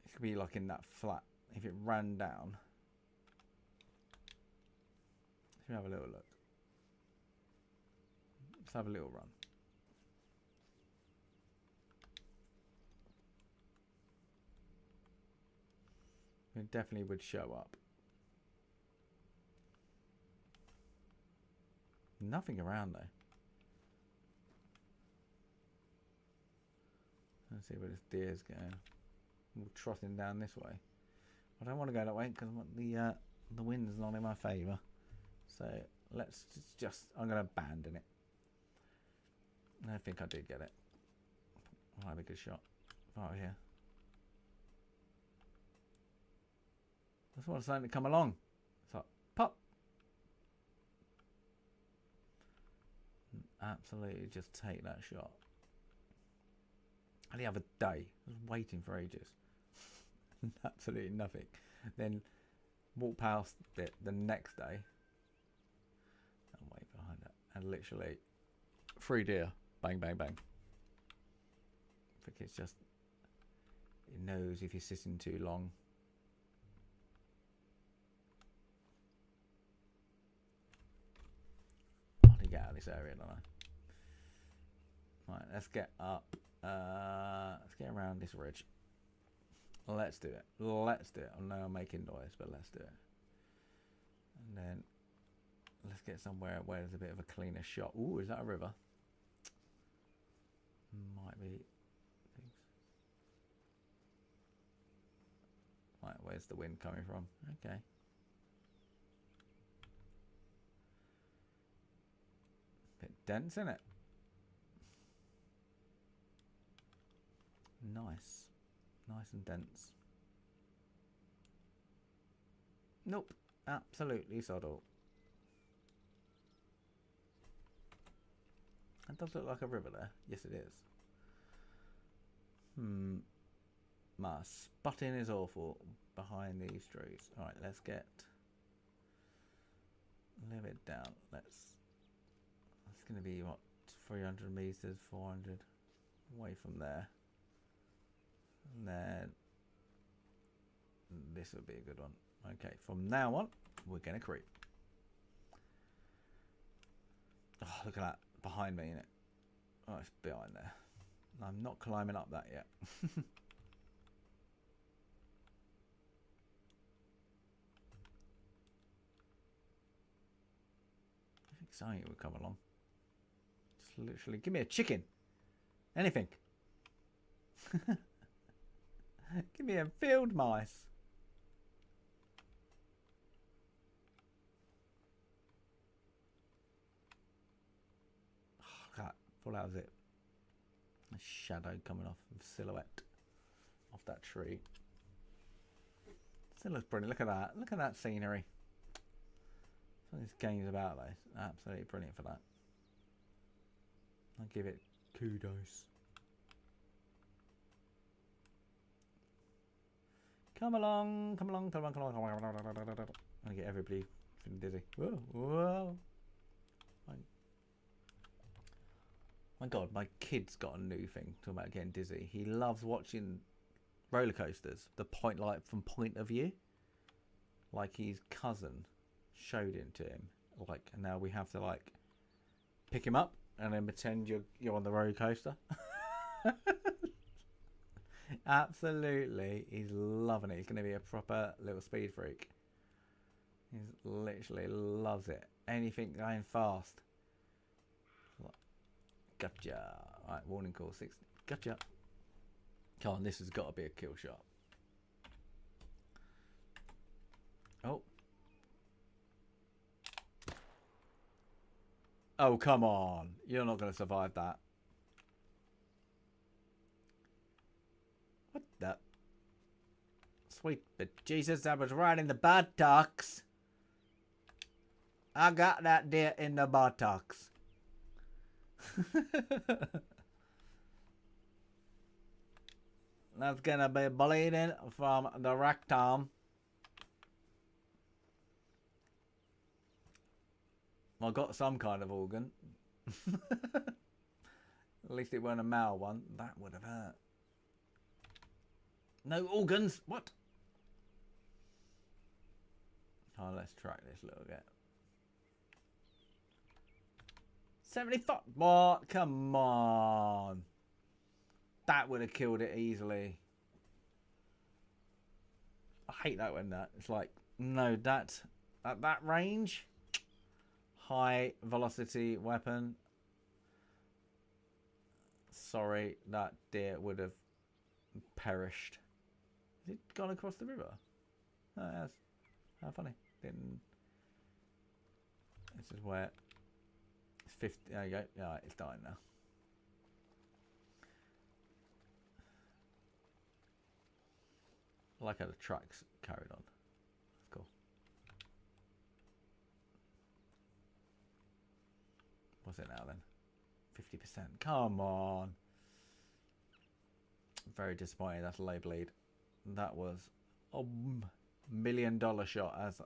It could be like in that flat. If it ran down. Should we have a little look? Let's have a little run. It definitely would show up. Nothing around though. Let's see where this deer's going. We're trotting down this way. I don't want to go that way because the wind's not in my favour. So let's just I'm going to abandon it. I think I did get it. Might have a good shot. Right here. I just want something to come along. It's like, pop. Absolutely just take that shot. And the other day, I was waiting for ages. Absolutely nothing. Then walk past it the next day. I'm way behind it. And literally 3 deer. Bang, bang, bang. I think it's just, it knows if you're sitting too long. I want to get out of this area, don't I? Right, let's get up. Let's get around this ridge. Let's do it. Let's do it. I know I'm making noise, but let's do it. And then let's get somewhere where there's a bit of a cleaner shot. Ooh, is that a river? Might be. Right, where's the wind coming from? Okay. Bit dense, isn't it? Nice. Nice and dense. Nope. Absolutely soddle. That does look like a river there. Yes, it is. My spotting is awful behind these trees. Alright, let's get a little bit down. It's going to be, what, 300 meters, 400 away from there. And then this would be a good one. Okay, from now on, we're going to creep. Oh, look at that behind me, innit? Oh, it's behind there. I'm not climbing up that yet. I think something would come along. Just literally, give me a chicken. Anything. Give me a field mice. Oh, look at that. Full out of it. A shadow coming off of silhouette off that tree. Still looks brilliant. Look at that. Look at that scenery. That's what this game's about, though. It's absolutely brilliant for that. I'll give it kudos. Come along, come along, come along, come along. I get everybody feeling dizzy. Whoa, whoa. My God, my kid's got a new thing talking about getting dizzy. He loves watching roller coasters. The point, like from point of view, like his cousin showed it to him. Like, and now we have to like pick him up and then pretend you're on the roller coaster. Absolutely, he's loving it. He's going to be a proper little speed freak. He literally loves it. Anything going fast. Gotcha. Alright, warning call 6. Gotcha. Come on, this has got to be a kill shot. Oh. Oh, come on. You're not going to survive that. What the? Sweet but Jesus, that was right in the buttocks. I got that deer in the buttocks. That's gonna be bleeding from the rectum. I got some kind of organ. At least it weren't a male one. That would have hurt. No organs. What? Oh, let's track this a little bit. 75. What? Come on. That would have killed it easily. I hate that when that. It's like, no, that at that range, high velocity weapon. Sorry, that deer would have perished. Has it gone across the river? Oh, it has. How funny. Didn't. This is where. 50, there you go. Yeah, it's dying now. I like how the tracks carried on. That's cool. What's it now then? 50%. Come on. Very disappointed. That's a low bleed. That was a $1 million shot, as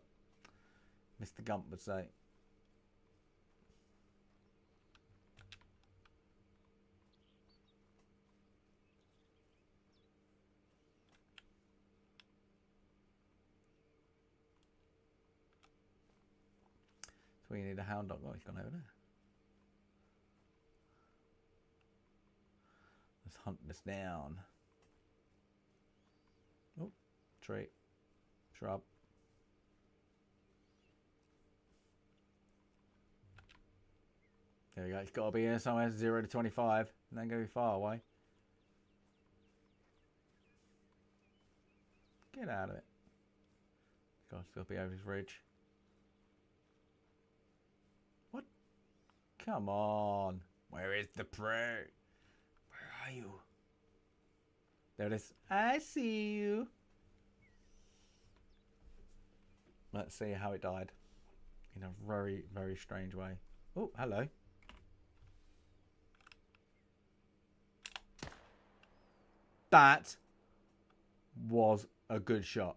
Mr. Gump would say. So we need a hound dog. Oh, he's gone over there. Let's hunt this down. Oh, tree. Shrub. There we go. It's got to be here somewhere. 0 to 25. And then go far away. Get out of it. God, it's got to be over his ridge. What? Come on. Where is the prey? Where are you? There it is. I see you. Let's see how it died. In a very, very strange way. Oh, hello. That was a good shot.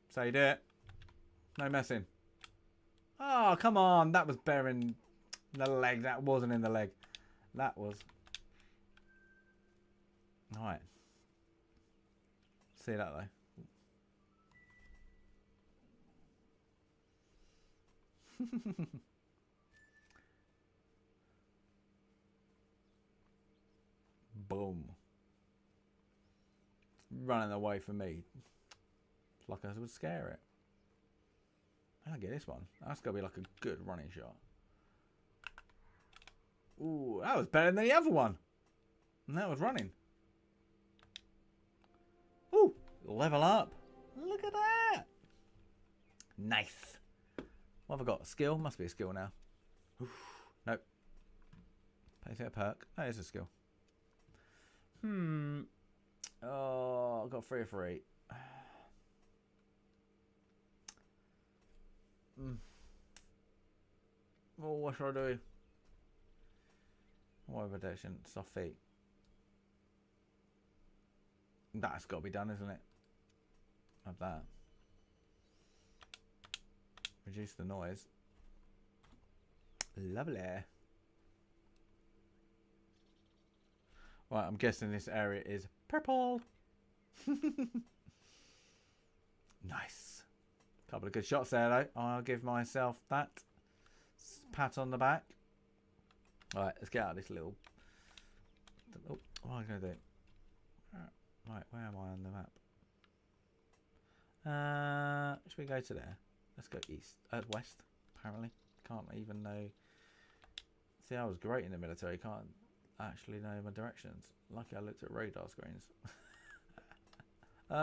So you do it. No messing. Oh, come on. That was bearing the leg. That wasn't in the leg. That was. Alright. See that though. Boom. Running away from me. It's like I would scare it. I'll get this one. That's got to be like a good running shot. Ooh, that was better than the other one. And that was running. Ooh, level up. Look at that. Nice. What have I got? A skill? Must be a skill now. Oof. Nope. Is it a perk? That is a skill. Oh, I've got 3 or 3. Oh, what should I do? What reduction? Soft feet. That's got to be done, isn't it? Of that. Reduce the noise. Lovely. Right, I'm guessing this area is purple. Nice. Couple of good shots there, though. I'll give myself that pat on the back. Alright, let's get out of this little... Oh, what am I going to do? Right, where am I on the map? Should we go to there? Let's go east. West, apparently. Can't even know... See, I was great in the military. Can't actually know my directions. Lucky I looked at radar screens.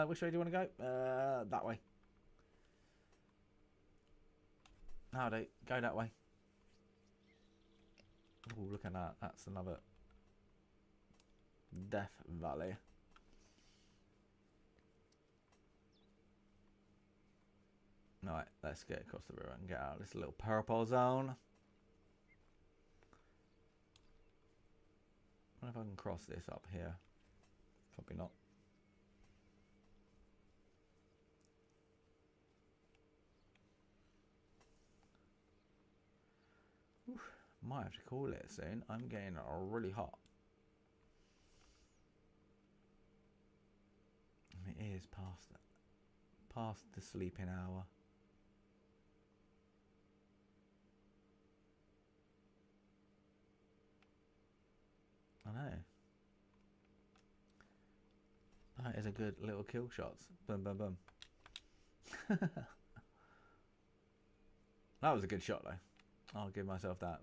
Which way do you want to go? That way. Howdy. Go that way. Oh, look at that. That's another Death Valley. Alright, let's get across the river and get out of this little purple zone. I wonder if I can cross this up here. Probably not. Oof, might have to call it soon. I'm getting really hot. And it is past the sleeping hour. I know. That is a good little kill shots. Boom, boom, boom. That was a good shot, though. I'll give myself that.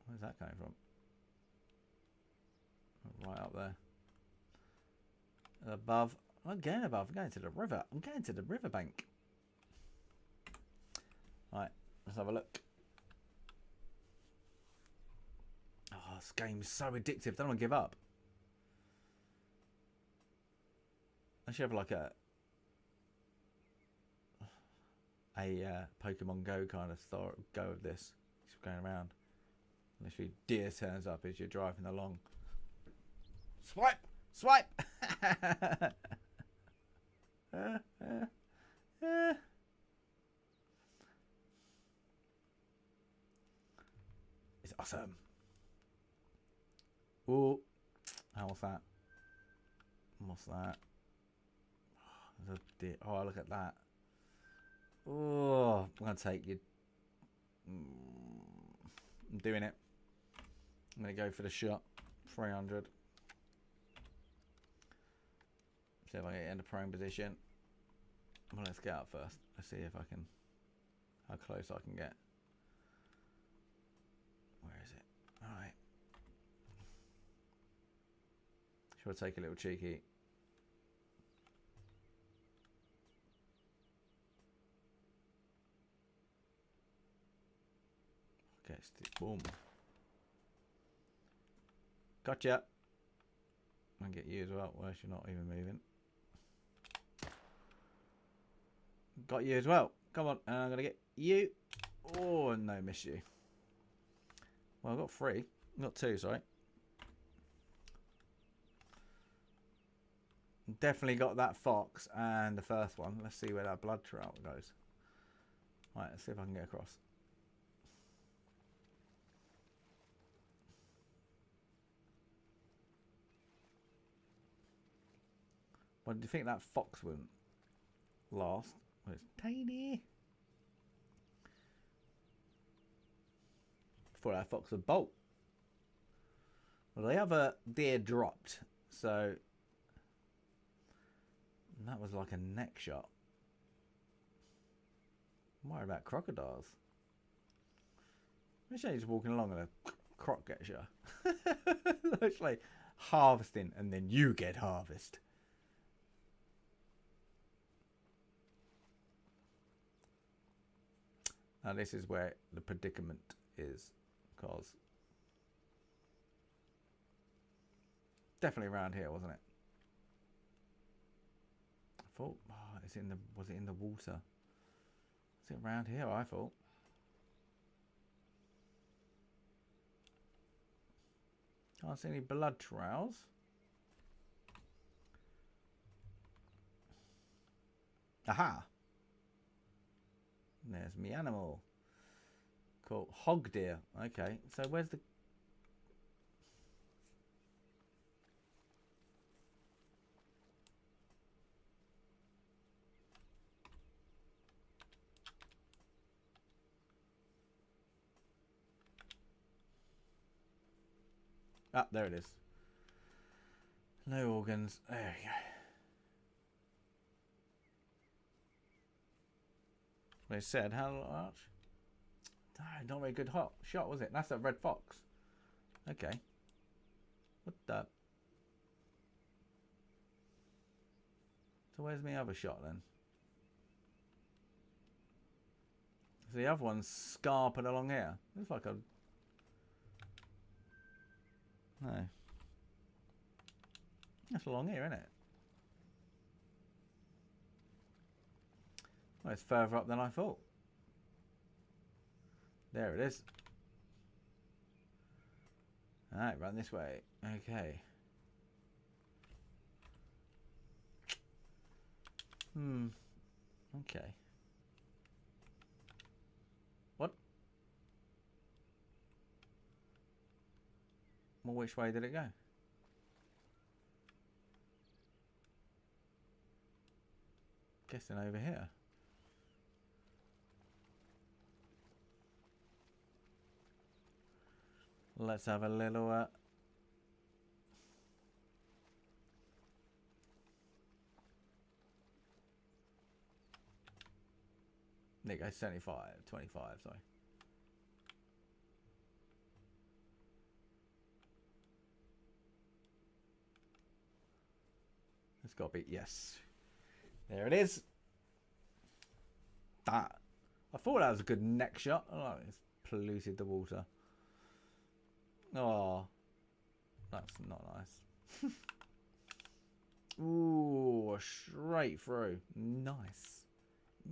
Where's that coming from? Right up there. Above. I'm getting above. I'm going to the river. I'm going to the riverbank. Right, let's have a look. Oh, this game is so addictive. I don't want to give up. I should have like a Pokemon Go kind of go of this. Just going around. Literally, deer turns up as you're driving along. Swipe! Swipe! It's awesome. Oh, what's that? What's that? There's a deer. Oh, look at that. Oh, I'm going to take you. I'm doing it. I'm going to go for the shot. 300. See if I get in the prone position. Well, let's get out first. Let's see if I can, how close I can get. Where is it? Alright. Should I take a little cheeky? Okay, boom. Gotcha. I'll get you as well. Where's you're not even moving? Got you as well. Come on, and I'm gonna get you. Oh no, miss you. Well, I got 3. Got 2, sorry. Definitely got that fox and the first one. Let's see where that blood trout goes. Right, let's see if I can get across. Well, do you think that fox wouldn't last? Well, it's tiny. Before that fox would bolt. Well, the other deer dropped, so that was like a neck shot. I'm worried about crocodiles. Imagine just walking along and a croc gets you. It's like harvesting and then you get harvest. Now this is where the predicament is, because definitely around here, wasn't it? I thought, oh, it's in the, was it in the water? Is it around here? I thought. Can't see any blood trails. Aha. There's me animal. Cool. Hog deer. Okay. So where's the... Ah, there it is. No organs. There we go. They said, how large? Oh, not very good shot, was it? That's a red fox. Okay. What the... So where's my other shot then? So the other one's scarping along here. Looks like a... No. That's along here, isn't it? Well, it's further up than I thought. There it is. Alright, run this way. Okay. Okay. What? Well, which way did it go? Guessing over here. Let's have a little there you go, 75, 25, sorry. It's got to be, yes. There it is. That. I thought that was a good neck shot. Oh, it's polluted the water. Oh, that's not nice. Ooh, straight through. Nice.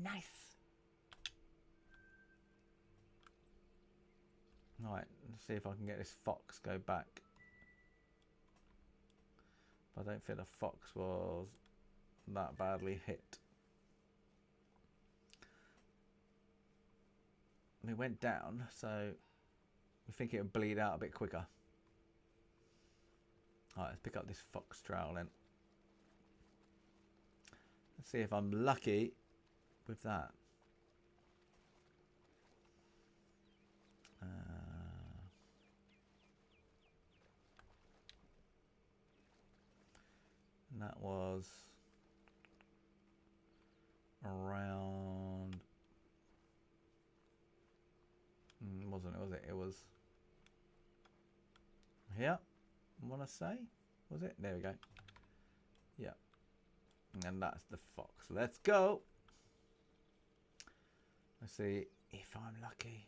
Nice. Right, let's see if I can get this fox go back. But I don't think the fox was that badly hit. And it went down, so we think it would bleed out a bit quicker. Alright, let's pick up this fox trail then. Let's see if I'm lucky with that. And that was around... wasn't it, was it? It was here, I want to say. Was it? There we go. Yeah. And that's the fox. Let's go. Let's see if I'm lucky.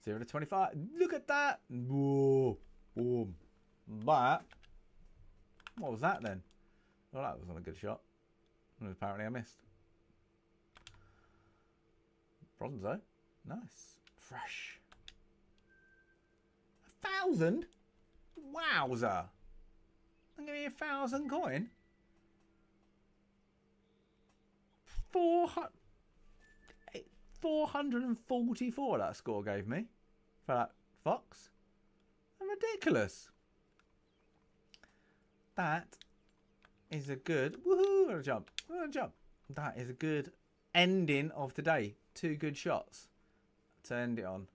0 to 25. Look at that. Whoa. Boom. That. What was that then? Well, that wasn't a good shot. And apparently I missed. Bronzo. Nice. Fresh. 1,000? Wowzer. I'm giving you 1,000 coin. 444 that score gave me for that fox. Ridiculous. That is a good woohoo jump. Jump. That is a good ending of today. 2 good shots to end it on.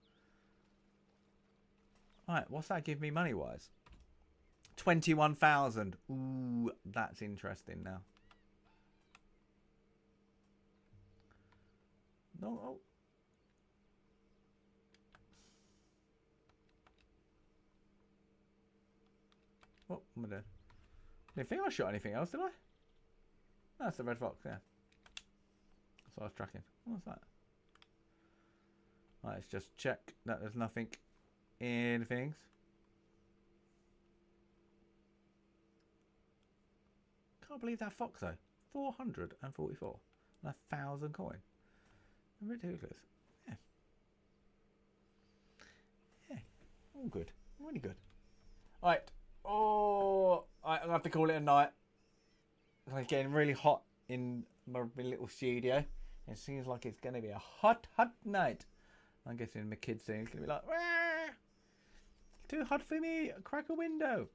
Right, what's that give me money wise? 21,000. Ooh, that's interesting now. No. Oh. What am I doing? Didn't think I shot anything else, did I? That's the red fox, yeah. That's what I was tracking. What's that? Right, let's just check that there's nothing in things. Can't believe that fox though. 444. 1,000 coin. Ridiculous. Yeah. Yeah. All good. Really good. Alright. Oh, I'm going to have to call it a night. It's getting really hot in my little studio. It seems like it's going to be a hot, hot night. I'm guessing my kids soon it's going to be like, "Wah! Too hot for me. Crack a window."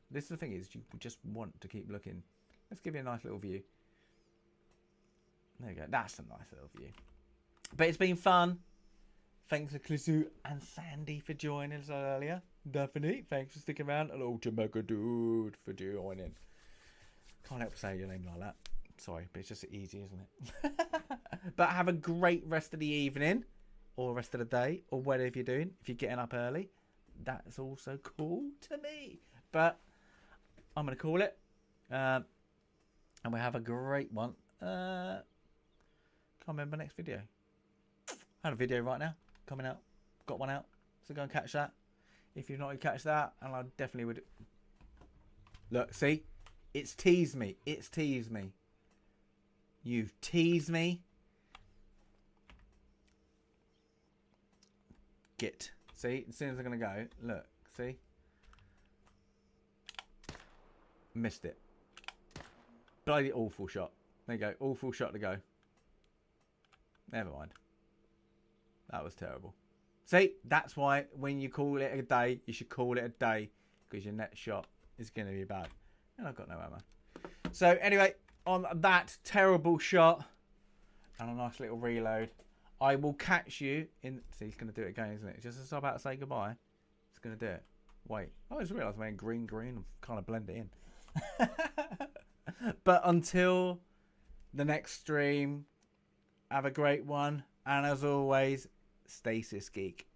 This is the thing is, you just want to keep looking. Let's give you a nice little view. There you go. That's a nice little view. But it's been fun. Thanks to Clisu and Sandy for joining us earlier. Definitely. Thanks for sticking around. And Ultimega Dude for joining. Can't help saying your name like that. Sorry, but it's just easy, isn't it? But have a great rest of the evening. Or rest of the day. Or whatever you're doing. If you're getting up early. That's also cool to me. But I'm going to call it. And we have a great one. Can't remember next video. I had a video right now coming out. Got one out. So go and catch that. If you've not going to catch that, and I definitely would. Look, see? It's teased me. It's teased me. You've teased me. Git. See? As soon as I'm going to go. Look. See? Missed it. Bloody awful shot. There you go. Awful shot to go. Never mind. That was terrible. See? That's why when you call it a day, you should call it a day. Because your next shot is going to be bad. And I've got no ammo. So anyway, on that terrible shot and a nice little reload, I will catch you in. See, he's going to do it again, isn't it? Just as I'm about to say goodbye, he's going to do it. Wait. I just realised I'm wearing green and kind of blend it in. But until the next stream, have a great one. And as always, Stasis Geek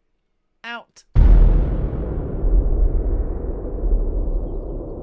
out.